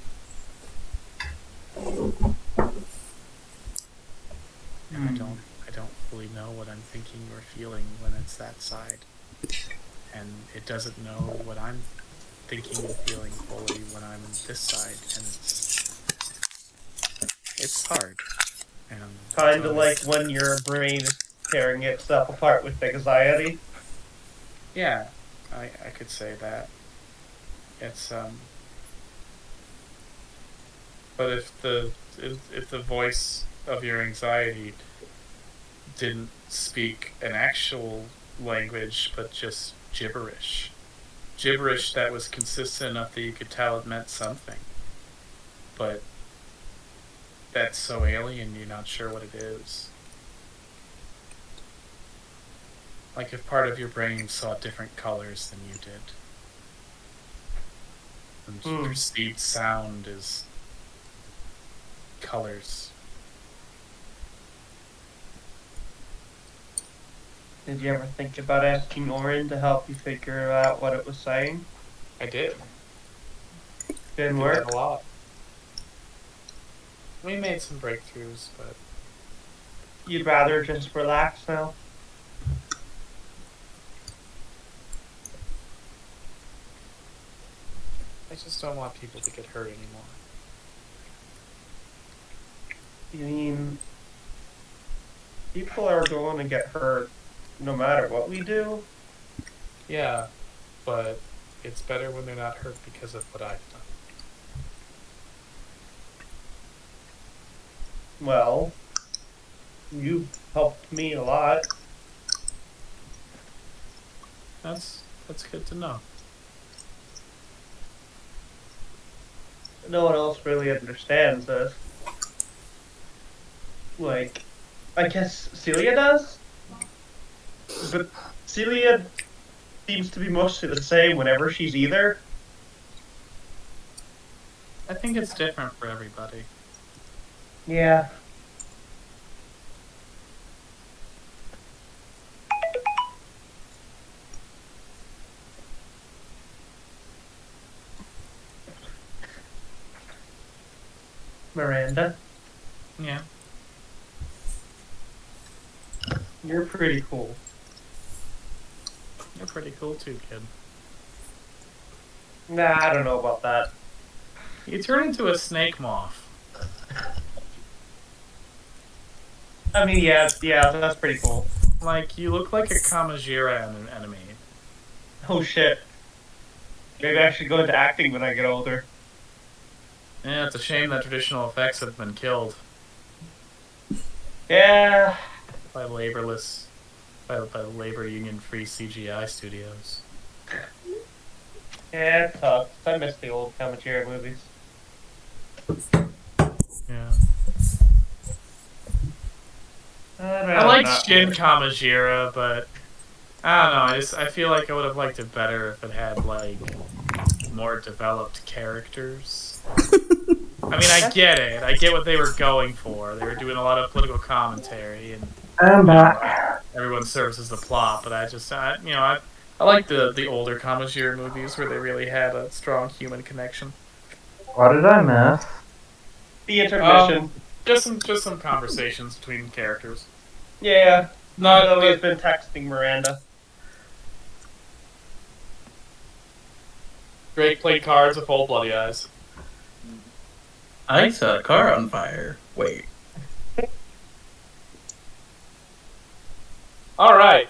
S2: And I don't fully know what I'm thinking or feeling when it's that side. And it doesn't know what I'm thinking and feeling fully when I'm in this side, and it's hard. And
S3: Kind of like when your brain is tearing itself apart with anxiety.
S2: yeah, I could say that. It's but if the voice of your anxiety didn't speak an actual language but just gibberish that was consistent enough that you could tell it meant something, but that's so alien you're not sure what it is. Like if part of your brain saw different colors than you did and perceived sound as colors.
S3: Did you ever think about asking Orin to help you figure out what it was saying?
S2: I did.
S3: Didn't
S2: I did
S3: work?
S2: that a lot. We made some breakthroughs, but
S3: You'd rather just relax now?
S2: I just don't want people to get hurt anymore.
S3: You mean people are going to get hurt no matter what we do?
S2: Yeah, but it's better when they're not hurt because of what I've done.
S3: Well, you've helped me a lot.
S2: That's good to know.
S3: No one else really understands this. Like, I guess Celia does? But Celia seems to be mostly the same whenever she's either.
S2: I think it's different for everybody.
S3: Yeah. Miranda,
S2: Yeah.
S3: you're pretty cool.
S2: You're pretty cool too, kid.
S3: Nah, I don't know about that.
S2: You turn into a snake moth.
S3: I mean, yeah, that's pretty cool.
S2: Like, you look like a Kamajira in an enemy.
S3: Oh shit. Maybe I should go into acting when I get older.
S2: Yeah, it's a shame that traditional effects have been killed
S3: Yeah.
S2: by labor union-free CGI studios.
S3: Yeah, it's tough. I miss the old Kamachira movies.
S2: Yeah.
S3: I
S2: I like Shin Kamajira, but I don't know. I feel like I would have liked it better if it had like more developed characters. I mean, I get it. I get what they were going for. They were doing a lot of political commentary, and
S4: I'm back.
S2: everyone serves as the plot. But I like the older Kamajira movies where they really had a strong human connection.
S4: What did I miss?
S3: The intermission.
S2: Just some conversations between characters.
S3: Yeah.
S2: Not
S3: I've always been texting Miranda.
S2: Drake played cards with full bloody eyes.
S5: I set a car on fire. Wait.
S2: All right.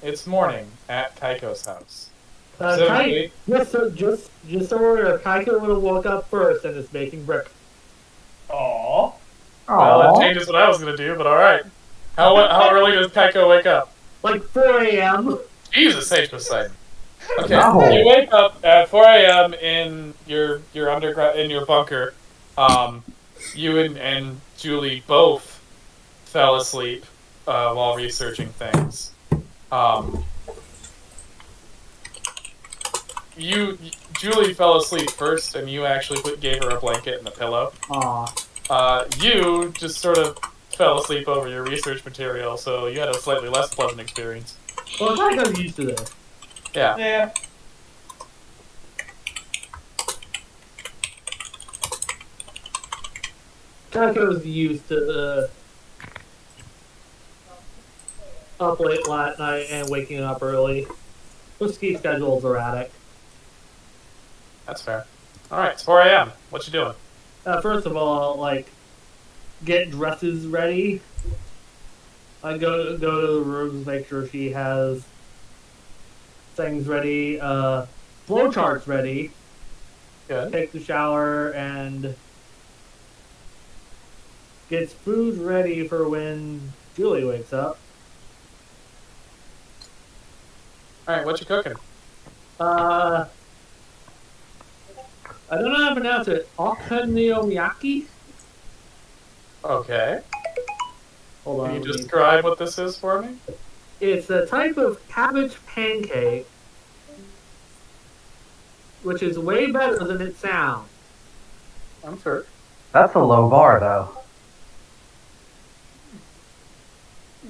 S2: It's morning at Kaiko's house.
S1: Kai, just so we're aware, Kaiko would have woke up first and is making breakfast.
S3: Aww.
S2: Well, that changes what I was gonna do, but all right. How early does Kaiko wake up?
S1: Like 4 a.m.
S2: Jesus H. Poseidon. Okay,
S4: No.
S2: you wake up at 4 a.m. in your underground in your bunker. You and Julie both fell asleep while researching things. Julie fell asleep first, and you actually gave her a blanket and a pillow.
S1: Aw.
S2: You just sort of fell asleep over your research material, so you had a slightly less pleasant experience.
S1: Well, Kaiko's used to this.
S2: Yeah.
S3: Yeah.
S1: Kaiko's used to up late last night and waking up early. Her ski schedule's erratic.
S2: That's fair. Alright, it's 4 a.m. What you doing?
S1: First of all, like, get dresses ready. I go to the rooms, make sure she has things ready, flowcharts ready.
S2: Good.
S1: Take the shower and gets food ready for when Julie wakes up.
S2: Alright, what you cooking?
S1: I don't know how to pronounce it. Okonomiyaki?
S2: Okay.
S1: Hold on.
S2: Can you
S1: let me-
S2: describe what this is for me?
S1: It's a type of cabbage pancake, which is way better than it sounds.
S2: I'm sure.
S4: That's a low bar, though.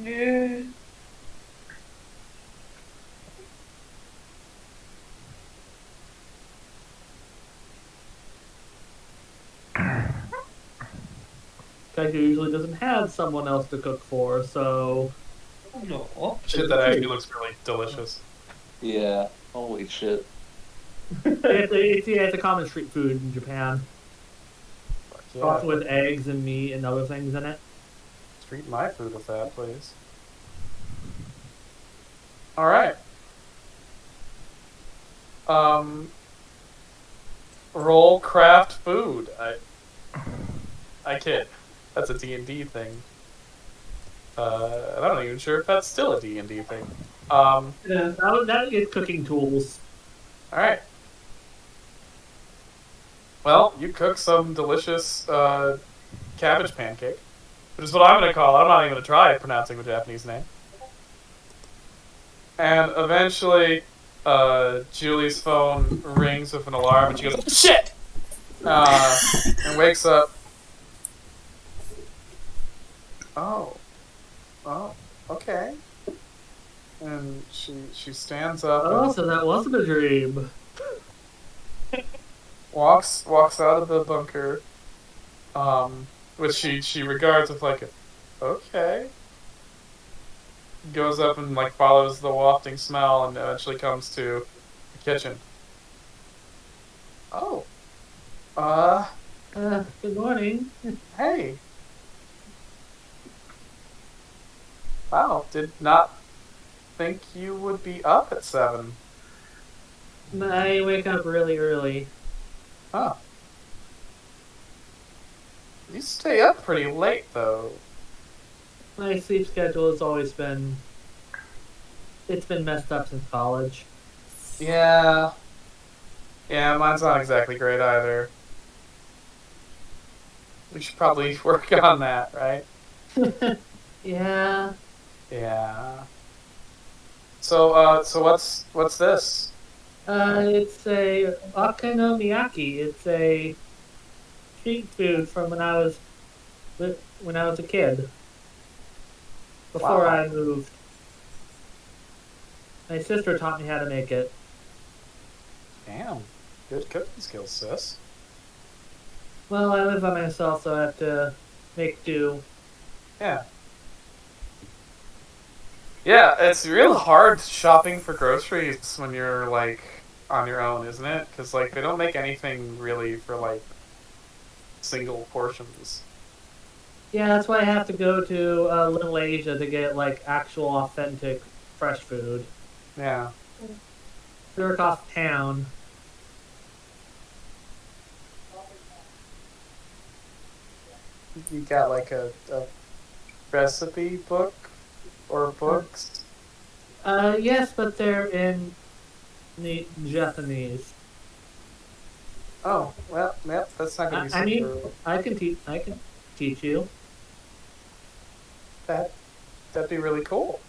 S3: Yeah.
S1: Kaiju usually doesn't have someone else to cook for, so
S3: No.
S2: Shit that actually looks really delicious.
S6: Yeah. Holy shit.
S1: it's a common street food in Japan.
S2: Yeah.
S1: Often with eggs and meat and other things in it.
S2: Treat my food with that, please. Alright. Roll craft food. I kid. That's a D&D thing. I'm not even sure if that's still a D&D thing.
S1: Yeah, that is cooking tools.
S2: All right. Well, you cook some delicious cabbage pancake, which is what I'm going to call it. I'm not even going to try pronouncing the Japanese name. And eventually, Julie's phone rings with an alarm, and she goes, "Shit!" And wakes up. Oh, okay. And she stands up
S1: Oh,
S2: and
S1: so that wasn't a dream.
S2: walks out of the bunker, which she regards with like, okay. Goes up and like follows the wafting smell and eventually comes to the kitchen. Oh,
S1: Good morning.
S2: hey. Wow, did not think you would be up at 7.
S1: I wake up really early.
S2: Huh. You stay up pretty late though.
S1: My sleep schedule has always it's been messed up since college.
S2: Yeah. Yeah, mine's not exactly great either. We should probably work on that, right?
S1: Yeah.
S2: Yeah. So what's this?
S1: It's a okonomiyaki. It's a street food from when I was a kid. Before
S2: Wow.
S1: I moved. My sister taught me how to make it.
S2: Damn. Good cooking skills, sis.
S1: Well, I live by myself, so I have to make do.
S2: Yeah. Yeah, it's real hard shopping for groceries when you're like on your own, isn't it? Because like they don't make anything really for like single portions.
S1: Yeah, that's why I have to go to Little Asia to get like actual authentic fresh food.
S2: Yeah.
S1: They're across town.
S2: You got like a recipe book or books?
S1: Yes, but they're in the Japanese.
S2: Oh, well, yep, that's not gonna be
S1: I mean,
S2: super.
S1: I can teach you.
S2: That'd be really cool.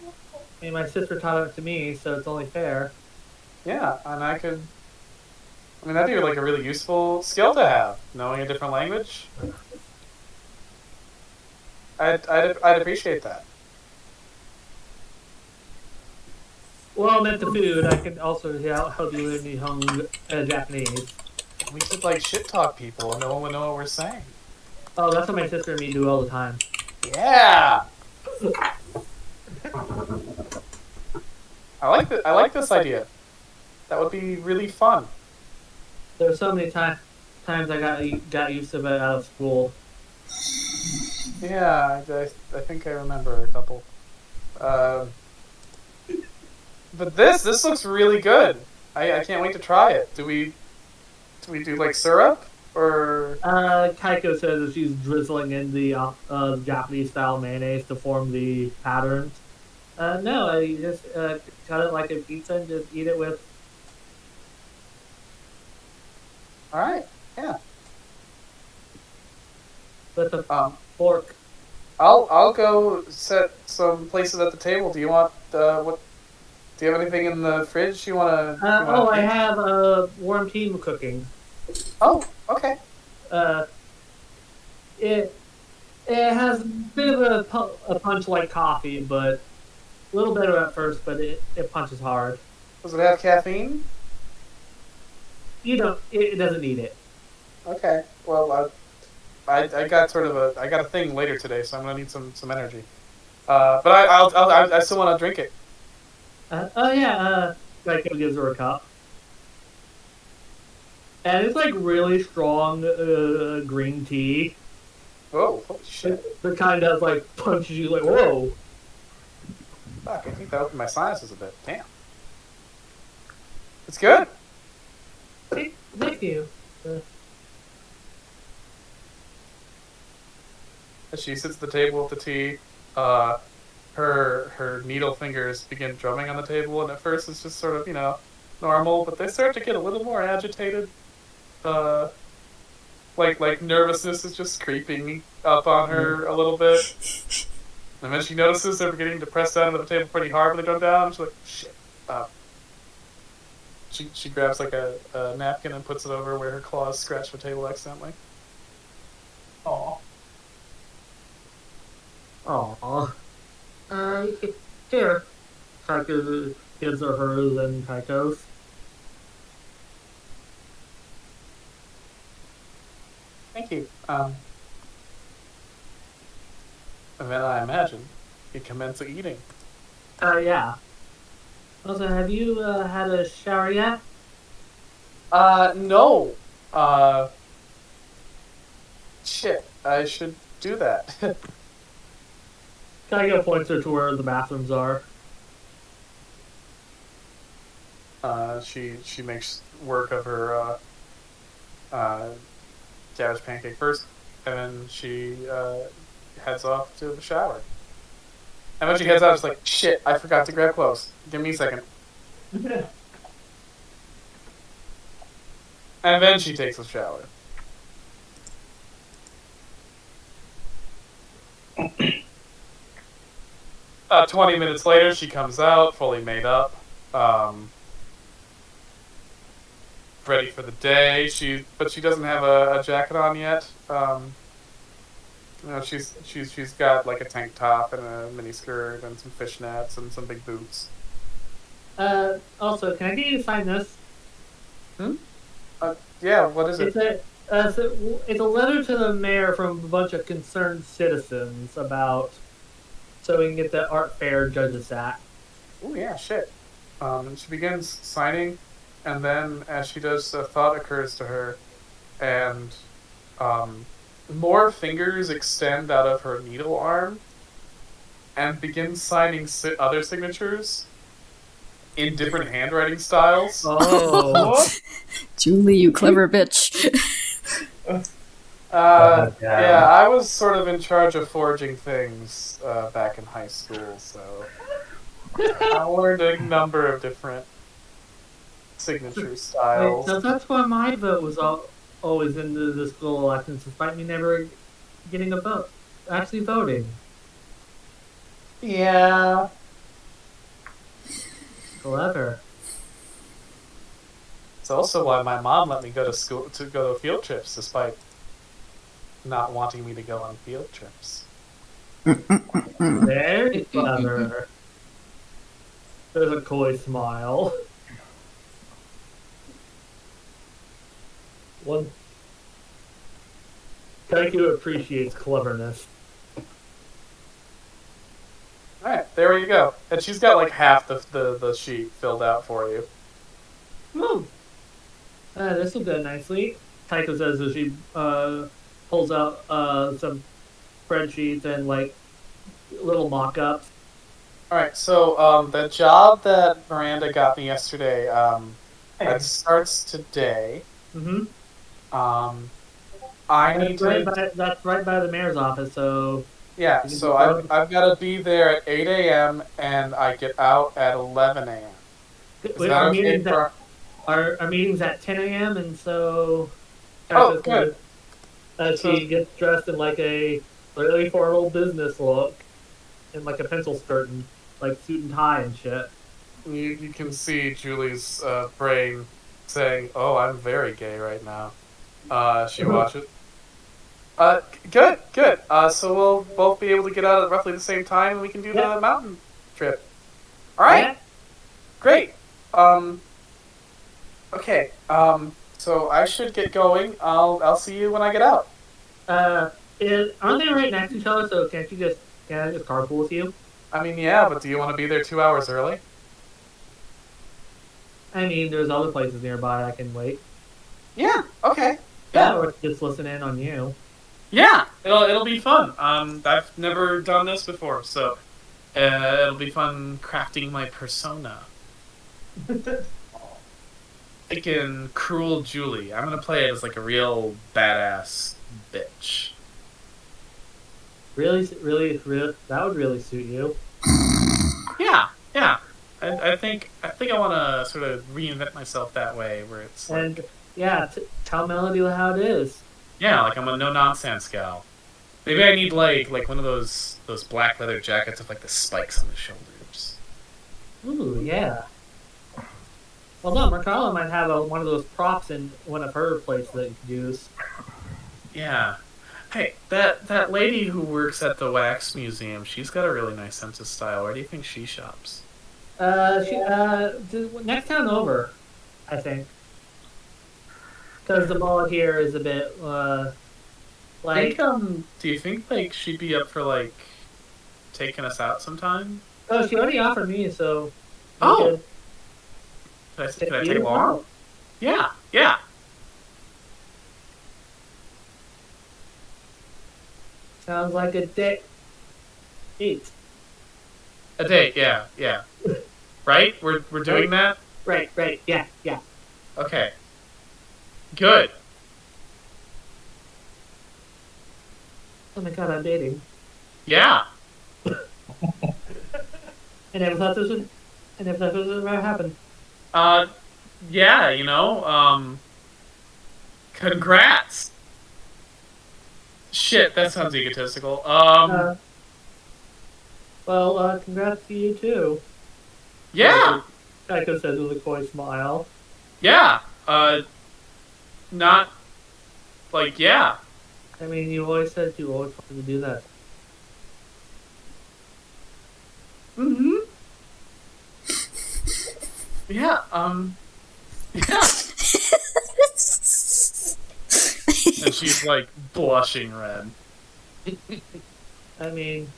S1: I mean, my sister taught it to me, so it's only fair.
S2: Yeah, and I mean, that'd be like a really useful skill to have, knowing a different language. I'd appreciate that.
S1: Well, I meant the food. I can also help you learn Japanese.
S2: We could like shit talk people, and no one would know what we're saying.
S1: Oh, that's what my sister and me do all the time.
S2: Yeah, I like this idea. That would be really fun.
S1: There's so many times I got used to it out of school.
S2: Yeah, I think I remember a couple. But this looks really good. I can't wait to try it. Do we do like syrup or?
S1: Kaiko says that she's drizzling in the Japanese style mayonnaise to form the patterns. No, I just cut it like a pizza and just eat it with.
S2: All right, yeah.
S1: With a fork.
S2: I'll go set some places at the table. Do you want what? Do you have anything in the fridge you wanna?
S1: I have warm tea cooking.
S2: Oh, okay.
S1: Uh, it it has a bit of a punch like coffee, but a little bitter at first, but it punches hard.
S2: Does it have caffeine?
S1: You don't. It doesn't need it.
S2: Okay. Well, I got sort of I got a thing later today, so I'm gonna need some energy. But I still want to drink it.
S1: Oh yeah. Kaiko gives her a cup. And it's like really strong green tea.
S2: Oh, holy shit!
S1: The kind that like punches you like whoa.
S2: Fuck, I think that opened my sinuses a bit. Damn. It's good.
S1: Thank you.
S2: as she sits at the table with the tea, her needle fingers begin drumming on the table, and at first it's just sort of normal, but they start to get a little more agitated. Uh, like nervousness is just creeping up on her a little bit, and then she notices they're beginning to press down to the table pretty hard when they drum down. And she's like, "Shit!" She grabs like a napkin and puts it over where her claws scratch the table accidentally. Aw.
S1: Aw. Here. Tycho gives her hers and Tycho's.
S2: Thank you. And then I imagine you commence eating.
S1: Yeah. Also, have you had a shower yet?
S2: No. Shit. I should do that.
S1: Tycho points her to where the bathrooms are.
S2: She makes work of her cabbage pancake first, and then she heads off to the shower. And when she heads out, she's like, "Shit! I forgot to grab clothes. Give me a second." And then she takes a shower. About 20 minutes later, she comes out, fully made up, ready for the day. But she doesn't have a jacket on yet. She's got like a tank top and a mini skirt and some fishnets and some big boots.
S1: Also, can I get you to sign this?
S2: Yeah, what is
S1: It's
S2: it?
S1: it's a letter to the mayor from a bunch of concerned citizens about so we can get the art fair judges act.
S2: Oh yeah, shit. And she begins signing, and then as she does, a thought occurs to her, and more fingers extend out of her needle arm, and begins signing other signatures in different handwriting styles.
S1: Oh,
S7: Julie, you clever bitch.
S2: Yeah, I was sort of in charge of forging things back in high school, so I learned a number of different signature styles.
S1: so that's why my vote was always into the school elections, despite me never getting a vote, actually voting.
S2: Yeah.
S1: Clever.
S2: It's also why my mom let me go to field trips, despite not wanting me to go on field trips.
S1: Very clever. There's a coy smile. One. Kaiju appreciates cleverness.
S2: Alright, there you go. And she's got like half the sheet filled out for you.
S1: Oh, this will go nicely. Taiko says as she pulls out some spreadsheets and like little mock-ups.
S2: Alright, so the job that Miranda got me yesterday, that starts today.
S1: Mm-hmm.
S2: I need to...
S1: That's right by the mayor's office, so...
S2: Yeah, so I've got to be there at 8 a.m. and I get out at 11 a.m.
S1: Wait, our meeting's at 10 a.m. and so...
S2: Oh, good.
S1: She gets dressed in like a really formal business look, in like a pencil skirt and like suit and tie and shit.
S2: You can see Julie's brain saying, "Oh, I'm very gay right now." She watches. Good. So we'll both be able to get out at roughly the same time, and we can do the mountain trip. All right.
S1: Yeah.
S2: Great. Okay. So I should get going. I'll see you when I get out.
S1: Aren't they right next to each other? So can I just carpool with you?
S2: I mean, yeah, but do you want to be there 2 hours early?
S1: I mean, there's other places nearby I can wait.
S2: Yeah. Okay.
S1: Yeah, or just listen in on you.
S2: Yeah, it'll be fun. I've never done this before, so it'll be fun crafting my persona. Thinking cruel Julie. I'm gonna play it as like a real badass bitch.
S1: Really, that would really suit you.
S2: Yeah. I think I want to sort of reinvent myself that way, where it's
S1: And
S2: like,
S1: yeah, tell Melody how it is.
S2: yeah, like I'm a no nonsense gal. Maybe I need like one of those black leather jackets with like the spikes on the shoulders.
S1: Ooh, yeah. Well, no, Marcella might have one of those props in one of her plates that you could use.
S2: Yeah. Hey, that lady who works at the wax museum, she's got a really nice sense of style. Where do you think she shops?
S1: Next town over, I think. Because the mall here is a bit, like...
S2: do you think like she'd be up for like taking us out sometime?
S1: Oh, she already offered me, so...
S2: Oh! Can I take along?
S1: along?
S2: Yeah.
S1: Sounds like a date.
S2: A date, yeah. Right? We're doing that?
S1: Right, yeah.
S2: Okay. Good.
S1: Oh my god, I'm dating.
S2: Yeah.
S1: I never thought this would ever happen.
S2: Yeah, congrats. Shit, that sounds egotistical.
S1: Congrats to you too.
S2: Yeah.
S1: Kaiko says with a coy smile.
S2: Yeah. Not like, yeah.
S1: I mean, you always said you always wanted to do that.
S2: Mm-hmm. Yeah, yeah. And she's like blushing red.
S1: I mean,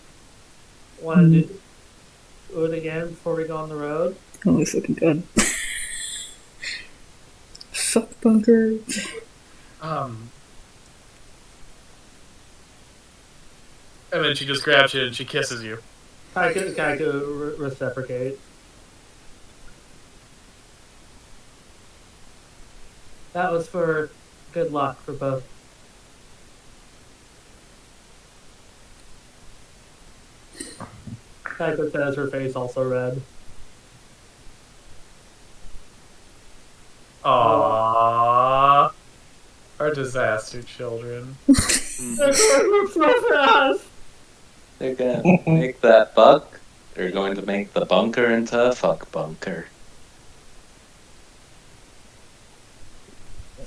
S1: want to do it again before we go on the road?
S7: That looks looking good. Fuck bunker.
S2: And then she just grabs you and she kisses you.
S1: Kaiko reciprocate. That was for good luck for both. Kaiko says, her face also red.
S2: Aww. Our disaster children.
S1: They're growing up so fast!
S6: They're gonna make that buck. They're going to make the bunker into a fuck bunker.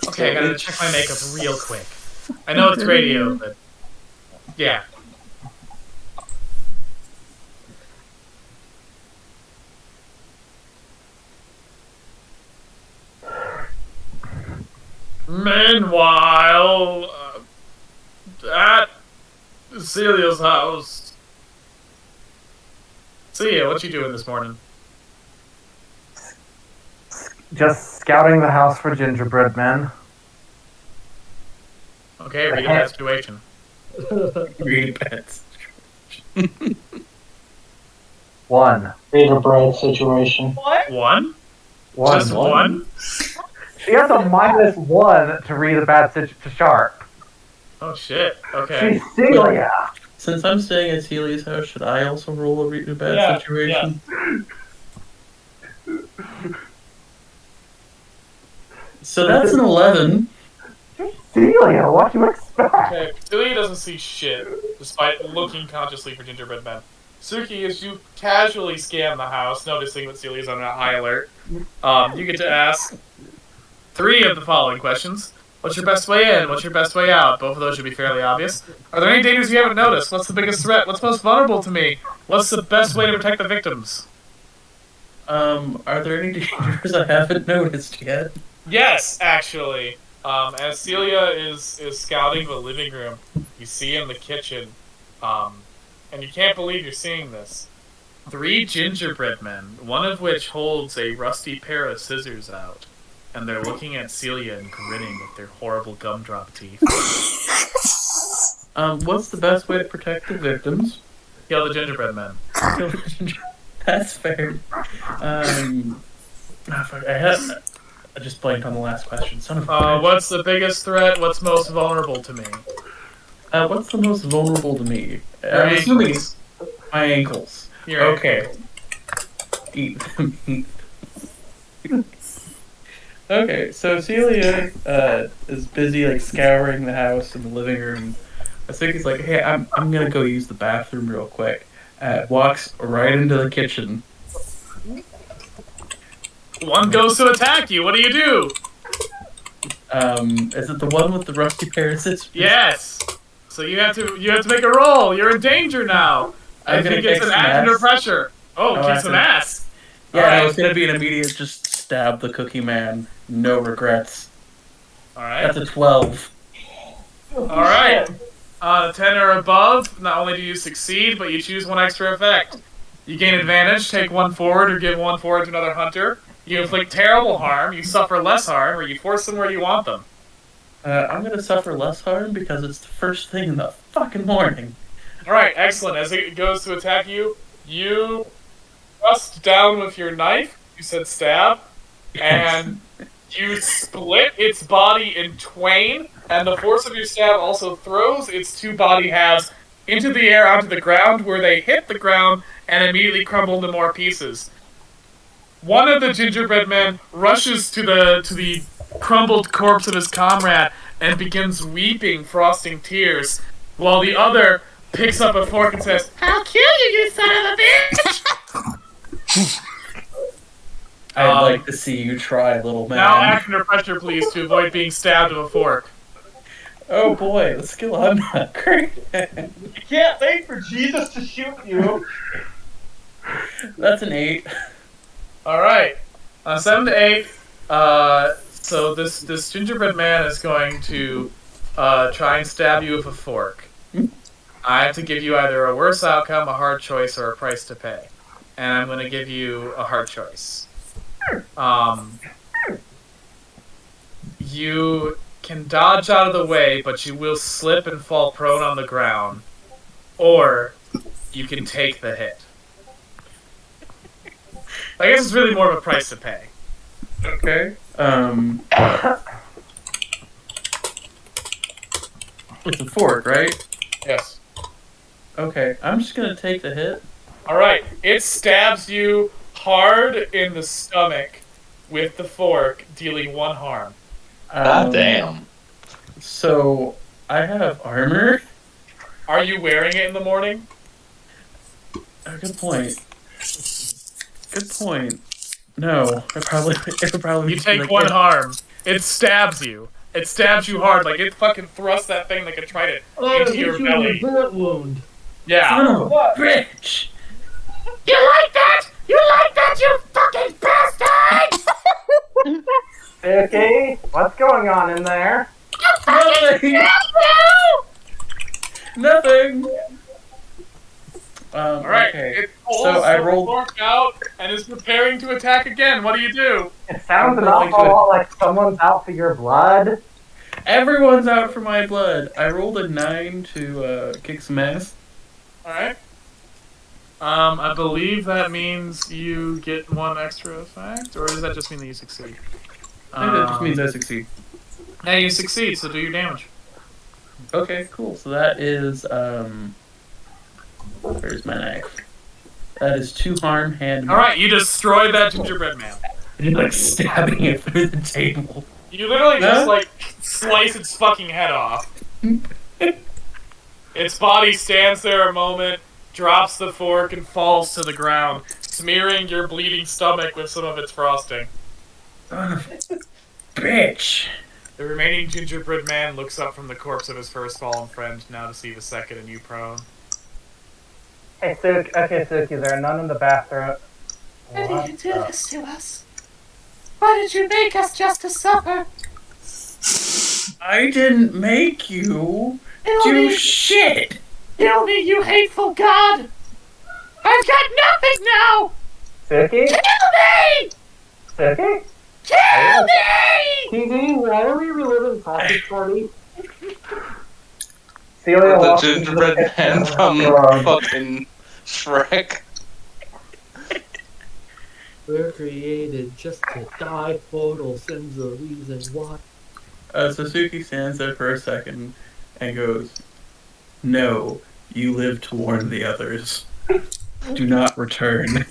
S2: Okay, I gotta check my makeup real quick. I know it's radio, but yeah. Meanwhile, at Celia's house. Celia, what you doing this morning?
S4: Just scouting the house for gingerbread men.
S2: Okay, read a bad situation.
S5: Read a bad situation.
S4: One.
S8: Gingerbread situation.
S3: What?
S2: One?
S4: One.
S2: Just one?
S4: She has a -1 to read a bad to sharp.
S2: Oh shit. Okay.
S4: She's Celia.
S5: Since I'm staying at Celia's house, should I also roll a read a bad situation? So that's an 11.
S4: Celia, what do you expect?
S2: Okay, Celia doesn't see shit, despite looking consciously for gingerbread men. Suki, as you casually scan the house, noticing that Celia's on a high alert, you get to ask 3 of the following questions. What's your best way in? What's your best way out? Both of those should be fairly obvious. Are there any dangers you haven't noticed? What's the biggest threat? What's most vulnerable to me? What's the best way to protect the victims?
S5: Are there any dangers I haven't noticed yet?
S2: Yes, actually. As Celia is scouting the living room, you see in the kitchen, and you can't believe you're seeing this. 3 gingerbread men, one of which holds a rusty pair of scissors out, and they're looking at Celia and grinning with their horrible gumdrop teeth.
S5: What's the best way to protect the victims?
S2: Kill the gingerbread men.
S5: That's fair. I just blanked on the last question. Son of a bitch.
S2: What's the biggest threat? What's most vulnerable to me?
S5: What's the most vulnerable to me?
S2: Your
S5: I'm assuming
S2: ankles.
S5: it's my ankles.
S2: Your
S5: Okay.
S2: ankles.
S5: Eat them. Okay, so Celia is busy like scouring the house in the living room. I think he's like, "Hey, I'm gonna go use the bathroom real quick." Walks right into the kitchen.
S2: One goes to attack you. What do you do?
S5: Is it the one with the rusty pair of scissors?
S2: Yes. So you have to make a roll. You're in danger now.
S5: I'm
S2: I
S5: gonna
S2: think it's
S5: kick
S2: an
S5: some
S2: act under
S5: ass.
S2: pressure. Oh,
S5: Oh,
S2: kick
S5: I
S2: some
S5: see.
S2: ass.
S5: Yeah,
S2: All
S5: no,
S2: right.
S5: it's gonna be an immediate just stab the cookie man. No regrets.
S2: All right.
S5: That's a 12.
S2: All right. 10 or above, not only do you succeed, but you choose one extra effect. You gain advantage, take one forward, or give one forward to another hunter. You inflict terrible harm, you suffer less harm, or you force them where you want them.
S5: I'm gonna suffer less harm because it's the first thing in the fucking morning.
S2: All right, excellent. As it goes to attack you, you thrust down with your knife. You said stab, and you split its body in twain. And the force of your stab also throws its two body halves into the air onto the ground, where they hit the ground and immediately crumble into more pieces. One of the gingerbread men rushes to the crumbled corpse of his comrade and begins weeping frosting tears, while the other picks up a fork and says, "I'll kill you, you son of a bitch!"
S5: I'd like to see you try, little man.
S2: Now act under pressure, please, to avoid being stabbed with a fork.
S5: Oh boy, the skill I'm not great.
S3: You can't wait for Jesus to shoot you.
S5: That's an 8.
S2: All right, 7 to 8. So this gingerbread man is going to try and stab you with a fork. I have to give you either a worse outcome, a hard choice, or a price to pay, and I'm going to give you a hard choice. You can dodge out of the way, but you will slip and fall prone on the ground, or you can take the hit. I guess it's really more of a price to pay.
S5: Okay. It's a fork, right?
S2: Yes.
S5: Okay, I'm just gonna take the hit.
S2: Alright, it stabs you hard in the stomach with the fork, dealing 1 harm.
S6: God damn.
S5: So, I have armor.
S2: Are you wearing it in the morning?
S5: Good point. Good point. No, it would probably
S2: You
S5: just be
S2: take
S5: like,
S2: 1 harm. It stabs you. It stabs you hard, like it fucking thrusts that thing like a trident into your belly.
S1: Bullet wound.
S2: Yeah.
S5: Son of a bitch!
S2: You like that? You like that, you fucking bastard?
S4: Vicky, what's going on in there?
S5: Nothing! Nothing!
S2: Alright,
S5: okay.
S2: it pulls
S5: So I
S2: the
S5: rolled.
S2: fork out and is preparing to attack again. What do you do?
S4: It sounds
S5: I'm
S4: an
S5: going
S4: awful
S5: to-
S4: lot like someone's out for your blood.
S5: Everyone's out for my blood. I rolled a 9 to kick some ass.
S2: Alright. I believe that means you get 1 extra effect, or does that just mean that you succeed?
S5: I think that just means I succeed.
S2: Hey, you succeed, so do your damage.
S5: Okay, cool. So that is where's my knife? That is 2 harm, hand.
S2: Alright, you destroyed that gingerbread man.
S5: You're like stabbing it through the table.
S2: You literally
S5: Huh?
S2: just, like, slice its fucking head off. Its body stands there a moment, drops the fork, and falls to the ground, smearing your bleeding stomach with some of its frosting.
S5: Son of a bitch.
S2: The remaining gingerbread man looks up from the corpse of his first fallen friend, now to see the second and you prone.
S4: Hey, Suki. Okay, Suki, there are none in the bathroom.
S9: Why did you do this to us? Why did you make us just to suffer?
S5: I didn't make you
S9: Kill
S5: do
S9: me!
S5: shit.
S9: Kill me, you hateful god! I've got nothing now!
S4: Suki?
S9: Kill me!
S4: Suki?
S9: Kill me!
S1: TV, why are we reliving Sausage Party?
S4: Celia
S6: The
S4: walks into
S6: gingerbread
S4: the
S6: man
S4: kitchen
S6: from
S4: and
S6: fucking Shrek.
S1: We're created just to die. Photo sends the reason why.
S5: Suzuki stands there for a second and goes, No, you live to warn the others. Do not return.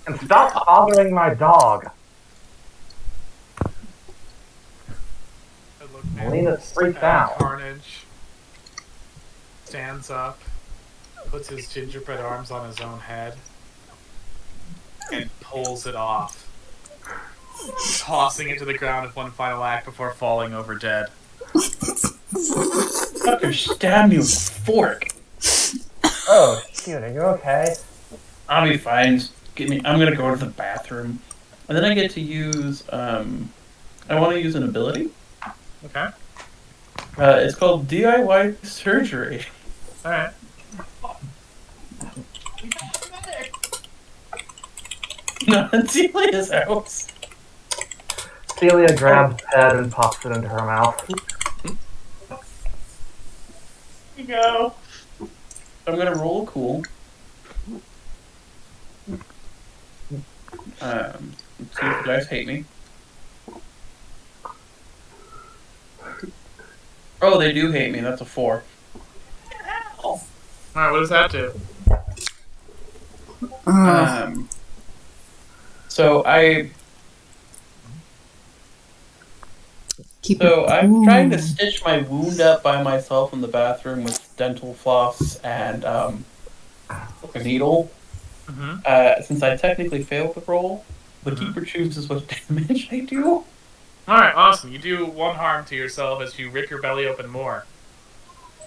S4: And stop bothering my dog. Melina's freaked out.
S2: Carnage stands up, puts his gingerbread arms on his own head, and pulls it off, tossing it to the ground with one final act before falling over dead.
S5: Fucker stabbed me with a fork.
S4: Oh, shoot, are you okay?
S5: I'll be fine. Just I'm gonna go to the bathroom. And then I get to use, I want to use an ability.
S2: Okay.
S5: It's called DIY Surgery.
S2: Alright.
S5: Not in Celia's house.
S4: Celia grabs his head and pops it into her mouth.
S2: Here you go.
S5: I'm gonna roll a cool. Let's see if the dice hate me. Oh, they do hate me. That's a 4.
S2: Alright, what does that do?
S5: So I'm
S7: Ooh.
S5: trying to stitch my wound up by myself in the bathroom with dental floss and a needle.
S2: Mm-hmm.
S5: Since I technically failed the roll, the keeper chooses what damage I do.
S2: Alright, awesome. You do 1 harm to yourself as you rip your belly open more.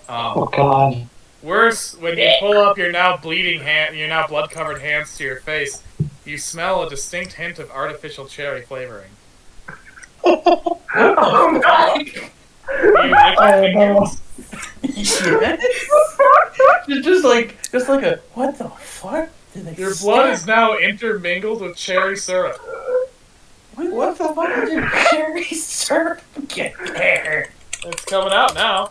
S8: Oh God.
S2: Worse, when you pull up your now bleeding hand, your now blood-covered hands to your face, you smell a distinct hint of artificial cherry flavoring.
S4: Oh my!
S2: You lick your fingers.
S5: just like a what the fuck? Did they
S2: Your blood is now intermingled with cherry syrup.
S5: What the fuck did cherry syrup get there?
S2: It's coming out now.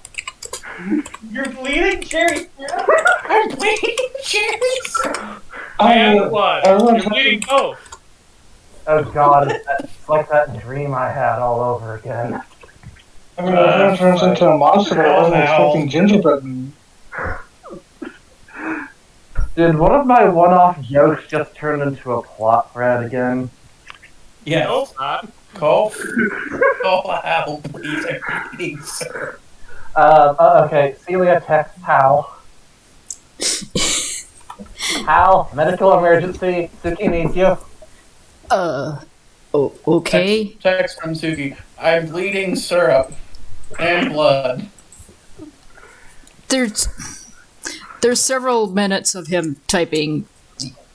S3: You're bleeding cherry syrup?
S5: I'm bleeding cherry syrup.
S2: And blood. You're bleeding both.
S4: Oh God, it's like that dream I had all over again.
S8: I mean, everyone turns into a monster, but I wasn't expecting gingerbread man.
S4: Did one of my one-off jokes just turn into a plot thread again?
S5: Yes.
S2: No, not.
S5: Call Hal, please. I'm bleeding syrup.
S4: Okay, Celia texts Hal. Hal, medical emergency. Suki needs you.
S7: Okay.
S5: Text from Suki. I'm bleeding syrup and blood.
S7: There's several minutes of him typing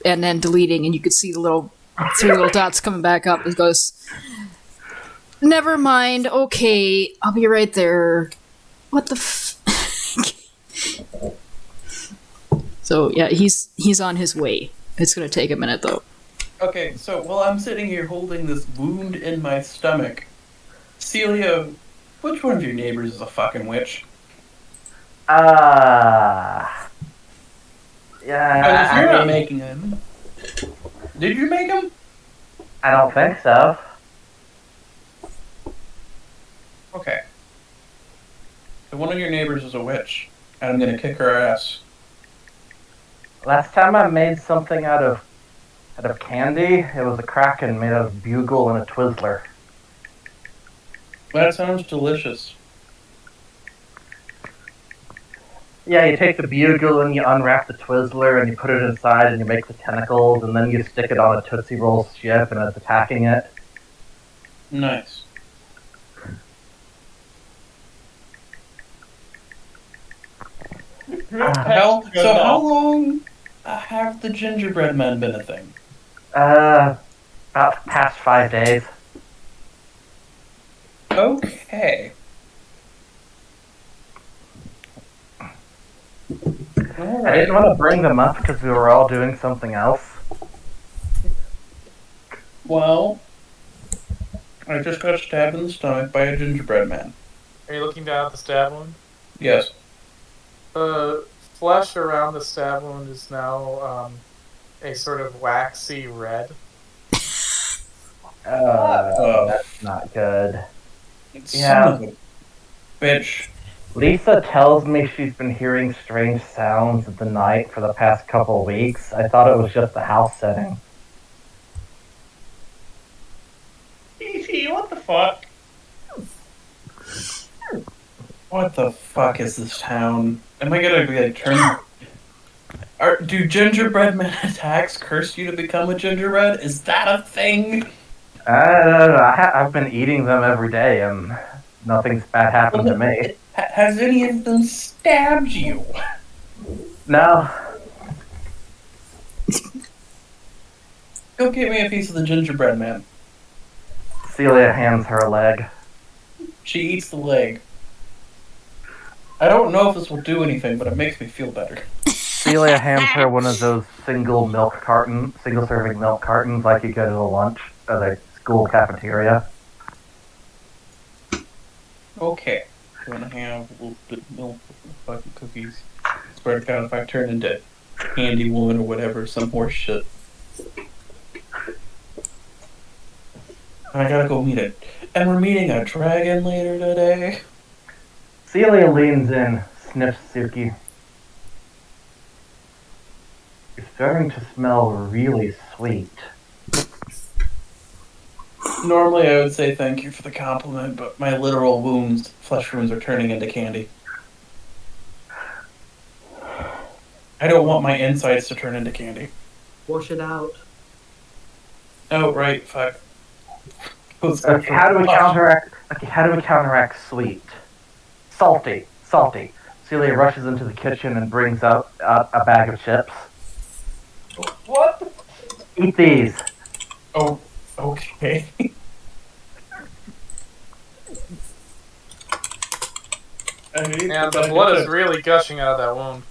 S7: and then deleting, and you could see the 3 little dots coming back up. It goes, never mind, okay, I'll be right there. What the So, yeah, he's on his way. It's gonna take a minute, though.
S5: Okay, so while I'm sitting here holding this wound in my stomach, Celia, which one of your neighbors is a fucking witch?
S4: Yeah.
S5: If you're not making him, did you make him?
S4: I don't think so.
S5: Okay. So one of your neighbors is a witch, and I'm gonna kick her ass.
S4: Last time I made something out of candy, it was a Kraken made out of bugle and a Twizzler.
S5: That sounds delicious.
S4: Yeah, you take the bugle and you unwrap the Twizzler and you put it inside and you make the tentacles and then you stick it on a Tootsie Roll ship and it's attacking it.
S5: Nice. How long have the gingerbread men been a thing?
S4: About past 5 days.
S5: Okay.
S4: I didn't want to bring them up because we were all doing something else.
S5: Well, I just got stabbed in the stomach by a gingerbread man.
S2: Are you looking down at the stab wound?
S5: Yes.
S2: The flesh around the stab wound is now a sort of waxy red.
S4: That's not good.
S5: Son of a bitch.
S4: Lisa tells me she's been hearing strange sounds at the night for the past couple weeks. I thought it was just the house setting.
S3: Easy, what the fuck?
S5: What the fuck is this town? Am I gonna be like turn? Do gingerbread man attacks curse you to become a gingerbread? Is that a thing?
S4: I've been eating them every day, and nothing's bad happened to me.
S5: Has any of them stabbed you?
S4: No.
S5: Go get me a piece of the gingerbread man.
S4: Celia hands her a leg.
S5: She eats the leg. I don't know if this will do anything, but it makes me feel better.
S4: Celia hands her one of those single serving milk cartons like you go to the lunch or the school cafeteria.
S5: Okay. I'm gonna have a little bit of milk with fucking cookies. Swear to God, if I turn into Candy Woman or whatever, some horse shit. I gotta go meet it. And we're meeting a dragon later today.
S4: Celia leans in, sniffs Suki. You're starting to smell really sweet.
S5: Normally I would say thank you for the compliment, but my literal flesh wounds are turning into candy. I don't want my insides to turn into candy.
S1: Wash it out.
S5: Oh, right, fuck.
S4: Okay, how do we counteract sweet? Salty. Celia rushes into the kitchen and brings out a bag of chips.
S5: What?
S4: Eat these.
S5: Oh, okay.
S2: Yeah, the blood is really gushing out of that wound.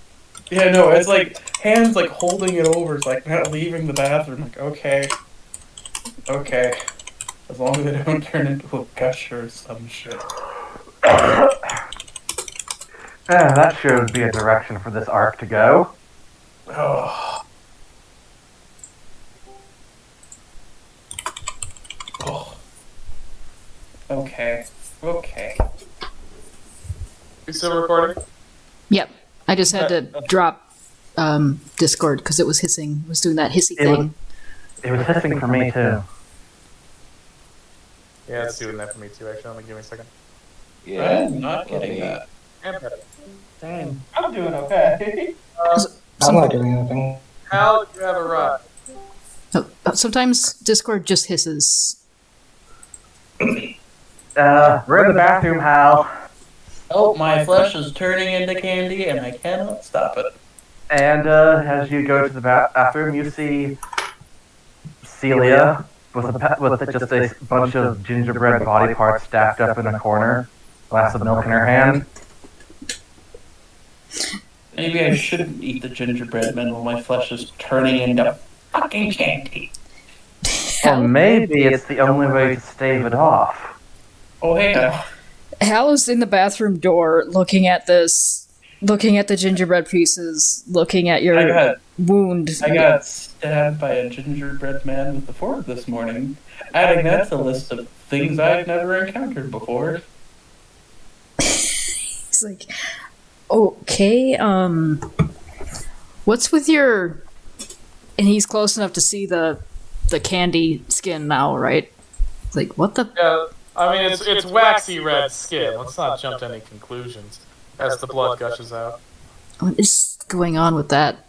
S5: Yeah, no, it's like hands like holding it over, it's like not leaving the bathroom. Like, okay. As long as it don't turn into a gusher or some shit.
S4: That sure would be a direction for this arc to go.
S5: Oh. Okay.
S2: You still recording?
S7: Yep. I just had to drop Discord because it was hissing. It was doing that hissy thing.
S4: It was hissing for me too.
S2: Yeah, it's doing that for me too, actually. Give me a second.
S6: Yeah,
S5: I'm not getting that.
S1: Same.
S3: I'm doing okay.
S8: I'm not getting anything.
S2: How do you have a rod?
S7: Sometimes Discord just hisses.
S4: We're in the bathroom, Hal.
S5: Oh, my flesh is turning into candy and I cannot stop it.
S4: And as you go to the bathroom, you see Celia with just a bunch of gingerbread body parts stacked up in a corner, glass of milk in her hand.
S5: Maybe I shouldn't eat the gingerbread man while my flesh is turning into fucking candy.
S4: Or maybe it's the only way to stave it off.
S5: Oh, hey.
S7: Hal is in the bathroom door looking at this, looking at the gingerbread pieces, looking at your wound.
S5: I got stabbed by a gingerbread man with a fork this morning. Adding that to the list of things I've never encountered before.
S7: He's like, okay, what's with your... And he's close enough to see the candy skin now, right? Like, what the...
S2: Yeah, I mean, it's waxy red skin. Let's not jump to any conclusions as the blood gushes out.
S7: What is going on with that?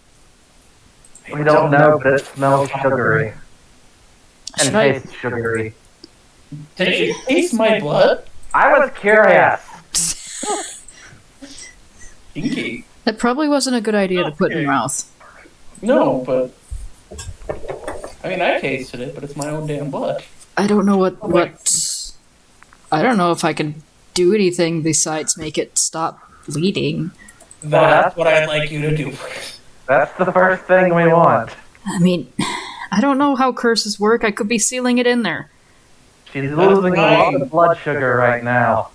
S4: We don't know, but it smells sugary. And
S7: Should I-
S4: tastes sugary.
S5: Did you taste my blood?
S4: I was curious.
S5: Kinky.
S7: That probably wasn't a good idea to put in your mouth.
S5: No, but... I mean, I tasted it, but it's my own damn blood.
S7: I don't know what... I don't know if I can do anything besides make it stop bleeding.
S5: That's what I'd like you to do.
S4: That's the first thing we want.
S7: I mean, I don't know how curses work. I could be sealing it in there.
S4: She's losing a lot of blood sugar right now.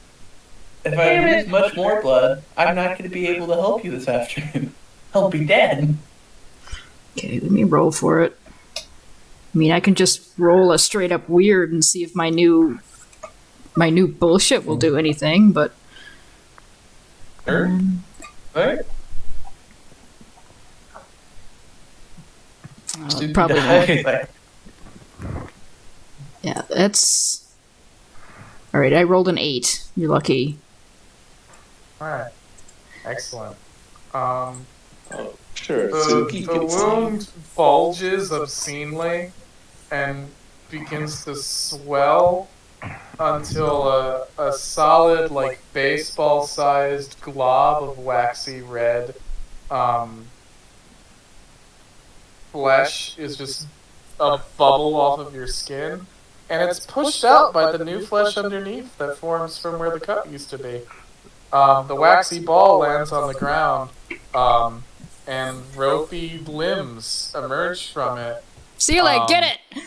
S5: If I lose much more blood, I'm not going to be able to help you this afternoon. I'll be dead.
S7: Okay, let me roll for it. I mean, I can just roll a straight up weird and see if my new bullshit will do anything, but
S5: Right?
S7: Probably not.
S5: Anyway.
S7: Yeah, that's... Alright, I rolled an 8. You're lucky.
S2: Alright. Excellent.
S6: Oh, sure.
S2: The
S6: Suki gets
S2: wound bulges obscenely and begins to swell until a solid, like, baseball-sized glob of waxy red flesh is just a bubble off of your skin, and it's pushed out by the new flesh underneath that forms from where the cut used to be. The waxy ball lands on the ground, and ropey limbs emerge from it.
S7: Celia, get it!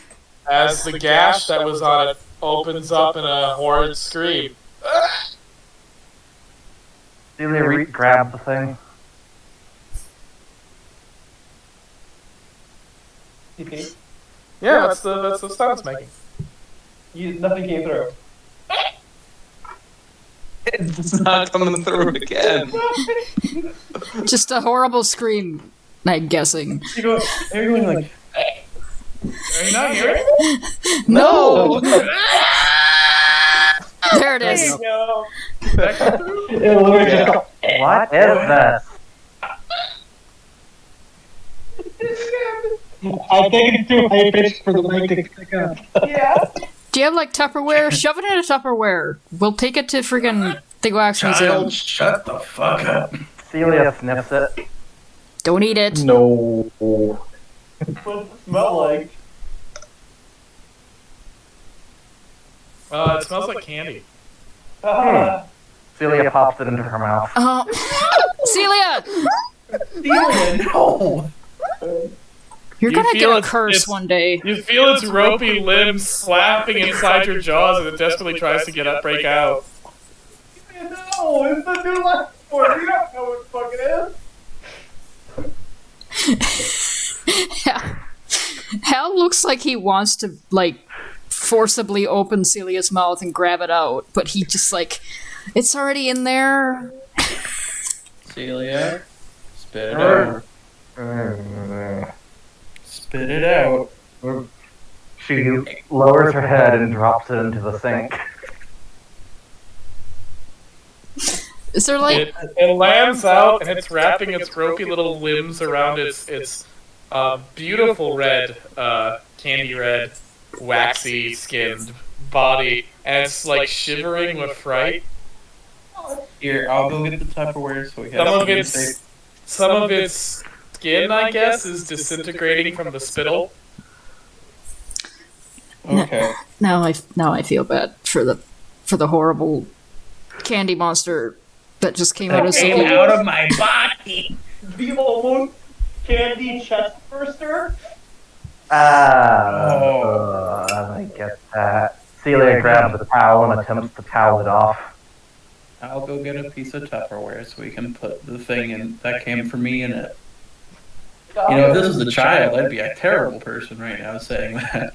S2: As the gash that was on it opens up in a horrid scream.
S4: Celia grabs the thing.
S3: Okay.
S2: Yeah, that's the sound it's making.
S3: Nothing came through.
S6: It's not coming through again.
S7: Just a horrible scream, I'm guessing.
S5: You're going like,
S2: Are you not hearing?
S7: No! There it
S3: There
S7: is.
S3: you go.
S8: It literally just go,
S4: What is this?
S8: I think it's too high pitched for the mic to pick up.
S3: Yeah.
S7: Do you have, like, Tupperware? Shove it in a Tupperware. We'll take it to friggin' the Wax Museum.
S5: child, shut the fuck up.
S4: Celia sniffs it.
S7: Don't eat it.
S8: No.
S3: What does it smell like?
S2: It smells like candy.
S4: Celia pops it into her mouth.
S7: Oh. Celia!
S5: No!
S7: You're
S2: You
S7: gonna
S2: feel
S7: get a
S2: it's-
S7: curse
S2: it's-
S7: one day.
S2: You feel its ropey limbs slapping inside your jaws as it desperately tries to get up, break out.
S3: No, it's the new life form. You don't know what the fuck it is.
S7: Hal looks like he wants to, like, forcibly open Celia's mouth and grab it out, but he just, like, it's already in there.
S5: Celia, spit it out. Spit it out.
S4: She lowers her head and drops it into the sink.
S7: Is there, like...
S2: It lands out and it's wrapping its ropey little limbs around its beautiful red, candy red, waxy skinned body, and it's like shivering with fright.
S5: Here, I'll go get the Tupperware so we have
S2: Some of its skin, I guess, is disintegrating from the spittle.
S5: Okay.
S7: Now I feel bad for the horrible candy monster that just came out of
S5: Came
S7: Celia.
S5: out of my body!
S3: The almost candy chest burster.
S4: I get that. Celia grabs the towel and attempts to towel it off.
S5: I'll go get a piece of Tupperware so we can put the thing in that came from me in it. You know, if this was a child, I'd be a terrible person right now saying that.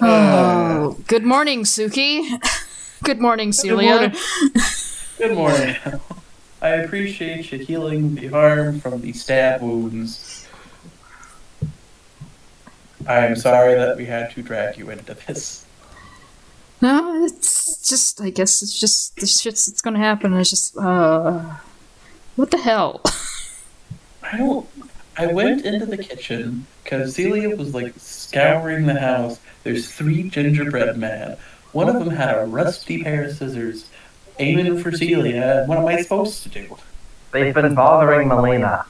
S7: Oh, good morning, Suki. Good morning, Celia.
S5: Good morning. I appreciate you healing the harm from the stab wounds. I am sorry that we had to drag you into this.
S7: No, it's just, I guess it's just, the shit's that's gonna happen. It's just, what the hell?
S5: I went into the kitchen because Celia was like scouring the house. There's 3 gingerbread men. One of them had a rusty pair of scissors aiming for Celia. What am I supposed to do?
S4: They've been bothering Melina.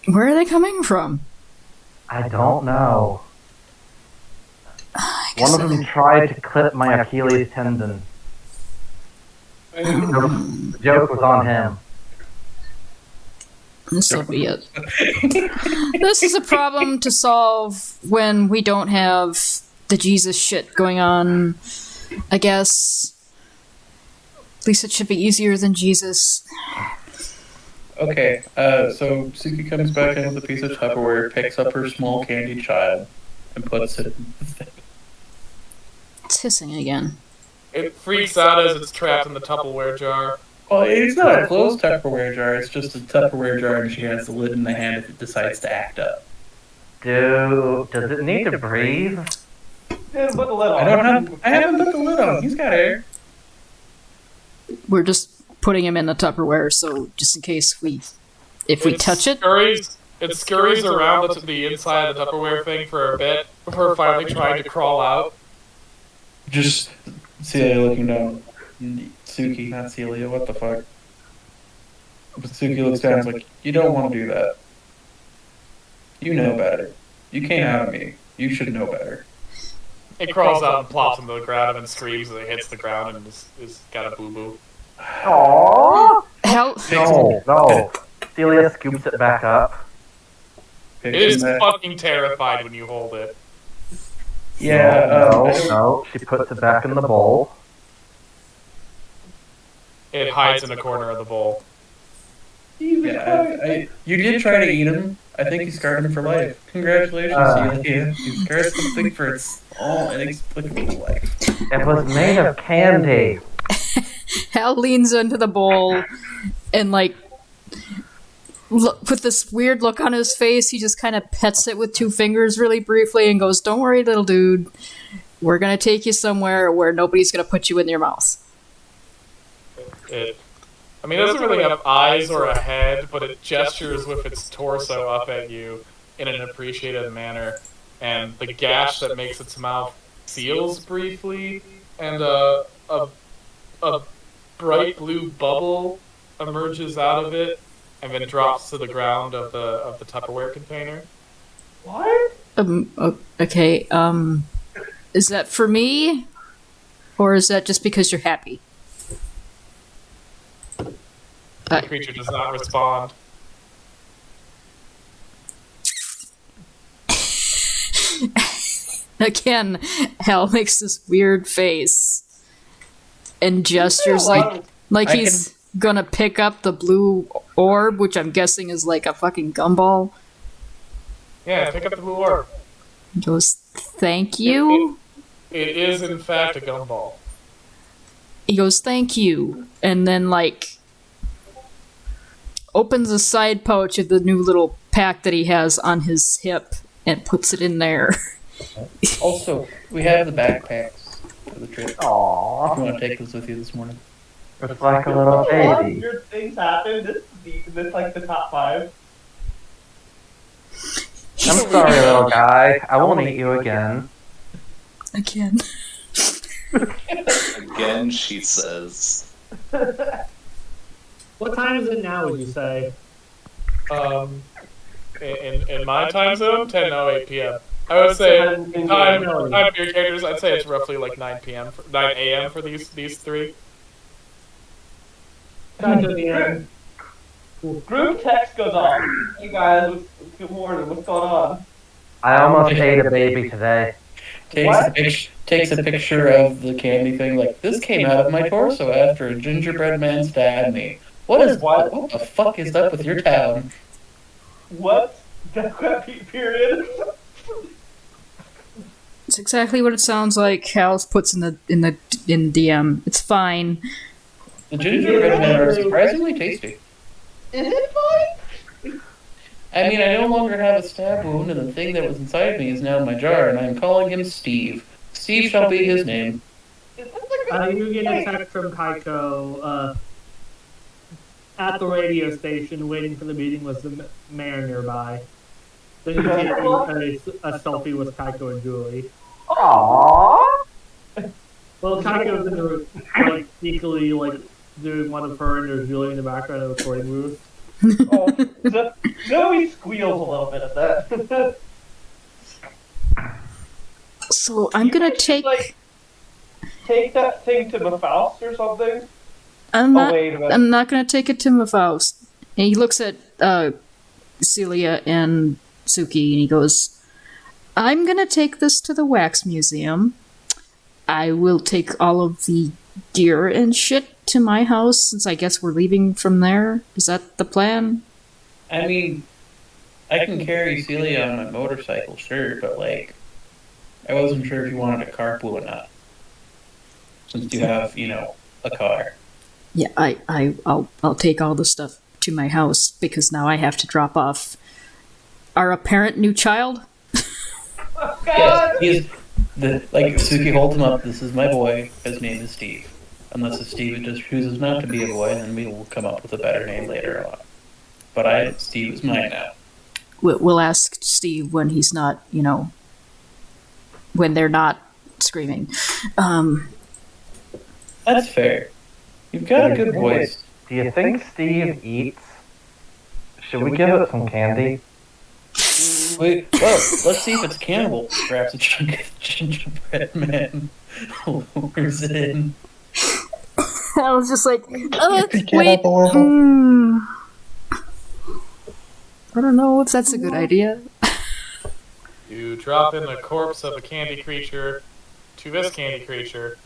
S7: Where are they coming from?
S4: I don't know. One of them tried to clip my Achilles tendon. The joke was on him.
S7: This'll be it. This is a problem to solve when we don't have the Jesus shit going on, I guess. At least it should be easier than Jesus.
S5: Okay, so Suki comes back in with a piece of Tupperware, picks up her small candy child, and puts it in the thing.
S7: It's hissing again.
S2: It freaks out as it's trapped in the Tupperware jar.
S5: Well, it's not a closed Tupperware jar. It's just a Tupperware jar, and she has the lid in the hand if it decides to act up.
S4: Does it need to breathe?
S3: Put the lid on.
S5: I haven't put the lid on. He's got air.
S7: We're just putting him in the Tupperware, so just in case if we touch it.
S2: It scurries around the inside of the Tupperware thing for a bit before finally trying to crawl out.
S5: Just Celia looking down. Suki, not Celia. What the fuck? But Suki looks down and is like, you don't want to do that. You know better. You came out of me. You should know better.
S2: It crawls out and plops into the ground and then screams as it hits the ground and is got a boo-boo.
S4: Aww!
S7: Hell,
S4: No. Celia scoops it back up.
S2: It is fucking terrified when you hold it.
S5: Yeah,
S4: No. She puts it back in the bowl.
S2: It hides in a corner of the bowl.
S5: Yeah, you did try to eat him. I think you scarred him for life. Congratulations, Celia. You scarred something for its all inexplicable life.
S4: It was made of candy.
S7: Hal leans into the bowl and, like, with this weird look on his face, he just kind of pets it with 2 fingers really briefly and goes, "Don't worry, little dude. We're going to take you somewhere where nobody's going to put you in your mouth."
S2: It doesn't really have eyes or a head, but it gestures with its torso up at you in an appreciative manner, and the gash that makes its mouth seals briefly, and a bright blue bubble emerges out of it, and then drops to the ground of the Tupperware container.
S3: What?
S7: Okay, is that for me? Or is that just because you're happy?
S2: The creature does not respond.
S7: Again, Hal makes this weird face and gestures like he's gonna pick up the blue orb, which I'm guessing is like a fucking gumball.
S2: Yeah, pick up the blue orb.
S7: He goes, "Thank you."
S2: It is in fact a gumball.
S7: He goes, "Thank you," and then like opens a side pouch of the new little pack that he has on his hip and puts it in there.
S5: Also, we have the backpacks for the trip.
S4: Aww.
S5: If you want to take this with you this morning.
S4: It's like a little baby.
S3: Weird things happen. This like the top 5.
S4: I'm sorry, little guy. I won't eat you again.
S7: Again.
S6: Again, she says.
S1: What time is it now, would you say?
S2: In my time zone, 10:08 p.m. I would say time for your characters. I'd say it's roughly like 9 p.m. 9 a.m. for these 3.
S1: Back to the end.
S3: Group text goes off. Hey guys, good morning. What's going on?
S4: I almost ate a baby today.
S5: Takes a picture of the candy thing, like, this came out of my torso after a gingerbread man stabbed me. What the fuck is up with your town?
S3: What? Period.
S7: It's exactly what it sounds like. Hal's puts in DM. It's fine.
S5: The gingerbread men are surprisingly tasty.
S3: Is it fine?
S5: I mean, I no longer have a stab wound, and the thing that was inside me is now in my jar, and I'm calling him Steve. Steve shall be his name.
S1: You get a text from Kaiko at the radio station waiting for the meeting with the mayor nearby. Then you take a selfie with Kaiko and Julie.
S4: Aww.
S1: Well, Kaiko's in the, like, sneakily, like, doing one of her and there's Julie in the background of the recording booth.
S3: Zoe squeals a little bit at that.
S7: So I'm gonna take.
S3: Take that thing to Faust or something.
S7: I'm not.
S3: Wait a minute.
S7: I'm not gonna take it to Faust. And he looks at Celia and Suki, and he goes, "I'm gonna take this to the wax museum. I will take all of the gear and shit to my house, since I guess we're leaving from there. Is that the plan?"
S5: I mean, I can carry Celia on my motorcycle, sure, but, like, I wasn't sure if you wanted a carpool or not. since you have, a car.
S7: Yeah, I'll take all the stuff to my house because now I have to drop off our apparent new child.
S5: Yes, he is. Like Suki holds him up. This is my boy. His name is Steve. Unless if Steve just chooses not to be a boy, then we will come up with a better name later on. But Steve is mine now.
S7: We'll ask Steve when he's not, when they're not screaming.
S5: That's fair. You've got a good voice.
S4: Do you think Steve eats? Should we give it some candy?
S5: Wait, well, let's see if it's cannibal. Perhaps a chunk of gingerbread man lures it in.
S7: I was just like,
S8: Get
S7: wait.
S8: up a little.
S7: I don't know if that's a good idea.
S2: You drop in the corpse of a candy creature to this candy creature,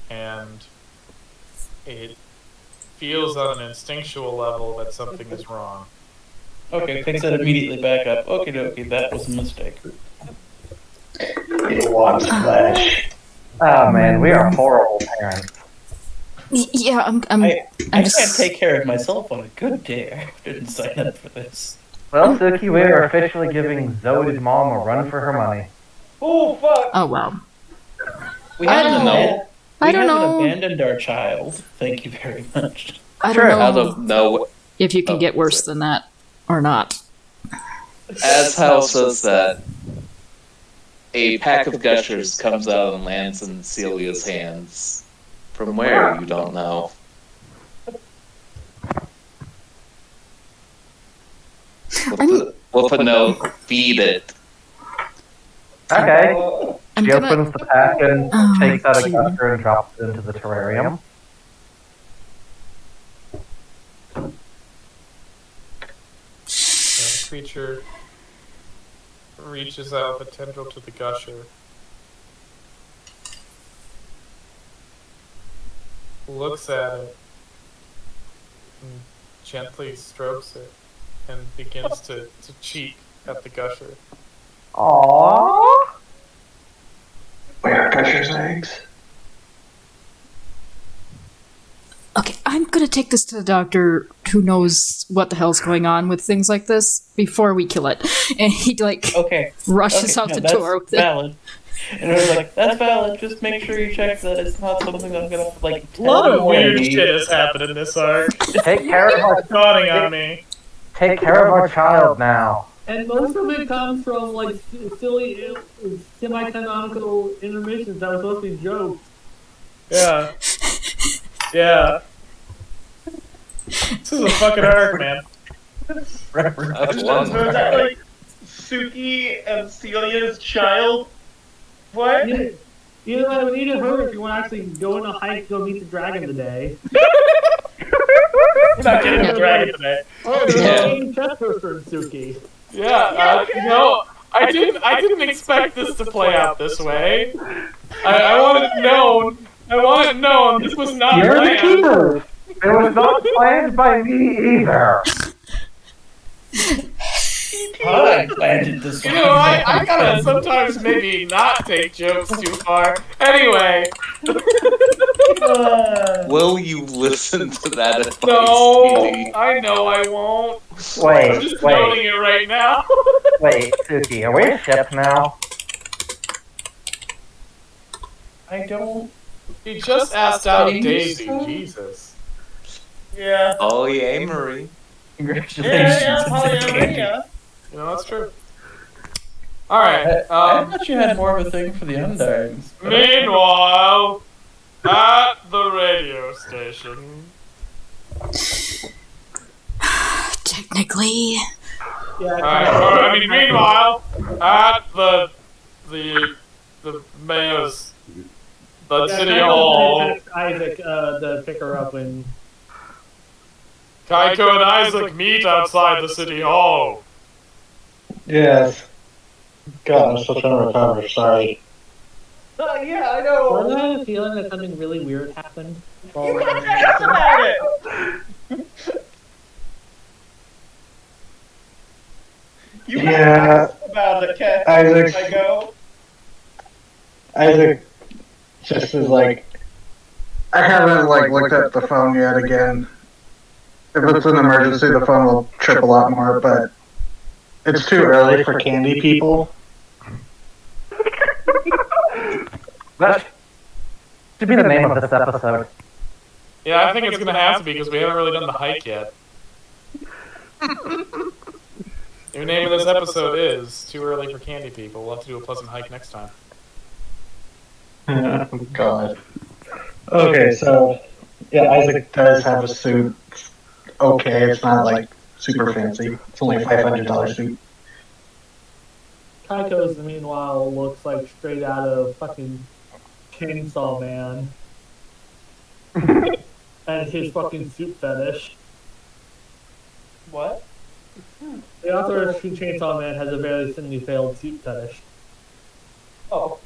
S2: and it feels on an instinctual level that something is wrong.
S5: Okay, picks it immediately back up. Okay, that was a mistake.
S8: It wants flesh.
S4: Oh man, we are horrible parents.
S7: Yeah, I'm
S5: I
S7: just...
S5: can't take care of myself on a good day. I didn't sign up for this.
S4: Well, Suki, we are officially giving Zoe's mom a run for her money.
S3: Oh, fuck!
S7: Oh, wow.
S5: We
S7: I
S5: haven't
S7: don't know. I don't know.
S5: abandoned our child. Thank you very much.
S7: I don't know
S6: I don't know.
S7: if you can get worse than that or not.
S6: As Hal says that, a pack of gushers comes out and lands in Celia's hands. From where, you don't know. We'll put note, feed it.
S4: Okay.
S7: I'm
S4: She
S7: gonna...
S4: opens the pack and
S7: Oh,
S4: takes out a
S7: gee.
S4: gusher and drops it into the terrarium.
S2: The creature reaches out the tendril to the gusher, looks at it, and gently strokes it, and begins to cheep at the gusher.
S4: Aww.
S8: Where are Gusher's eggs?
S7: Okay, I'm gonna take this to the doctor who knows what the hell's going on with things like this before we kill it. And he,
S5: Okay.
S7: rushes out
S5: no,
S7: the
S5: that's
S7: door with it.
S5: valid. And I was like, that's valid. Just make sure you check that it's not something I'm gonna
S2: A lot of weird shit has happened in this arc.
S4: Take care of our
S2: Dawning on me.
S4: take care of our child now.
S1: And most of it comes from silly, semi-canonical intermissions that were supposed to be jokes.
S2: Yeah. Yeah. This is a fucking arc, man.
S6: That's
S3: Was
S6: one.
S3: that Suki and Celia's child? What?
S1: You know what? We need to hurry if you want to actually go on a hike, go meet the dragon today.
S2: We're not getting a dragon today.
S1: Oh, there's
S6: Yeah.
S1: a main chest burster in Suki.
S2: Yeah, no, I didn't expect this to play out this way. I wanted known this was not
S4: You're the
S2: planned.
S4: keeper. It was not planned by me either.
S5: I planted this
S2: You know, I gotta sometimes maybe not take jokes too far. Anyway,
S6: Will you listen to that advice,
S2: no,
S6: Edie?
S2: I know I won't. I'm just noting it right now.
S4: Wait, Suki, are we a ship now?
S5: I don't.
S2: He just asked out Daisy, Jesus.
S3: Yeah.
S6: Oh, yeah, Marie.
S5: Congratulations.
S3: Yeah.
S2: You know, that's true. Alright,
S5: I thought you had more of a thing for the Undyings.
S2: meanwhile, at the radio station.
S7: Technically.
S2: Alright, meanwhile, at the mayor's, the city hall,
S1: Text Isaac to pick her up when.
S2: Kaiko and Isaac meet outside the city hall.
S8: Yes. God, I'm still trying to recover. Sorry.
S3: Yeah, I know.
S1: Wasn't I have a feeling that something really weird happened?
S3: You got to ask about it. You got to ask about it, Kat.
S8: Isaac.
S3: I go.
S8: Isaac just is like, I haven't looked at the phone yet again. If it's an emergency, the phone will trip a lot more, but it's too early for candy people.
S4: That should be the name of this episode.
S2: Yeah, I think it's gonna have to be because we haven't really done the hike yet. Your name of this episode is Too Early for Candy People. We'll have to do a pleasant hike next time.
S8: Oh, God. Okay, so yeah, Isaac does have a suit. Okay, it's not super fancy. It's only a $500 suit.
S1: Kaiko's, meanwhile, looks like straight out of fucking Chainsaw Man. And his fucking suit fetish.
S2: What?
S1: The author of Chainsaw Man has a very thinly veiled suit fetish.
S2: Oh.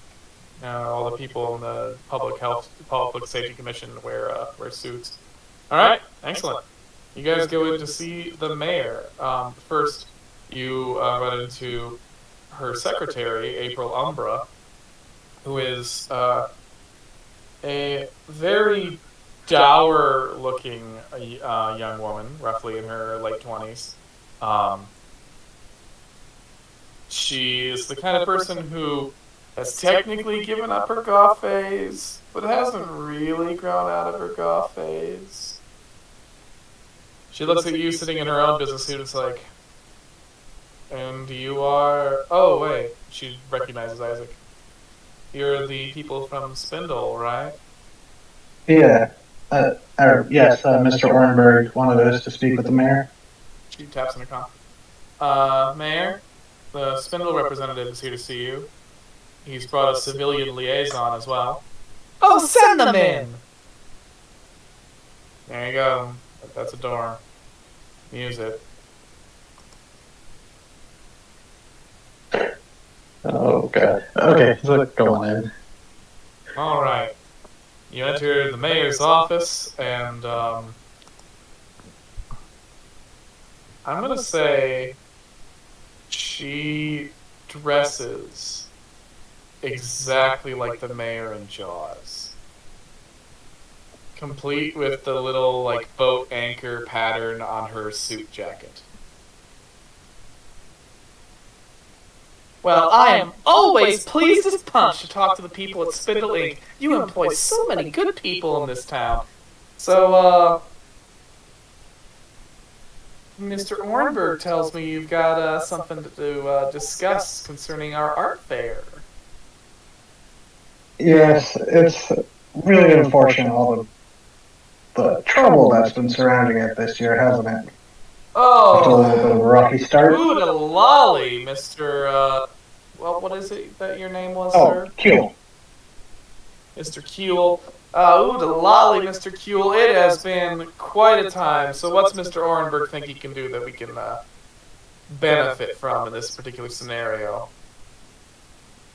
S2: All the people in the Public Safety Commission wear suits. All right, excellent. You guys go in to see the mayor. First, you run into her secretary, April Umbra, who is a very dour-looking young woman, roughly in her late 20s. She is the kind of person who has technically given up her goth phase, but hasn't really grown out of her goth phase. She looks at you sitting in her own business suit and is like, and you are... Oh, wait. She recognizes Isaac. You're the people from Spindle, right?
S8: Yeah. Yes, Mr. Orenberg wanted us to speak with the mayor.
S2: She taps in her comm. Mayor, the Spindle representative is here to see you. He's brought a civilian liaison as well. Oh, send them in! There you go. That's a door. Use it.
S8: Oh, God. Okay, so go on in.
S2: Alright. You enter the mayor's office, and, I'm gonna say she dresses exactly like the mayor in Jaws. Complete with the little, boat anchor pattern on her suit jacket. Well, I am always pleased as punch to talk to the people at Spindle Inc. You employ so many good people in this town. So, Mr. Orenberg tells me you've got something to discuss concerning our art fair.
S8: Yes, it's really unfortunate all the trouble that's been surrounding it this year, hasn't it? After a little bit of a rocky start.
S2: Ooh, the lolly, Mr. Well, what is it that your name was, sir?
S8: Oh, Kuehl.
S2: Mr. Kuehl. Ooh, the lolly, Mr. Kuehl. It has been quite a time. So what's Mr. Orenberg think he can do that we can benefit from in this particular scenario?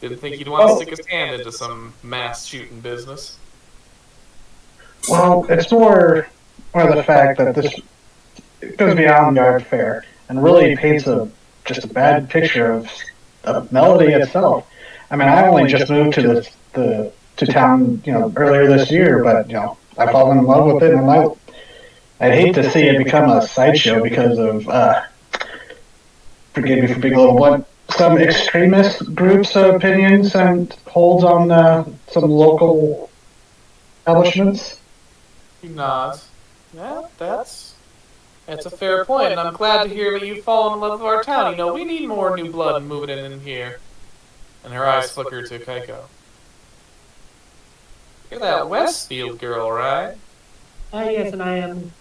S2: Didn't think he'd want to stick his hand into some mass shooting business.
S8: Well, it's more the fact that this goes beyond the art fair and really paints just a bad picture of Melody itself. I mean, I only just moved to town, earlier this year, but I've fallen in love with it, and I'd hate to see it become a sideshow because of forgive me for being a little blunt, some extremist groups' opinions and holds on some local establishments.
S2: He nods. Yeah, that's a fair point, and I'm glad to hear that you've fallen in love with our town. We need more new blood moving in here. And her eyes flicker to Keiko. You're that Westfield girl, right?
S1: Yes, and I am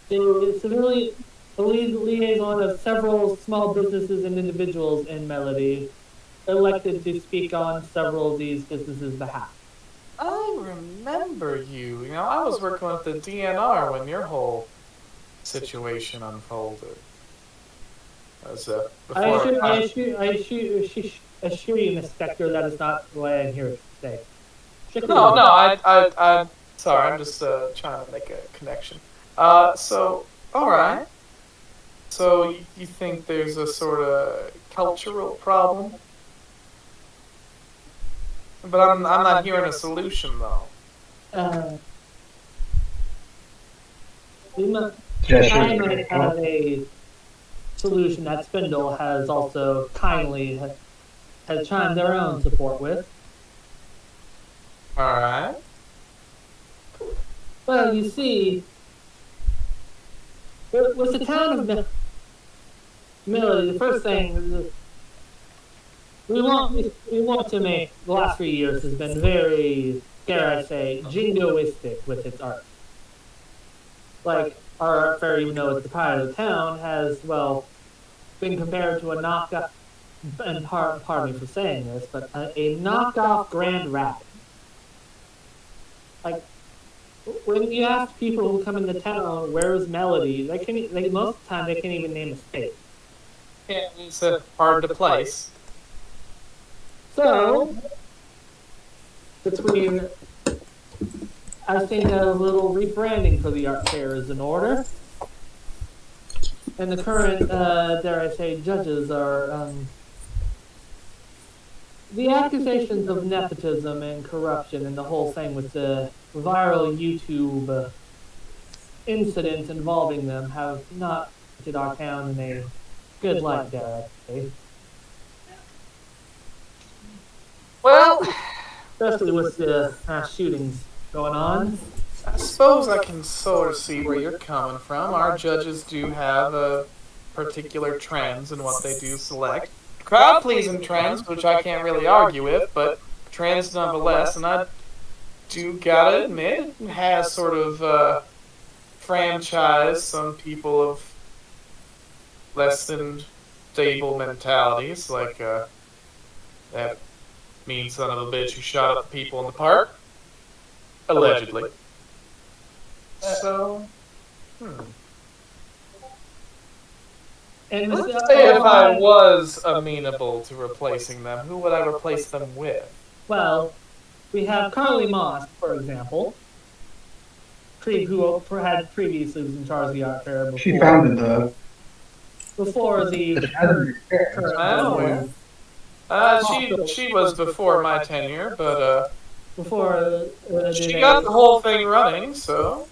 S1: the civilian liaison of several small businesses and individuals in Melody, elected to speak on several of these businesses' behalf.
S2: I remember you. I was working with the DNR when your whole situation unfolded.
S1: I assure you, Miss Spectre, that is not what I'm here to say.
S2: No, I'm sorry, I'm just trying to make a connection. So, alright. So, you think there's a sort of cultural problem? But I'm not hearing a solution, though.
S1: I might have a solution that Spindle has also kindly has chimed their own support with.
S2: Alright.
S1: Well, you see, with the town of Melody, the first thing we want to make the last 3 years has been very, dare I say, jingoistic with its art. Like our art fair, even though it's the pride of the town, has been compared to a knockoff. And pardon me for saying this, but a knockoff Grand Rapids. Like when you ask people who come into town, where is Melody? Most of the time they can't even name a state.
S2: Yeah, it's hard to place.
S1: So between, I think a little rebranding for the art fair is in order, and the current, dare I say, judges are. The accusations of nepotism and corruption and the whole thing with the viral YouTube incidents involving them have not painted our town in a good light, dare I say.
S2: Well,
S1: Especially with the shootings going on.
S2: I suppose I can sort of see where you're coming from. Our judges do have particular trends in what they do select. Crowd-pleasing trends, which I can't really argue with, but trends nonetheless, and I do gotta admit, it has sort of franchised some people of less than stable mentalities, like that mean son of a bitch who shot at the people in the park, allegedly. So,
S1: And
S2: let's say if I was amenable to replacing them, who would I replace them with?
S1: Well, we have Carly Moss, for example, who had previously was in charge of the art fair before.
S8: She founded
S1: before the
S2: she was before my tenure, but
S1: before
S2: she got the whole thing running, so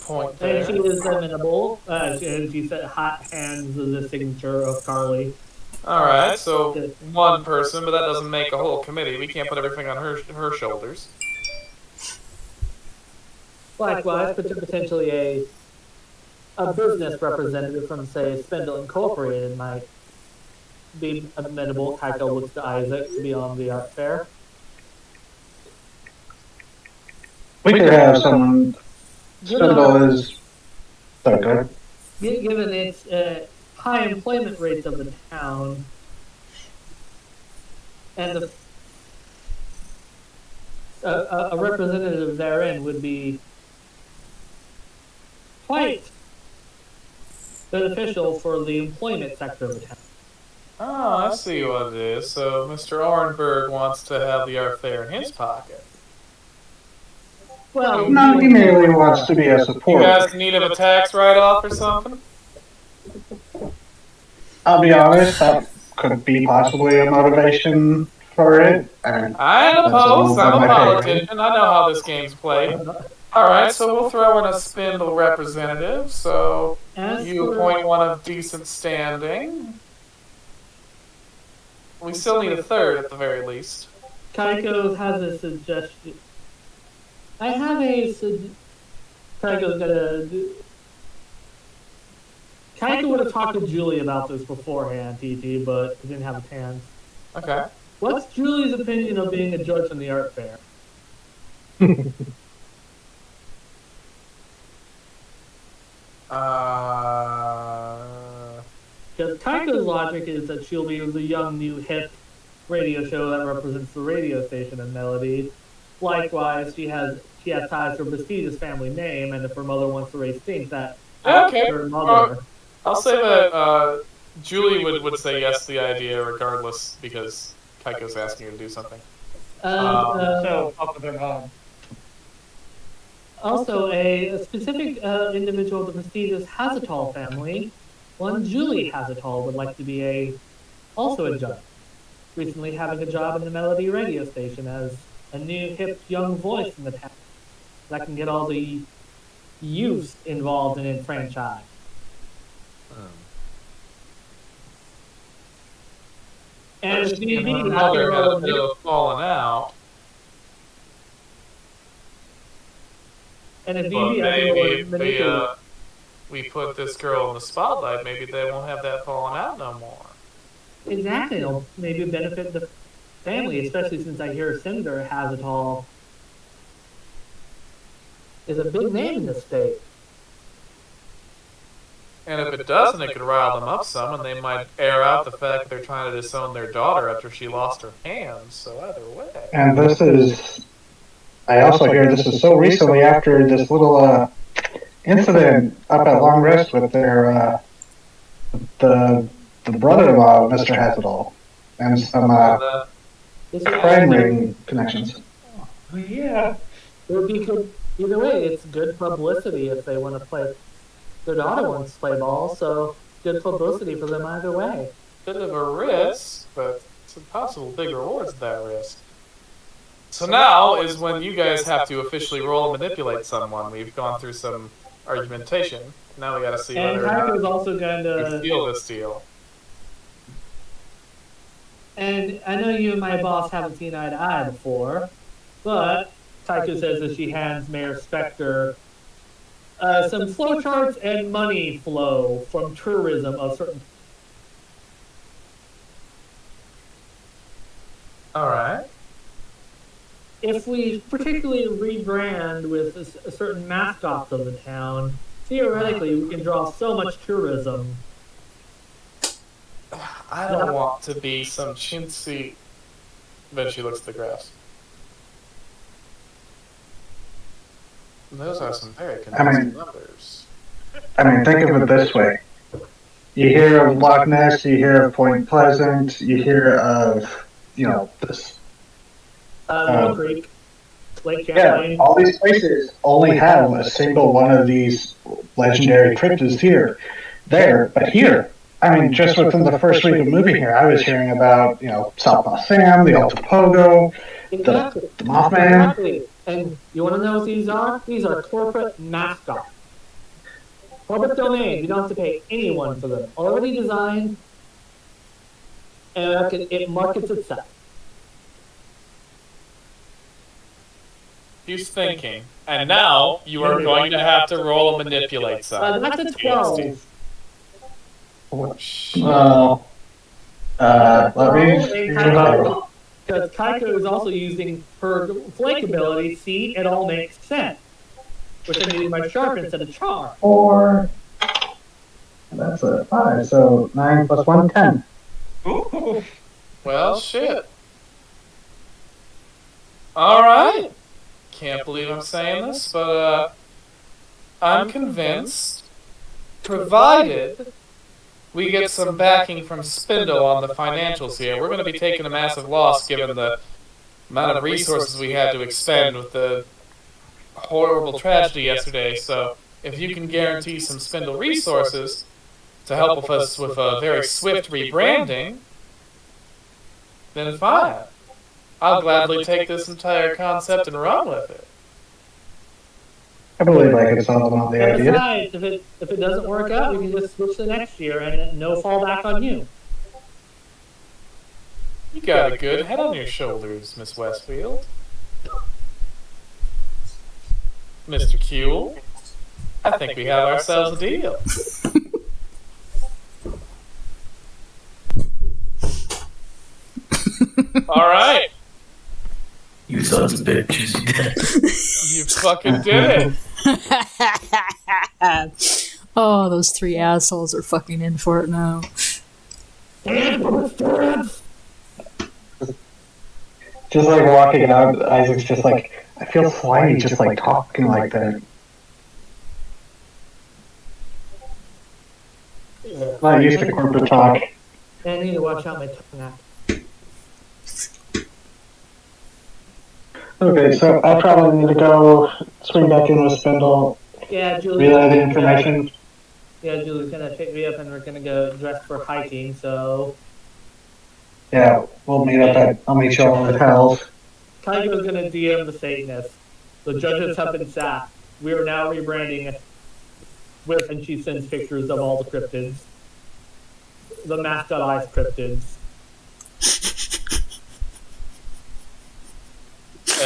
S2: point there.
S1: And she was amenable. And she said hot hands is the signature of Carly.
S2: Alright, so one person, but that doesn't make a whole committee. We can't put everything on her shoulders.
S1: Likewise, potentially a business representative from, say, Spindle Incorporated might be amenable. Kaiko looks to Isaac to be on the art fair.
S8: We could have someone. Spindle is. Sorry, go ahead.
S1: Given its high employment rates of the town and a representative therein would be quite beneficial for the employment sector of the town.
S2: Oh, I see what it is. So Mr. Orenberg wants to have the art fair in his pocket.
S1: Well,
S8: No, he merely wants to be a
S2: You
S8: supporter.
S2: guys need of a tax write-off or something?
S8: I'll be honest, that could be possibly a motivation for it.
S2: I ain't opposed. I'm a politician. I know how this game's played. Alright, so we'll throw in a Spindle representative. So you appoint one of decent standing. We still need a third at the very least.
S1: Kaiko has a suggestion. I have Kaiko's gonna do. Kaiko would have talked to Julie about this beforehand, TT, but he didn't have a chance.
S2: Okay.
S1: What's Julie's opinion of being a judge in the art fair? Because Kaiko's logic is that she'll be the young, new, hip radio show that represents the radio station in Melody. Likewise, she has ties to her prestigious family name, and if her mother wants to raise things that her mother.
S2: I'll say that Julie would say yes to the idea regardless because Kaiko's asking her to do something.
S3: So up with her mom.
S1: Also, a specific individual of the prestigious Hazatol family, one Julie Hazatol, would like to be also a judge. Recently having a job in the Melody radio station as a new, hip, young voice in the town that can get all the youths involved in enfranchisement. And if need be,
S2: Now they're got a bit of a falling out.
S1: And if need
S2: But
S1: be, I can
S2: maybe if
S1: manipulate.
S2: we put this girl in the spotlight, maybe they won't have that falling out no more.
S1: Exactly, it'll maybe benefit the family, especially since I hear Senator has it all. Is a big name in the state.
S2: And if it doesn't, it could rile them up some, and they might air out the fact that they're trying to disown their daughter after she lost her hands. So either way.
S8: And this is, I also hear this is so recently after this little incident up at Long Rest with their the brother-in-law, Mr. Hazel, and some crime ring connections.
S3: Oh, yeah.
S1: It would be good. Either way, it's good publicity if they want to play. Their daughter wants to play ball, so good publicity for them either way.
S2: Bit of a risk, but it's a possible big rewards at that risk. So now is when you guys have to officially roll and manipulate someone. We've gone through some argumentation. Now we got to see
S1: And
S2: whether or not
S1: Kaiko's also going
S2: we
S1: to.
S2: steal this deal.
S1: And I know you and my boss haven't seen eye to eye before, but Kaiko says that she hands Mayor Spector some flowcharts and money flow from tourism of certain.
S2: All right.
S1: If we particularly rebrand with a certain mascots of the town, theoretically we can draw so much tourism.
S2: I don't want to be some chintzy. Then she looks at the graphs. Those are some very convincing numbers.
S8: I mean, think of it this way. You hear of Loch Ness, you hear of Point Pleasant, you hear of, this.
S1: Mill Creek, Lake
S8: Yeah,
S1: Champlain.
S8: all these places only have a single one of these legendary cryptids there, but here, I mean, just within the first week of moving here, I was hearing about, South Sam, the Altapogo,
S1: Exactly.
S8: the Mothman.
S1: Exactly. And you want to know what these are? These are corporate mascots. Public domain. You don't have to pay anyone for them. Already designed, and it markets itself.
S2: He's thinking. And now you are going to have to roll and manipulate some.
S1: That's a 12.
S8: Let me.
S1: Because Kaiko is also using her flake ability. See, it all makes sense. Which I'm using my sharp instead of charm.
S8: 4. That's a 5, so 9 plus 1, 10.
S3: Ooh.
S2: Well, shit. Alright. Can't believe I'm saying this, but I'm convinced, provided we get some backing from Spindle on the financials here, we're going to be taking a massive loss given the amount of resources we had to expend with the horrible tragedy yesterday. So if you can guarantee some Spindle resources to help us with a very swift rebranding, then fine. I'll gladly take this entire concept and run with it.
S8: I believe I could solve on the
S1: And
S8: idea.
S1: besides, if it doesn't work out, we can just switch the next year and no fallback on you.
S2: You got a good head on your shoulders, Miss Westfield. Mr. Kuehl, I think we have ourselves a deal. All right.
S5: You sons of bitches.
S2: You fucking did it.
S7: Oh, those three assholes are fucking in for it now.
S8: Just like walking out, Isaac's just like, I feel slimy just like talking like that. Not used to corporate talk.
S1: And I need to watch out my tongue out.
S8: Okay, so I probably need to go swing back in with Spindle,
S1: Yeah, Julie.
S8: relay the information.
S1: Yeah, Julie's gonna pick me up and we're gonna go dress for hiking, so
S8: Yeah, we'll meet up at, I'll meet you all at Hell's.
S1: Kaiko's gonna DM the Satanist. The judges have been sacked. we are now rebranding with, and she sends pictures of all the cryptids. The mascot eyes cryptids.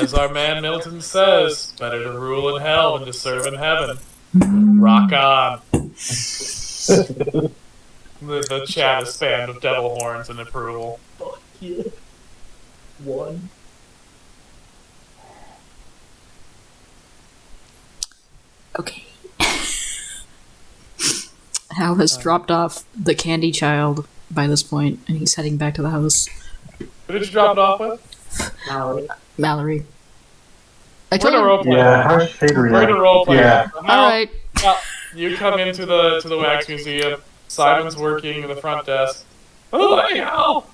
S2: As our man Milton says, better to rule in hell than to serve in heaven. Rock on. The chat is spammed with devil horns and approval.
S1: Fuck yeah. One.
S7: Okay. Hal has dropped off the candy child by this point, and he's heading back to the house.
S2: Who did you drop it off with?
S7: Mallory. I
S2: We're
S7: told
S2: in a
S7: him.
S2: roleplay.
S8: Yeah, how's Figure
S2: We're in a
S8: that?
S2: roleplay.
S8: Yeah.
S7: Alright.
S2: You come into the wax museum. Simon's working at the front desk. Oh, hey, Al!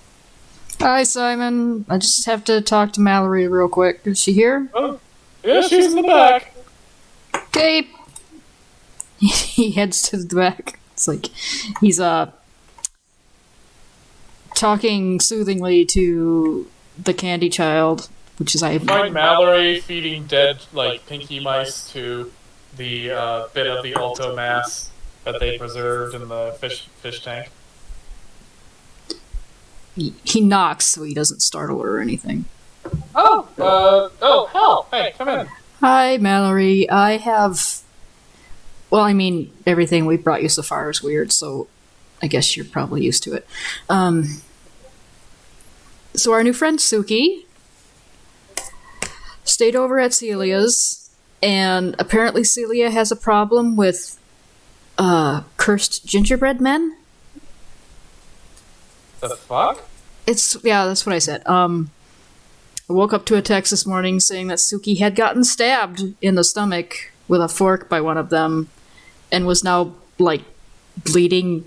S7: Hi, Simon. I just have to talk to Mallory real quick. Is she here?
S2: Oh, yeah, she's in the back.
S7: Okay. He heads to the back. It's like he's talking soothingly to the candy child, which is I
S2: Find Mallory feeding dead pinky mice to the bit of the Alto mass that they preserved in the fish tank.
S7: he knocks so he doesn't startle her or anything.
S2: Hal, hey, come in.
S7: Hi, Mallory. I have. Well, I mean, everything we've brought you so far is weird, so I guess you're probably used to it. So our new friend Suki stayed over at Celia's, and apparently Celia has a problem with cursed gingerbread men.
S2: The fuck?
S7: Yeah, that's what I said. I woke up to a text this morning saying that Suki had gotten stabbed in the stomach with a fork by one of them, and was now bleeding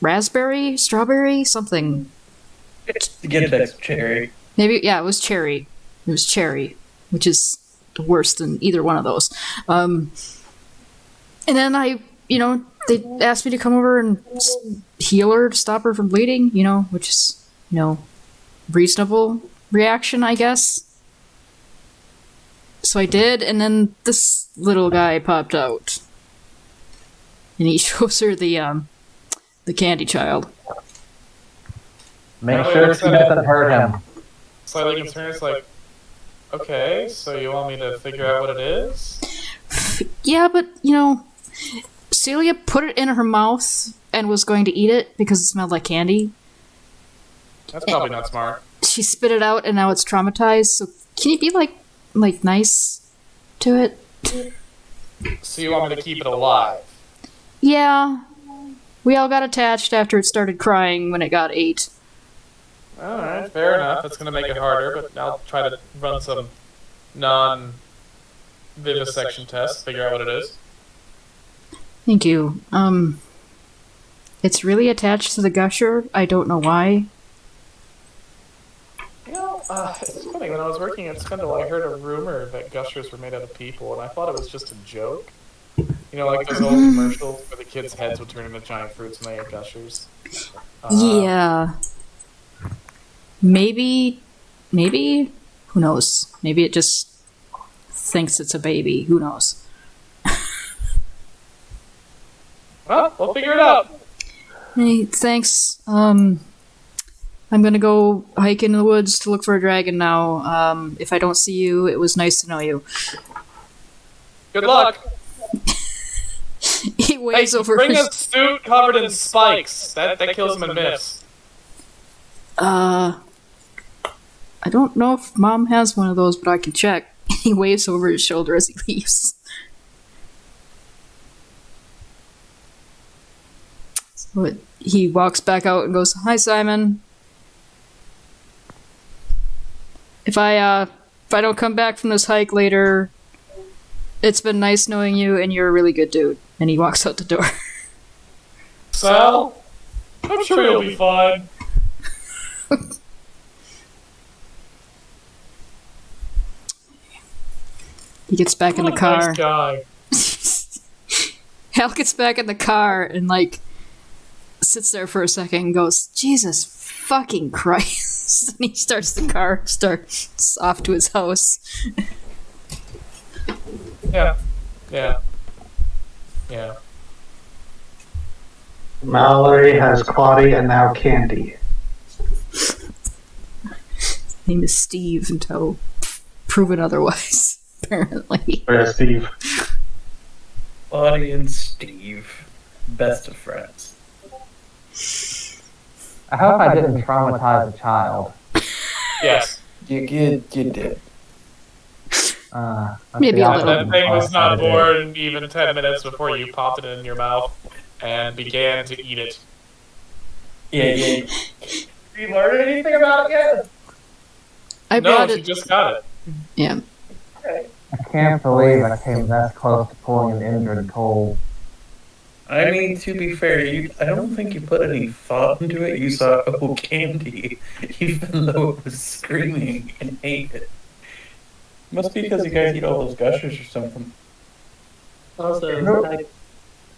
S7: raspberry, strawberry, something.
S5: Again, that's cherry.
S7: Maybe, yeah, it was cherry. It was cherry, which is worse than either one of those. And then they asked me to come over and heal her to stop her from bleeding, which is, reasonable reaction, I guess. So I did, and then this little guy popped out. And he shows her the candy child.
S4: Make sure she doesn't hurt him.
S2: Slightly concerned, it's like, okay, so you want me to figure out what it is?
S7: Yeah, but, Celia put it in her mouth and was going to eat it because it smelled like candy.
S2: That's probably not smart.
S7: She spit it out and now it's traumatized, so can you be, nice to it?
S2: So you want me to keep it alive?
S7: Yeah. We all got attached after it started crying when it got ate.
S2: Alright, fair enough. That's gonna make it harder, but I'll try to run some non-vivisection tests, figure out what it is.
S7: Thank you. It's really attached to the gusher. I don't know why.
S2: It's funny, when I was working at Spindle, I heard a rumor that gushers were made out of people, and I thought it was just a joke. Like those old commercials where the kids' heads would turn into giant fruits and they ate gushers.
S7: Yeah. Maybe, who knows? Maybe it just thinks it's a baby. Who knows?
S2: Well, we'll figure it out.
S7: Hey, thanks. I'm gonna go hike in the woods to look for a dragon now. If I don't see you, it was nice to know you.
S2: Good luck.
S7: He waves over
S2: bring
S7: his...
S2: a suit covered in spikes. That kills him in myths.
S7: I don't know if Mom has one of those, but I can check. He waves over his shoulder as he leaves. So he walks back out and goes, "Hi, Simon. If I don't come back from this hike later, it's been nice knowing you, and you're a really good dude." And he walks out the door.
S2: Sal? I'm sure you'll be fine.
S7: He gets back in the car.
S2: Nice guy.
S7: Hal gets back in the car and sits there for a second and goes, "Jesus fucking Christ." And he starts the car, starts off to his house.
S2: Yeah. Yeah. Yeah.
S8: Mallory has Claudia and now Candy.
S7: Name is Steve until proven otherwise, apparently.
S8: Where's Steve?
S5: Claudia and Steve, best of friends.
S4: I hope I didn't traumatize a child.
S2: Yes.
S5: You did.
S7: Maybe a little.
S2: That thing was not born even 10 minutes before you popped it in your mouth and began to eat it.
S5: Yeah.
S3: Have you learned anything about it yet?
S7: I
S2: No,
S7: brought
S2: she
S7: it.
S2: just got it.
S7: Yeah.
S3: Okay.
S4: I can't believe I came that close to pulling an injured coal.
S5: I mean, to be fair, I don't think you put any thought into it. You saw, oh, Candy, even though it was screaming and ate it. Must be because you guys eat all those gushers or something.
S1: Also,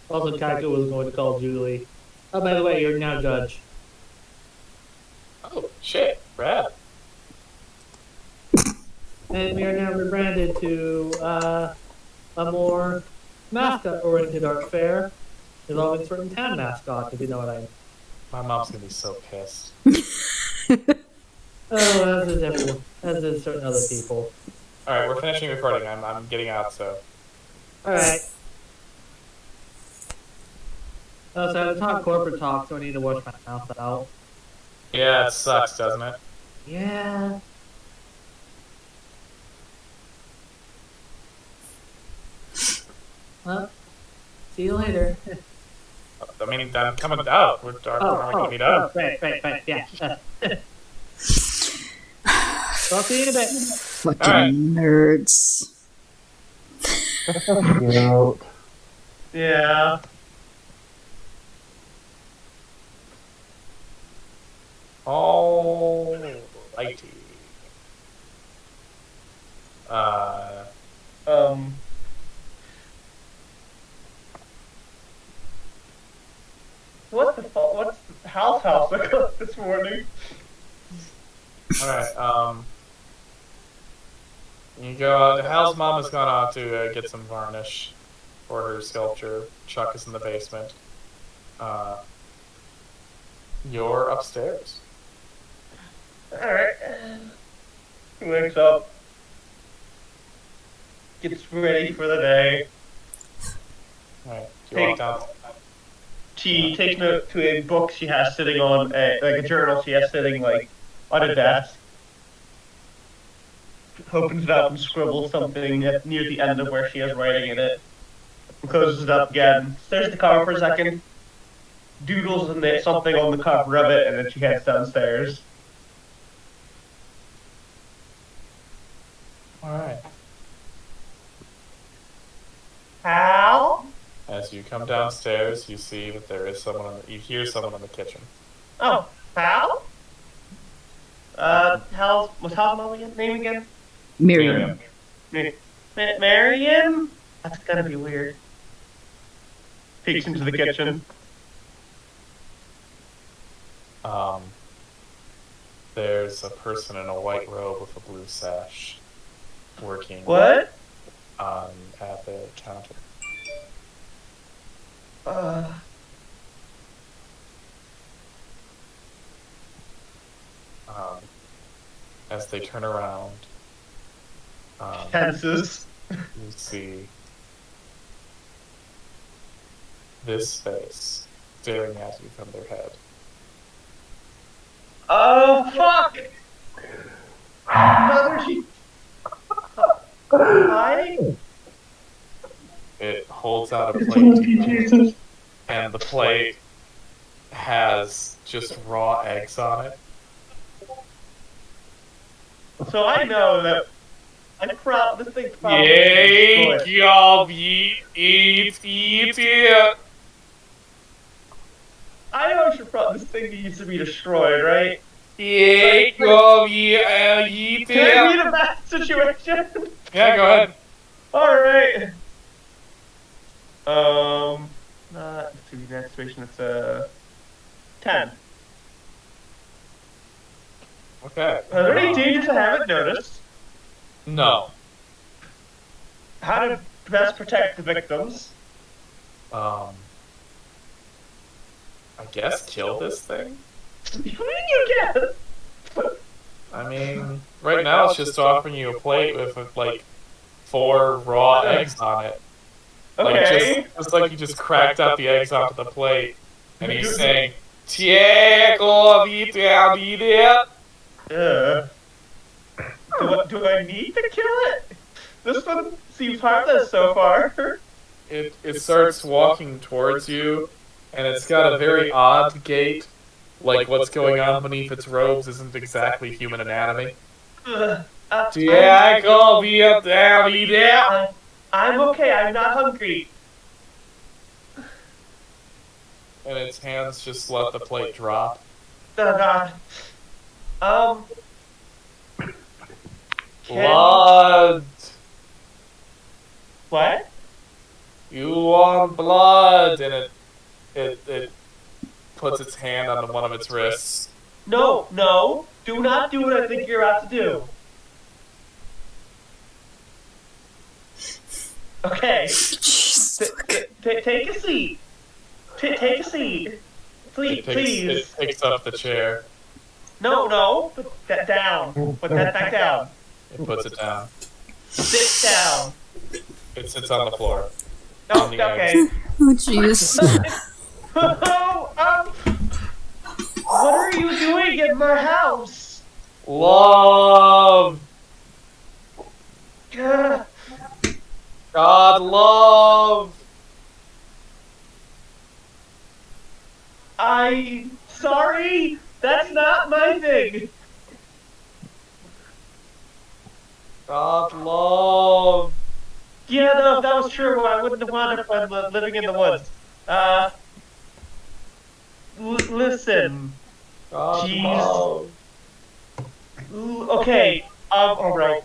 S1: Kaiko was going to call Julie. Oh, by the way, you're now judge.
S2: Oh, shit. Rad.
S1: And we are now rebranded to a more mascot-oriented art fair involving certain town mascots, if you know what I mean.
S2: My mom's gonna be so pissed.
S1: Oh, as is everyone. As is certain other people.
S2: Alright, we're finishing recording. I'm getting out, so.
S1: Alright. Oh, so I haven't talked corporate talk, so I need to wash my mouth out.
S2: Yeah, it sucks, doesn't it?
S1: Yeah. Well, see you later.
S2: I mean, I'm coming out. We're gonna meet up.
S1: Right, yeah. Talk to you in a bit.
S7: Fucking
S2: Alright.
S7: nerds.
S4: Cute.
S3: Yeah.
S2: Alrighty.
S3: What the fuck? What's the house look like this morning?
S2: Alright, you go out. Hal's mom has gone out to get some varnish for her sculpture. Chuck is in the basement. You're upstairs.
S3: Alright. He wakes up. Gets ready for the day.
S2: Alright, you walk down.
S3: She takes note to a book she has sitting on a journal she has sitting on a desk. Opens it up and scribbles something near the end of where she is writing in it. Closes it up again. Stares the cover for a second. Doodles something on the cover of it, and then she heads downstairs.
S2: Alright.
S3: Hal?
S2: As you come downstairs, you see that there is someone. You hear someone in the kitchen.
S3: Oh, Hal? What's Hal's mom name again?
S7: Miriam.
S3: Marion? That's gonna be weird. Peeks into the kitchen.
S2: There's a person in a white robe with a blue sash working.
S3: What?
S2: At the counter. As they turn around,
S3: Tenses.
S2: you see this face staring at you from their head.
S3: Oh, fuck! Mother, she... Hi?
S2: It holds out a plate to you, and the plate has just raw eggs on it.
S3: So I know that this thing probably
S2: Yay,
S3: destroyed.
S2: y'all, eat it.
S3: I know this thing needs to be destroyed, right?
S2: Yay, y'all, eat
S3: Can I
S2: it.
S3: read a bad situation?
S2: Yeah, go ahead.
S3: Alright. Let's see, next situation, it's a 10.
S2: Okay.
S3: Are there any changes I haven't noticed?
S2: No.
S3: How do best protect the victims?
S2: I guess kill this thing?
S3: What do you get?
S2: I mean, right now it's just offering you a plate with, like, 4 raw eggs on it. Like,
S3: Okay.
S2: just like you just cracked out the eggs onto the plate. And he's saying, Tiago, vida.
S3: Do I need to kill it? This one seems harmless so far.
S2: It starts walking towards you, and it's got a very odd gait. Like, what's going on beneath its robes isn't exactly human anatomy. Tiago, vida.
S3: I'm okay, I'm not hungry.
S2: And its hands just let the plate drop.
S3: Oh god.
S2: Blood!
S3: What?
S2: You want blood! And it puts its hand on one of its wrists.
S3: No. Do not do what I think you're about to do. Okay. Take a seat. Take a seat. Please.
S2: It picks up the chair.
S3: No. Put that down. Put that back down.
S2: It puts it down.
S3: Sit down.
S2: It sits on the floor.
S3: Oh,
S2: On the
S3: okay.
S2: eggs.
S7: Oh, jeez.
S3: What are you doing in my house?
S2: Love!
S3: Ugh.
S2: God love!
S3: I'm sorry. That's not my thing.
S2: God love!
S3: Yeah, no, if that was true, I wouldn't have wound up living in the woods. Listen.
S2: God
S3: Jeez.
S2: love!
S3: Okay. Alright.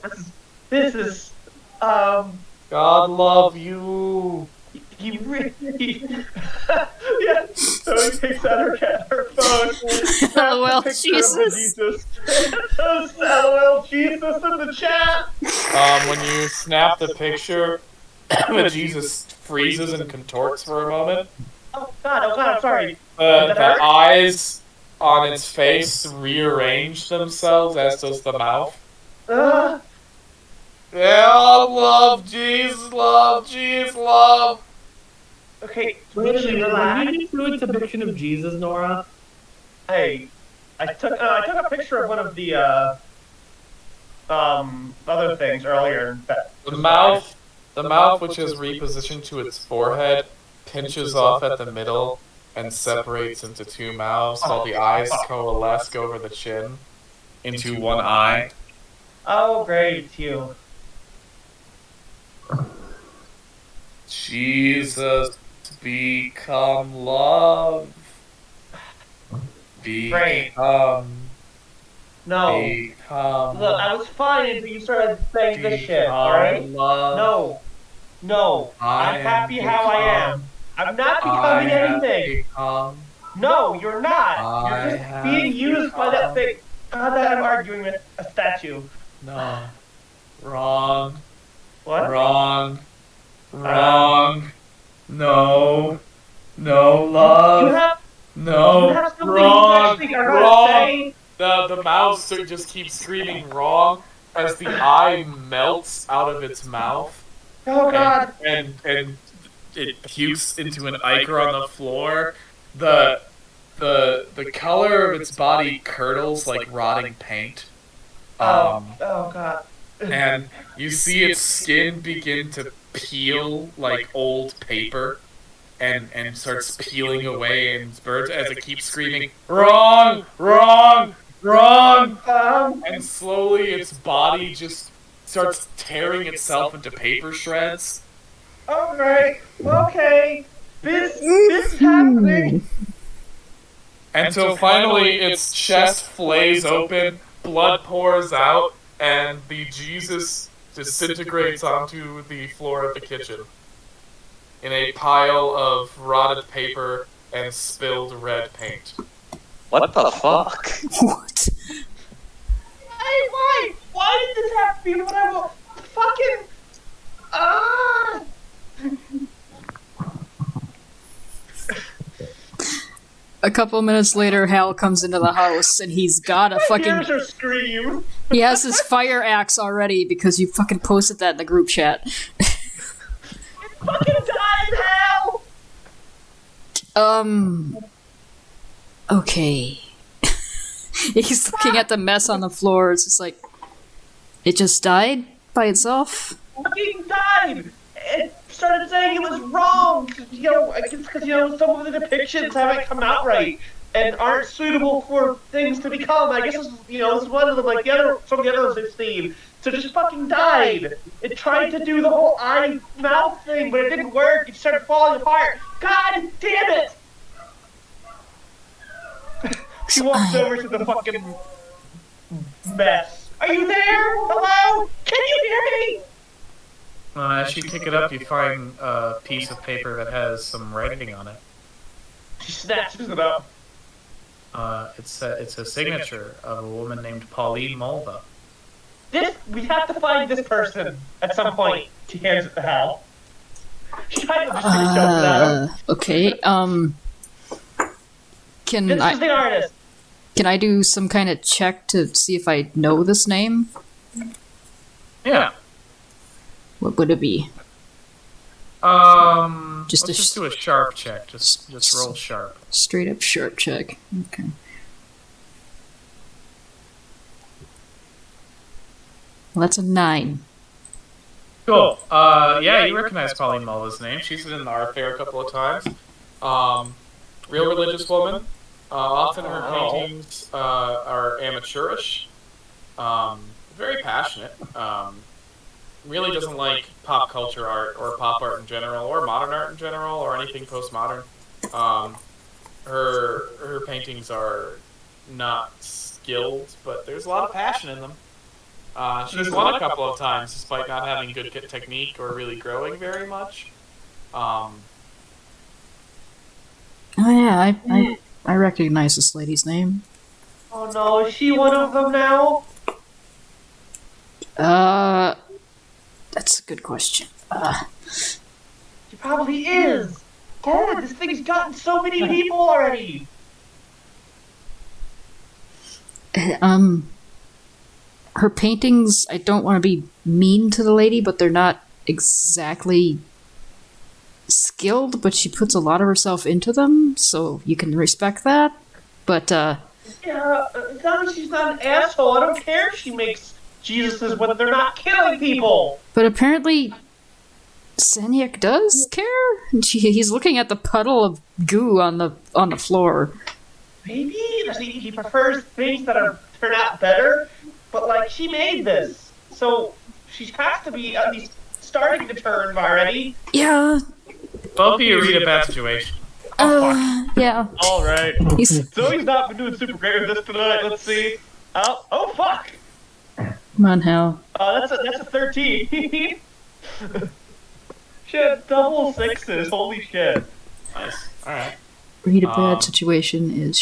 S3: This is.
S2: God love you!
S3: He really. Yeah. So he takes out her phone. snaps a
S7: LOL,
S3: picture of
S7: Jesus.
S3: Jesus. LOL, Jesus in the chat.
S2: When you snap the picture, Jesus freezes and contorts for a moment.
S3: Oh god, I'm sorry.
S2: The eyes on its face rearrange themselves, as does the mouth. Yeah, love, Jesus, love.
S3: Okay,
S1: Wait a
S3: Richie,
S1: minute, when
S3: relax.
S1: you do a depiction of Jesus, Nora,
S3: Hey, I took a picture of one of the other things earlier.
S2: The mouth, which is repositioned to its forehead, pinches off at the middle and separates into 2 mouths, while the eyes coalesce over the chin into 1 eye.
S3: Oh, great, it's you.
S2: Jesus, become love.
S3: Great.
S2: Become.
S3: No.
S2: Become.
S3: Look, I was fine until you started saying this shit, alright?
S2: Love.
S3: No. I'm happy how I am. I'm not becoming anything. No, you're not. You're just being used by that thing. That I'm arguing with a statue.
S2: No. Wrong.
S3: What?
S2: Wrong. No. No, love.
S3: You have something
S2: wrong.
S3: you actually are gonna say?
S2: The mouse just keeps screaming wrong as the eye melts out of its mouth.
S3: Oh god.
S2: And it pukes into an ichor on the floor. The color of its body curdles like rotting paint.
S3: Oh god.
S2: And you see its skin begin to peel like old paper and starts peeling away and birds as it keeps screaming, wrong! And slowly its body just starts tearing itself into paper shreds.
S3: Alright. Okay. This is happening.
S2: Until finally its chest flays open, blood pours out, and the Jesus disintegrates onto the floor of the kitchen in a pile of rotted paper and spilled red paint.
S6: What the fuck?
S7: What?
S3: Hey, why? Why did this have to be what I will fucking
S7: A couple minutes later, Hal comes into the house and he's got a fucking.
S3: Here's her scream.
S7: He has his fire axe already because you fucking posted that in the group chat.
S3: Fucking died, Hal!
S7: Okay. He's looking at the mess on the floor. It's just like, it just died by itself?
S3: Fucking died! It started saying it was wrong! You know, I guess because, some of the depictions haven't come out right and aren't suitable for things to become. I guess this is one of them, like some of the others I've seen. So it just fucking died. It tried to do the whole eye-mouth thing, but it didn't work. It started falling apart. God damn it! She walks over to the fucking mess. Are you there? Hello? Can you hear me?
S2: As you pick it up, you find a piece of paper that has some writing on it.
S3: She snatches it up.
S2: It's a signature of a woman named Pauline Mulva.
S3: We have to find this person at some point. She hands it to Hal. She kind of just shoves it out.
S7: Okay,
S3: This is the artist.
S7: Can I do some kind of check to see if I know this name?
S2: Yeah.
S7: What would it be?
S2: Let's just do a sharp check. Just roll sharp.
S7: Straight up sharp check. Okay. Well, that's a 9.
S2: Cool. Yeah, you recognize Pauline Mulva's name. She's been in our fair a couple of times. Real religious woman. Often her paintings are amateurish. Very passionate. Really doesn't like pop culture art or pop art in general or modern art in general or anything postmodern. Her paintings are not skilled, but there's a lot of passion in them. She's won a couple of times despite not having good technique or really growing very much.
S7: Oh yeah, I recognize this lady's name.
S3: Oh no, is she one of them now?
S7: That's a good question.
S3: She probably is. God, this thing's gotten so many people already.
S7: Her paintings, I don't want to be mean to the lady, but they're not exactly skilled, but she puts a lot of herself into them, so you can respect that. But,
S3: Yeah, as long as she's not an asshole, I don't care if she makes Jesuses when they're not killing people.
S7: But apparently, Seniac does care? And he's looking at the puddle of goo on the floor.
S3: Maybe he prefers things that turn out better, but like she made this, so she has to be at least starting to turn already.
S7: Yeah.
S2: Both of you read a bad situation.
S7: Yeah.
S3: All right. Zoe's not been doing super great with this tonight. Let's see. Oh fuck.
S7: Come on, Hal.
S3: That's a 13. Shit, double sixes. Holy shit.
S2: Nice. All right.
S7: Read a bad situation is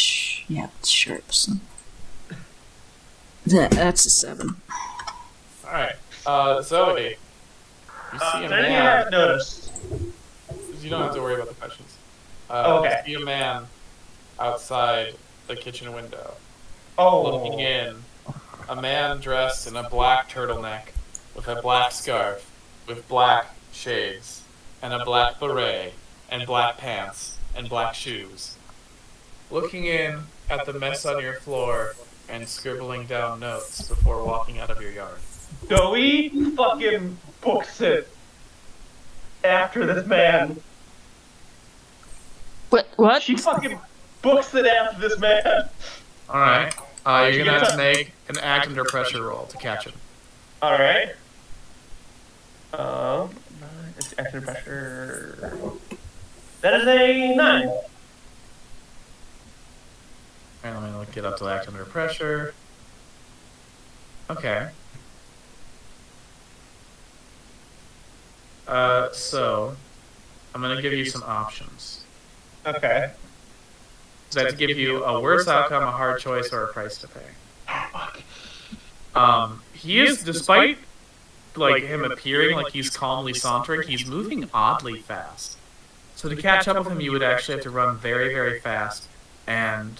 S7: it's sharp. So. That's a 7.
S2: All right. Zoe, you see a
S3: I
S2: man.
S3: have noticed.
S2: You don't have to worry about the questions.
S3: Okay.
S2: You see a man outside the kitchen window.
S3: Oh.
S2: Looking in. A man dressed in a black turtleneck with a black scarf, with black shades, and a black beret, and black pants, and black shoes. Looking in at the mess on your floor and scribbling down notes before walking out of your yard.
S3: Zoe fucking books it after this man.
S7: What?
S3: She fucking books it after this man.
S2: Alright. You're gonna have to make an act under pressure roll to catch him.
S3: Alright. It's extra pressure. That is a 9.
S2: Alright, let me get up to act under pressure. Okay. So, I'm gonna give you some options.
S3: Okay.
S2: So I have to give you a worse outcome, a hard choice, or a price to pay. He is, despite like him appearing like he's calmly sauntering, he's moving oddly fast. So to catch up with him, you would actually have to run very, very fast and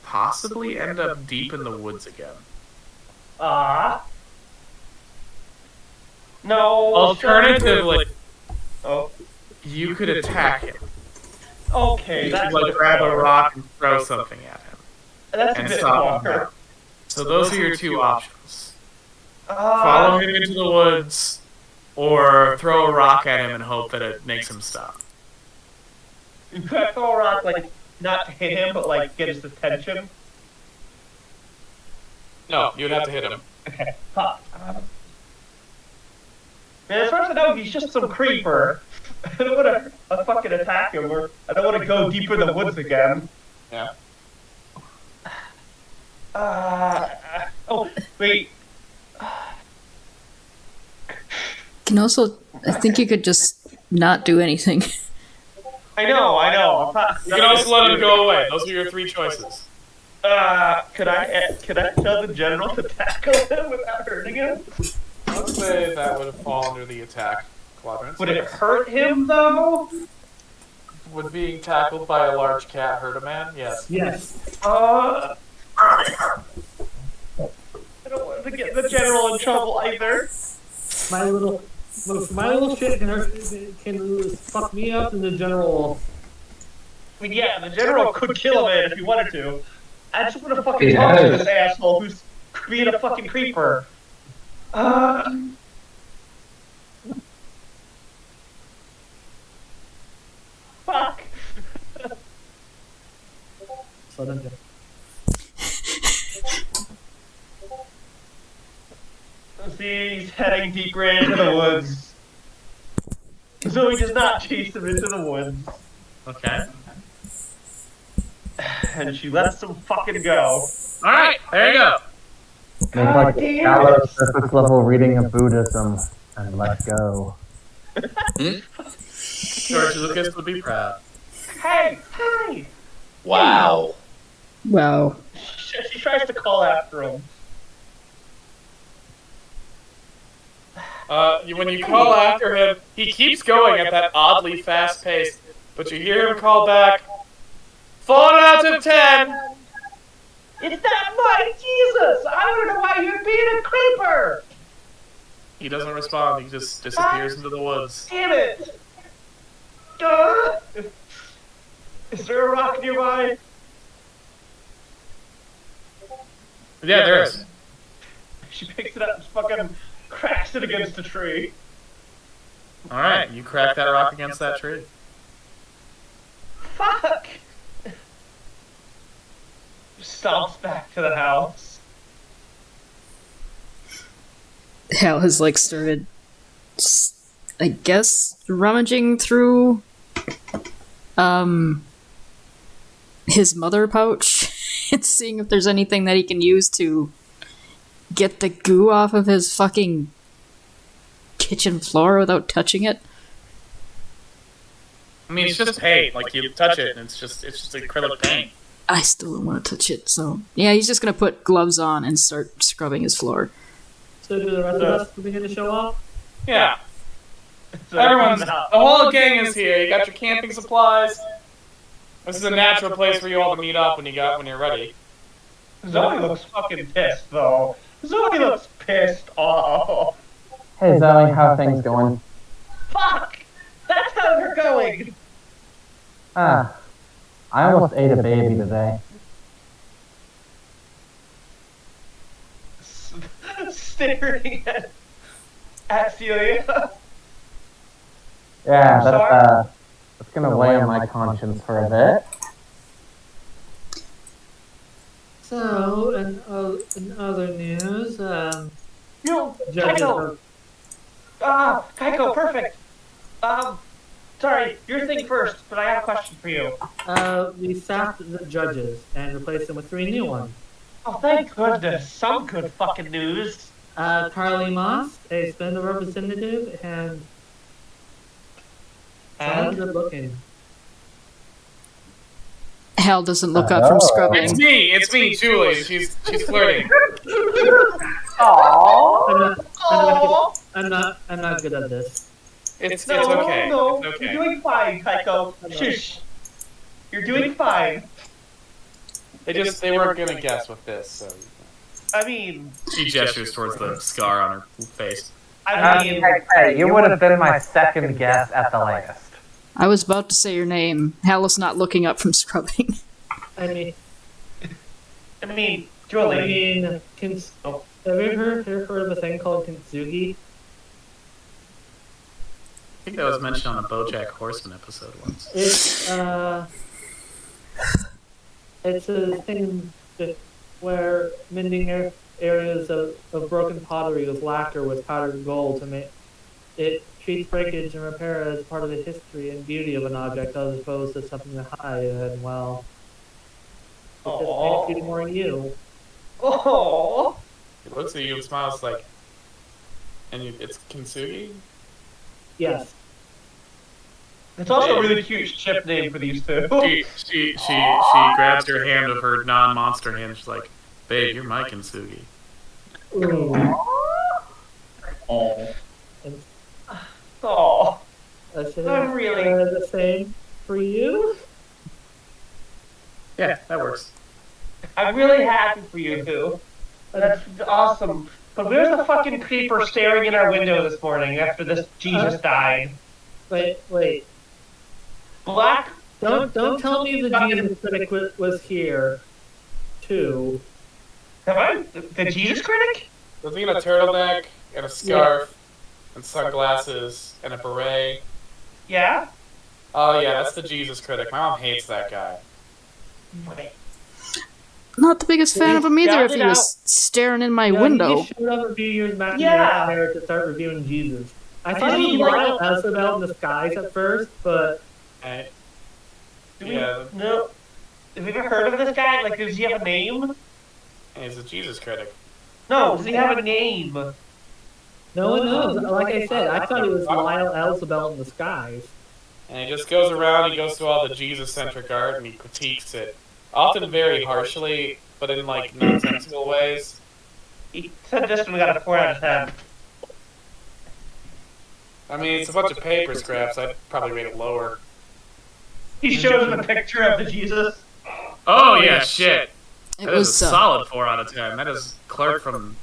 S2: possibly end up deep in the woods again.
S3: No.
S2: Alternatively,
S3: Oh.
S2: you could attack him.
S3: Okay,
S2: You
S3: that's
S2: could, like, grab a rock and throw something at him.
S3: That's a
S2: And
S3: bit
S2: stop him.
S3: far.
S2: So those are your two options. Follow him into the woods, or throw a rock at him and hope that it makes him stop.
S3: You could throw a rock, like, not to hit him, but, like, get his attention.
S2: No, you would have to hit him.
S3: Okay, fuck. Man, as far as I know, he's just some creeper. I don't want to fucking attack him, or I don't want to go deep in the woods again.
S2: Yeah.
S3: Oh, wait.
S7: Can also, I think you could just not do anything.
S3: I know.
S2: You can also let him go away. Those are your three choices.
S3: Could I tell the general to tackle him without hurting him?
S2: I would say that would fall under the attack quadrant.
S3: Would it hurt him, though?
S2: Would being tackled by a large cat hurt a man? Yes.
S1: Yes.
S3: I don't want to get the general in trouble either.
S1: My little shit can fuck me up, and the general.
S3: I mean, yeah, the general could kill a man if he wanted to. I just want to fucking talk to this asshole who's being a fucking creeper. Fuck.
S1: So then,
S3: See, he's heading deeper into the woods. So he does not chase him into the woods.
S2: Okay.
S3: And she lets him fucking go.
S2: Alright, there you go.
S4: Make like a shallow surface level reading of Buddhism and let go.
S2: George Lucas would be proud.
S3: Hey!
S6: Wow.
S7: Wow.
S3: She tries to call after him.
S2: When you call after him, he keeps going at that oddly fast pace, but you hear him call back, 4 out of 10!
S3: It's not my Jesus! I don't know why you're being a creeper!
S2: He doesn't respond, he just disappears into the woods.
S3: Damn it! Is there a rock nearby?
S2: Yeah, there is.
S3: She picks it up and fucking cracks it against a tree.
S2: Alright, you crack that rock against that tree.
S3: Fuck! Stomps back to the house.
S7: Hal has like started, I guess, rummaging through his mother pouch and seeing if there's anything that he can use to get the goo off of his fucking kitchen floor without touching it.
S2: I mean, it's just paint. Like, you touch it, and it's just acrylic paint.
S7: I still don't want to touch it, so yeah, he's just gonna put gloves on and start scrubbing his floor.
S1: So do the rest of us begin to show up?
S2: Yeah. The whole gang is here. You got your camping supplies. This is a natural place for you all to meet up when you're ready.
S3: Zoe looks fucking pissed, though. Zoe looks pissed off.
S4: Hey Zoe, how are things going?
S3: Fuck! That's how they're going!
S4: I almost ate a baby today.
S3: Staring at Celia.
S4: Yeah, that's gonna weigh on my conscience for a bit.
S1: So, in other news,
S3: Yo,
S1: judges
S3: Kaiko! Kaiko, perfect! Sorry, your thing first, but I have a question for you.
S1: we sacked the judges and replaced them with 3 new ones.
S3: Oh, thank goodness. Some good fucking news.
S1: Carly Moss, a Spindle representative, and good looking.
S7: Hal doesn't look up from scrubbing.
S2: It's me, Julie. She's flirting.
S3: Aww.
S1: I'm not good at this.
S2: It's okay.
S3: No,
S2: It's okay.
S3: you're doing fine, Kaiko. Shush. You're doing fine.
S2: They weren't gonna guess with this, so.
S3: I mean,
S2: She gestures towards the scar on her face.
S3: I mean,
S4: Hey, you would have been my second guess at the latest.
S7: I was about to say your name. Hal's not looking up from scrubbing.
S1: I mean,
S3: Julie.
S1: have you heard of a thing called kintsugi?
S2: I think that was mentioned on the BoJack Horseman episode once.
S1: It's a thing where mending areas of broken pottery with lacquer with powdered gold to make it treats breakage and repair as part of the history and beauty of an object as opposed to something to hide and well. It just makes you more you.
S3: Oh.
S2: He looks at you and smiles like, it's kintsugi?
S1: Yes.
S3: It's also a really cute ship name for these two.
S2: She grabs your hand with her non-monster hand. She's like, "Babe, you're my kintsugi."
S1: Ooh.
S5: Oh.
S3: Oh.
S1: I'm really the same for you.
S2: Yeah, that works.
S3: I'm really happy for you two. That's awesome. But where's the fucking creeper staring in our window this morning after this Jesus died?
S1: Wait.
S3: Black?
S1: Don't tell me the Jesus critic was here, too.
S3: Am I the Jesus critic?
S2: Was he in a turtleneck and a scarf and sunglasses and a beret?
S3: Yeah.
S2: Oh yeah, that's the Jesus critic. My mom hates that guy.
S3: Wait.
S7: Not the biggest fan of him either if he was staring in my window.
S1: He showed up a few years back
S3: Yeah.
S1: to start reviewing Jesus. I thought he was us about in the skies at first, but
S2: Yeah,
S3: No. Have you ever heard of this guy? Like, does he have a name?
S2: he's a Jesus critic.
S3: No, does he have a name?
S1: no one knows. Like I said, I thought he was Lyle Elzebel in the skies.
S2: And he just goes around, he goes through all the Jesus-centric art, and he critiques it. Often very harshly, but in, like, nonsensical ways.
S3: He said this one got a 4 out of 10.
S2: I mean, it's a bunch of paper scraps. I'd probably rate it lower.
S3: He shows him a picture of the Jesus.
S2: Oh, yeah, shit.
S7: It
S2: That is
S7: was
S2: a solid 4 out of 10. That is Clark from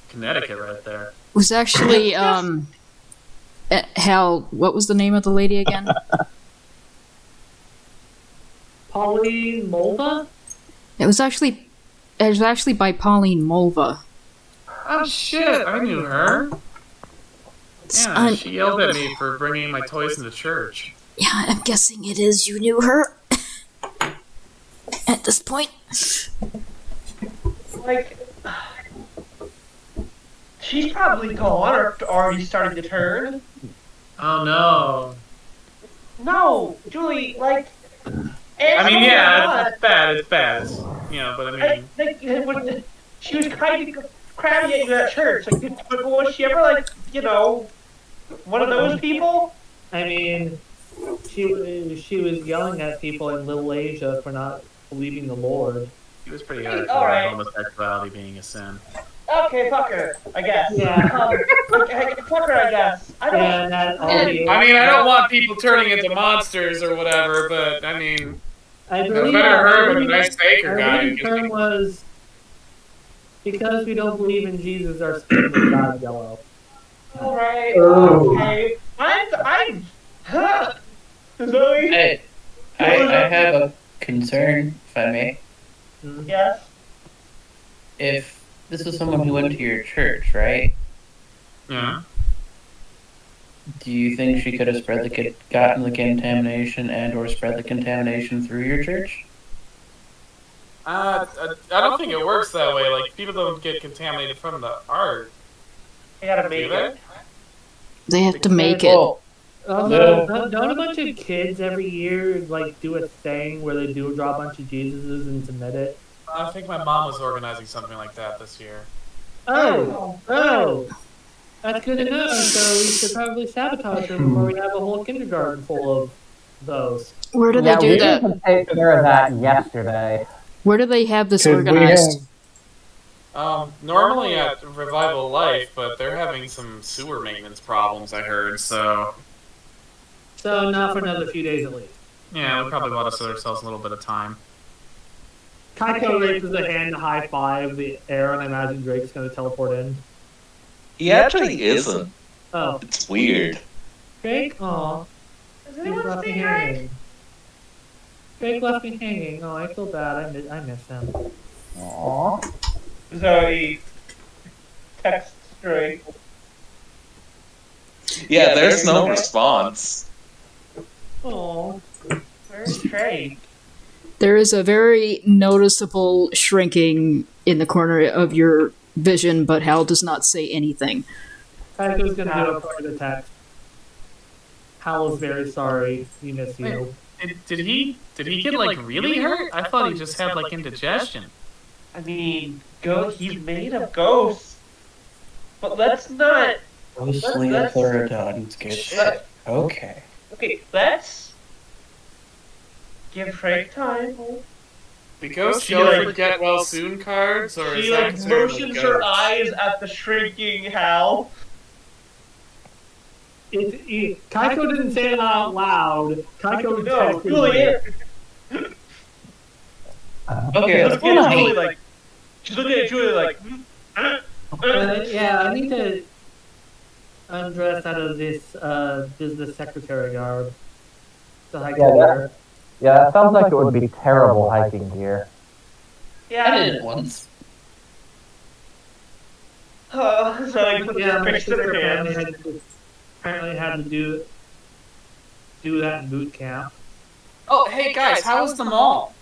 S2: Connecticut right there.
S7: was actually Hal. What was the name of the lady again?
S1: Pauline Mulva?
S7: It was actually by Pauline Mulva.
S2: Oh, shit. I knew her. Yeah, she yelled at me for bringing my toys into church.
S7: Yeah, I'm guessing it is. You knew her at this point.
S3: Like, she's probably gone or already starting to turn.
S2: Oh, no.
S3: No, Julie, like...
S2: I mean, yeah, it's bad. It's bad. You know, but I mean...
S3: She was kind of crabby at you at church. Like, but was she ever, like, you know, one of those people?
S1: I mean, she was yelling at people in Little Asia for not believing the Lord.
S2: He was pretty hardcore
S3: Alright.
S2: on homosexuality being a sin.
S3: Okay, fuck her, I guess.
S1: Yeah.
S3: Fuck her, I guess. I don't...
S1: And that all the
S2: I mean, I don't want people turning into monsters or whatever, but I mean,
S1: I
S2: it's
S1: believe
S2: better her
S1: I
S2: than a nice baker guy.
S1: believe the term was because we don't believe in Jesus, our skin is not yellow.
S3: Alright,
S8: Oh.
S3: okay. Huh. Zoe?
S5: Hey, I have a concern, if I may.
S3: Yes?
S5: If this is someone who went to your church, right?
S2: Yeah.
S5: Do you think she could have gotten the contamination and or spread the contamination through your church?
S2: I don't think it works that way. Like, people don't get contaminated from the art.
S3: I gotta
S2: Do
S3: make
S2: they?
S3: it.
S7: They have to make it.
S5: Oh,
S1: Also, don't a bunch of kids every year like do a thing where they do draw a bunch of Jesuses and submit it?
S2: I think my mom was organizing something like that this year.
S1: Oh, that's good to know. So we should probably sabotage her before we have a whole kindergarten full of those.
S7: Where do they do
S4: we
S7: that?
S4: didn't take care of that yesterday.
S7: Where do they have this
S8: Could we
S7: organized?
S2: Normally at Revival Life, but they're having some sewer maintenance problems, I heard, so...
S1: So not for another few days at least.
S2: Yeah, we probably want to set ourselves a little bit of time.
S1: Kaiko raises a hand to high five the air, and I imagine Drake's going to teleport in.
S6: He actually isn't.
S1: Oh,
S6: It's weird.
S1: Drake? Aw.
S3: Does
S1: He
S3: anyone
S1: left me
S3: see Drake?
S1: hanging. Drake left me hanging. Oh, I feel bad. I miss him.
S4: Aww.
S3: So he texts Drake.
S6: Yeah, there's no response.
S1: Oh.
S3: Where's Drake?
S7: There is a very noticeable shrinking in the corner of your vision, but Hal does not say anything.
S1: Kaiko's going to do a private text. Hal is very sorry. We miss you.
S2: Did he get like really hurt? I thought he just had like indigestion.
S3: I mean, he's made of ghosts. But let's not.
S5: Mostly
S3: let's-
S5: Pleurodons gets
S3: let-
S5: okay.
S3: Okay, let's give Drake time.
S2: The ghost
S3: She,
S2: don't
S3: like-
S2: forget well soon cards, or is
S3: She
S2: that
S3: like
S2: considered
S3: motions
S2: like
S3: her
S2: ghosts?
S3: eyes at the shrinking Hal.
S1: Kaiko didn't say it out loud. Kaiko
S3: No,
S1: texted
S3: Julie.
S1: me.
S5: Okay,
S3: She's looking at Julie like. She's looking at Julie like.
S1: Yeah, I need to undress out of this business secretary garb. The high
S4: Yeah, that sounds like it would be terrible hiking gear.
S3: Yeah.
S5: I did it once.
S3: So like put
S1: Yeah,
S3: the
S1: my
S3: fixed in
S1: sister
S3: her
S1: apparently
S3: hands.
S1: had to do that in boot camp.
S2: Oh, hey guys, how was the mall?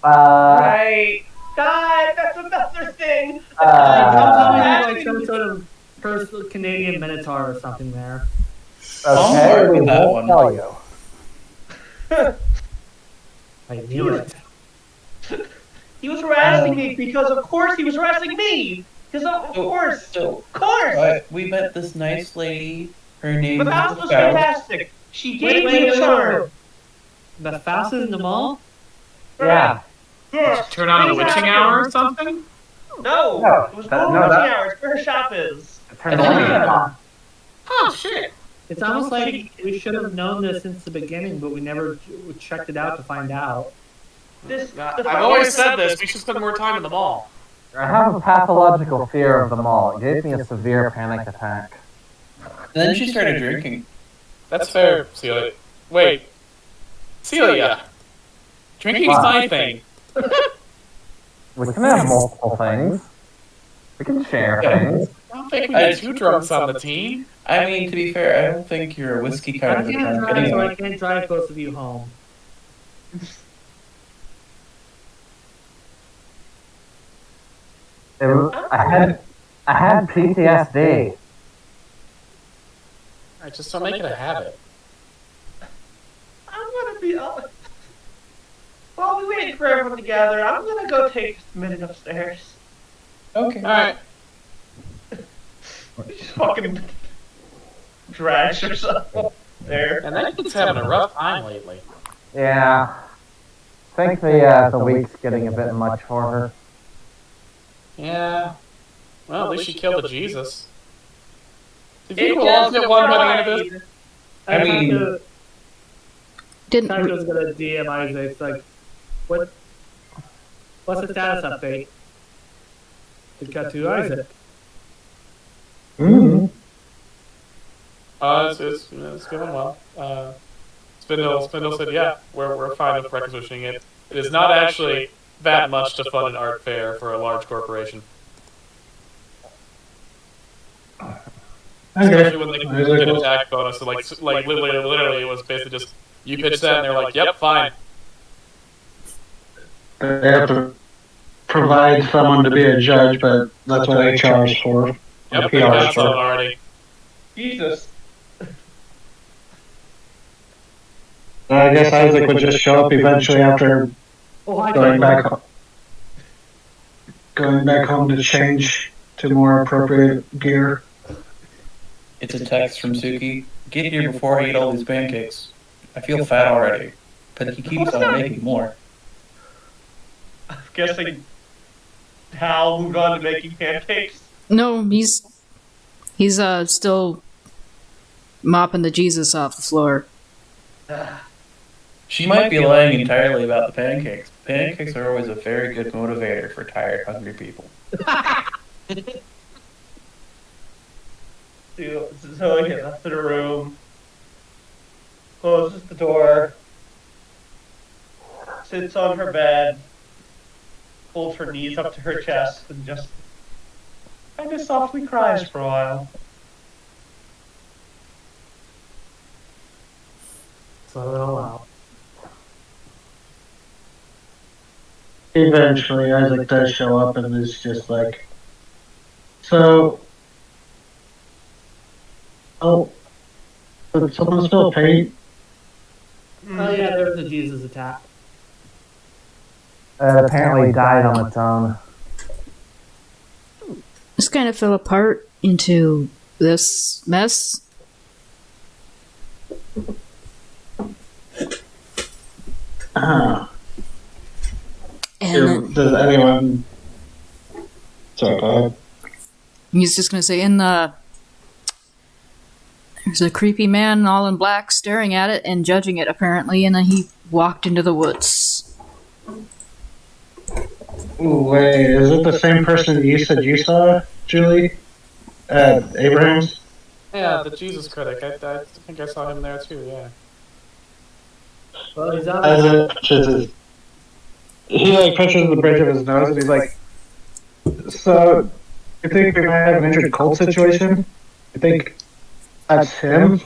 S3: Right. God, that's another thing.
S1: Like some sort of personal Canadian Minotaur or something there.
S4: Okay, we
S5: that
S4: won't
S5: one.
S4: tell you.
S1: I knew it.
S3: He was harassing me because, of course, he was harassing me. Because of course,
S5: So,
S3: of course.
S5: we met this nice lady. Her name
S3: But
S5: is
S3: that was
S5: Faust.
S3: fantastic. She gave me a charm.
S1: The Faust is in the mall?
S4: Yeah.
S3: Yes.
S2: Turn on the
S3: Things
S2: witching
S3: happen.
S2: hour or something?
S3: No,
S4: No,
S3: it was
S4: that-
S3: normal
S4: no,
S3: witching
S4: that-
S3: hours. Where her shop is.
S4: Turn the light on.
S2: Oh shit!
S1: It's almost like we should have known this since the beginning, but we never checked it out to find out.
S2: I've always said this. We should spend more time in the mall.
S4: I have a pathological fear of the mall. It gave me a severe panic attack.
S5: Then she started drinking.
S2: That's fair, Celia. Wait, Celia. Drinking's
S4: Wow.
S2: my thing.
S4: We can have multiple things. We can share things.
S2: I don't think we need two drunks on the team.
S5: I mean, to be fair, I don't think you're a whiskey
S1: I
S5: kind of a
S1: can't
S5: drunk
S1: drive, so
S5: anyway.
S1: I can't drive both of you home.
S4: I had PTSD.
S2: I just don't make it a habit.
S3: I'm gonna be up. While we wait for everyone to gather, I'm gonna go take a minute upstairs.
S5: Okay.
S2: All right.
S3: Just fucking drags herself up there.
S2: And that kid's having a rough time lately.
S4: Yeah. I think the week's getting a bit much for her.
S2: Yeah. Well, at least she killed the Jesus. Do you think we'll all get one by the end of this?
S5: I mean-
S7: Didn't
S1: Kaito's gonna DM Isaac. It's like, what's the status update? To cut to Isaac.
S8: Mm-hmm.
S2: It's going well. Spindle said, yeah, we're fine with requisitioning it. It is not actually that much to fund an art fair for a large corporation. Especially when they get a tax bonus. So like literally, it was basically just, you pitch that and they're like, yep, fine.
S8: They have to provide someone to be a judge, but that's what HR is for.
S2: Yep,
S8: PR
S2: they
S8: is
S2: got
S8: for.
S2: someone already.
S3: Jesus.
S8: I guess Isaac would just show up eventually after
S1: Oh, hi,
S8: going
S1: Kaito.
S8: back home to change to more appropriate gear.
S5: It's a text from Suki. Get here before I eat all these pancakes. I feel fat already, but he keeps on making more.
S3: I'm guessing Hal moved on to making pancakes.
S7: No, he's still mopping the Jesus off the floor.
S5: She might be lying entirely about the pancakes, Pancakes are always a very good motivator for tired, hungry people.
S3: So he left the room, closes the door, sits on her bed, pulls her knees up to her chest, and just kind of softly cries for a while.
S1: So it all out.
S8: Eventually, Isaac does show up and is just like, so, oh, did someone spill paint?
S1: Oh yeah, there was a Jesus attack.
S4: It apparently died on its own.
S7: This kind of fell apart into this mess. And then
S8: Does anyone... Sorry, go ahead.
S7: he's just gonna say, there's a creepy man all in black staring at it and judging it apparently, and then he walked into the woods.
S8: Ooh, wait, is it the same person that you said you saw, Julie? At Abraham's?
S2: Yeah, the Jesus critic. I think I saw him there too, yeah.
S1: Well, he's out.
S8: He like pushes the bridge of his nose and he's like, so, you think we might have an injured cult situation? You think that's him?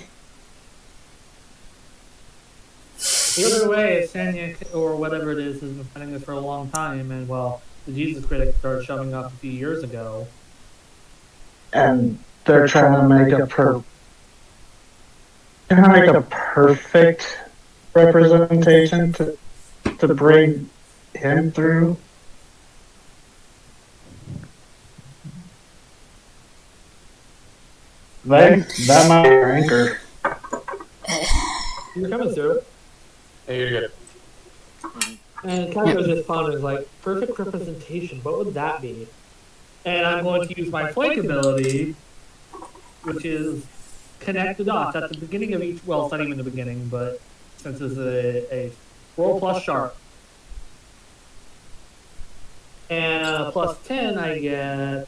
S1: Either way, Sanya or whatever it is has been fighting this for a long time, and well, the Jesus critic started showing up a few years ago.
S8: And they're trying to make a perfect representation to bring him through. That might be our anchor.
S1: You're coming through.
S2: Hey, you're good.
S1: And Kaiko's just pondering, like, perfect representation, what would that be? And I'm going to use my flank ability, which is connect the dots at the beginning of each, well, it's not even the beginning, but since it's a roll plus sharp. And plus 10, I get,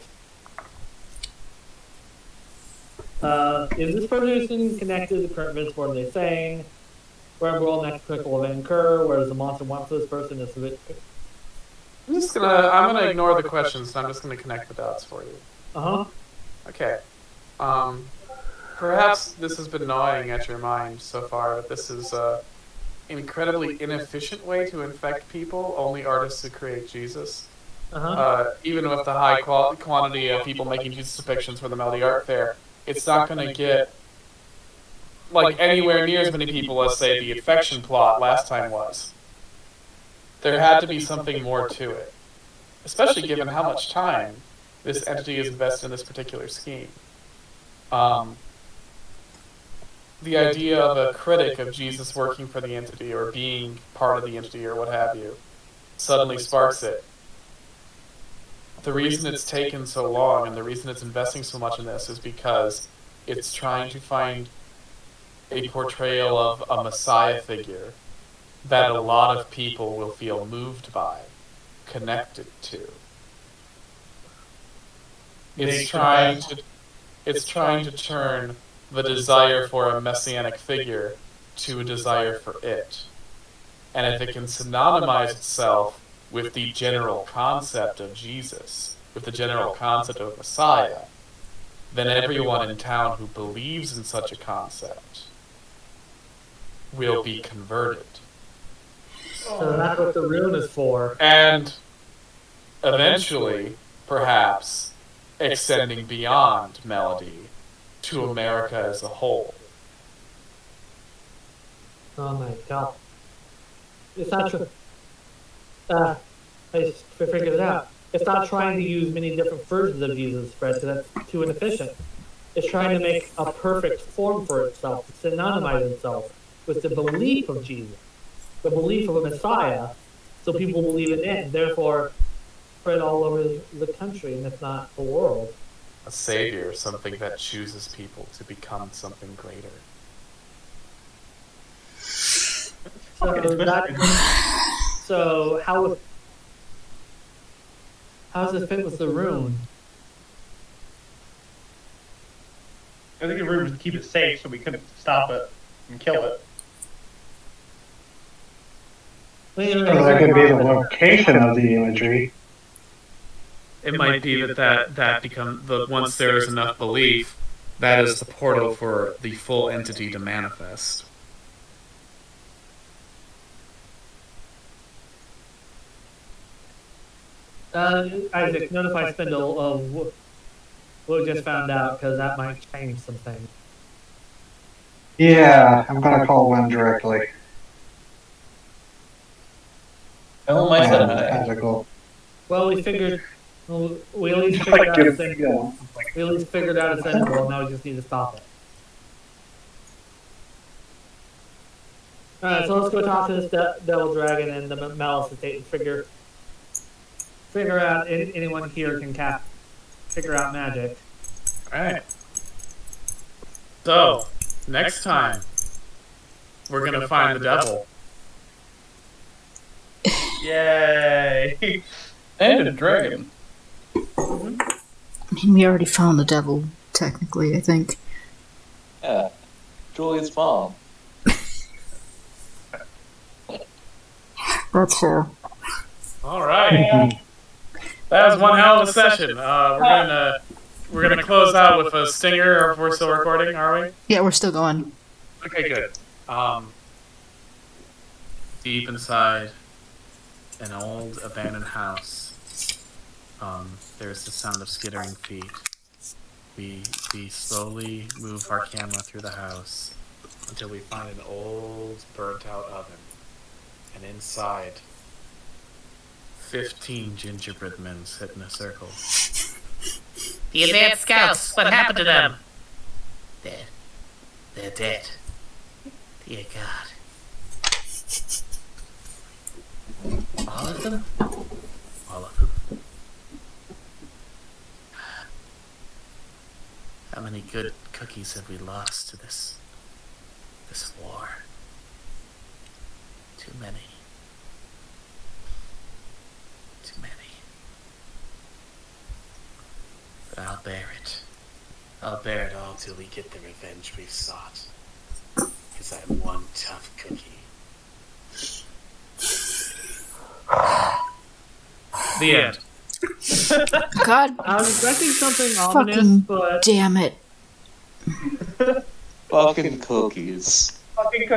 S1: is this person connected to the current events? What are they saying? Where will next critical event occur? Where does the monster want for this person? Is it?
S2: I'm gonna ignore the questions, and I'm just gonna connect the dots for you.
S1: Uh-huh.
S2: Okay. Perhaps this has been gnawing at your mind so far, but this is an incredibly inefficient way to infect people. Only artists who create Jesus. Even with the high quantity of people making Jesus depictions for the Melody Art Fair, it's not going to get like anywhere near as many people as, say, the infection plot last time was. There had to be something more to it, especially given how much time this entity is invested in this particular scheme. The idea of a critic of Jesus working for the entity or being part of the entity or what have you suddenly sparks it. The reason it's taken so long and the reason it's investing so much in this is because it's trying to find a portrayal of a Messiah figure that a lot of people will feel moved by, connected to. It's trying to turn the desire for a messianic figure to a desire for it. And if it can synonymize itself with the general concept of Jesus, with the general concept of Messiah, then everyone in town who believes in such a concept will be converted.
S1: So that's what the rune is for.
S2: And eventually, perhaps, extending beyond Melody to America as a whole.
S1: Oh my god. It's not true. I just figured it out. It's not trying to use many different versions of Jesus, Fred, because that's too inefficient. It's trying to make a perfect form for itself, to synonymize itself with the belief of Jesus, the belief of a Messiah, so people believe in it, and therefore spread all over the country, and if not the world.
S2: A savior, something that chooses people to become something greater.
S1: So how does it fit with the rune?
S3: I think the room was to keep it safe so we couldn't stop it and kill it.
S8: So that could be the location of the imagery.
S2: It might be that become the once there is enough belief, that is the portal for the full entity to manifest.
S1: Isaac, notify Spindle of what we just found out, because that might change some things.
S8: Yeah, I'm gonna call Wen directly.
S5: Tell him I said hi.
S8: Tentacle.
S1: Well, we figured. Well, we at least figured out it's endable. We at least figured out it's endable, and now we just need to stop it. Alright, so let's go talk to this devil dragon and the malice estate and figure out if anyone here can figure out magic.
S2: Alright. So, next time, we're gonna find the devil.
S3: Yay!
S5: And a dragon.
S7: I mean, we already found the devil, technically, I think.
S6: Yeah. Julie's mom.
S7: That's fair.
S2: Alright. That was one hell of a session. We're gonna close out with a stinger if we're still recording, are we?
S7: Yeah, we're still going.
S2: Okay, good. Deep inside an old abandoned house, there's the sound of skittering feet. We slowly move our camera through the house until we find an old burnt out oven. And inside, 15 gingerbread men sit in a circle.
S9: The advanced scouts, what happened to them?
S10: Dead. They're dead. Dear God. All of them? All of them. How many good cookies have we lost to this war? Too many. Too many. But I'll bear it. I'll bear it all till we get the revenge we've sought. Because I'm one tough cookie.
S2: The end.
S7: God
S1: I was expecting something ominous,
S7: fucking
S1: but
S7: damn it.
S6: Fucking cookies.
S3: Fucking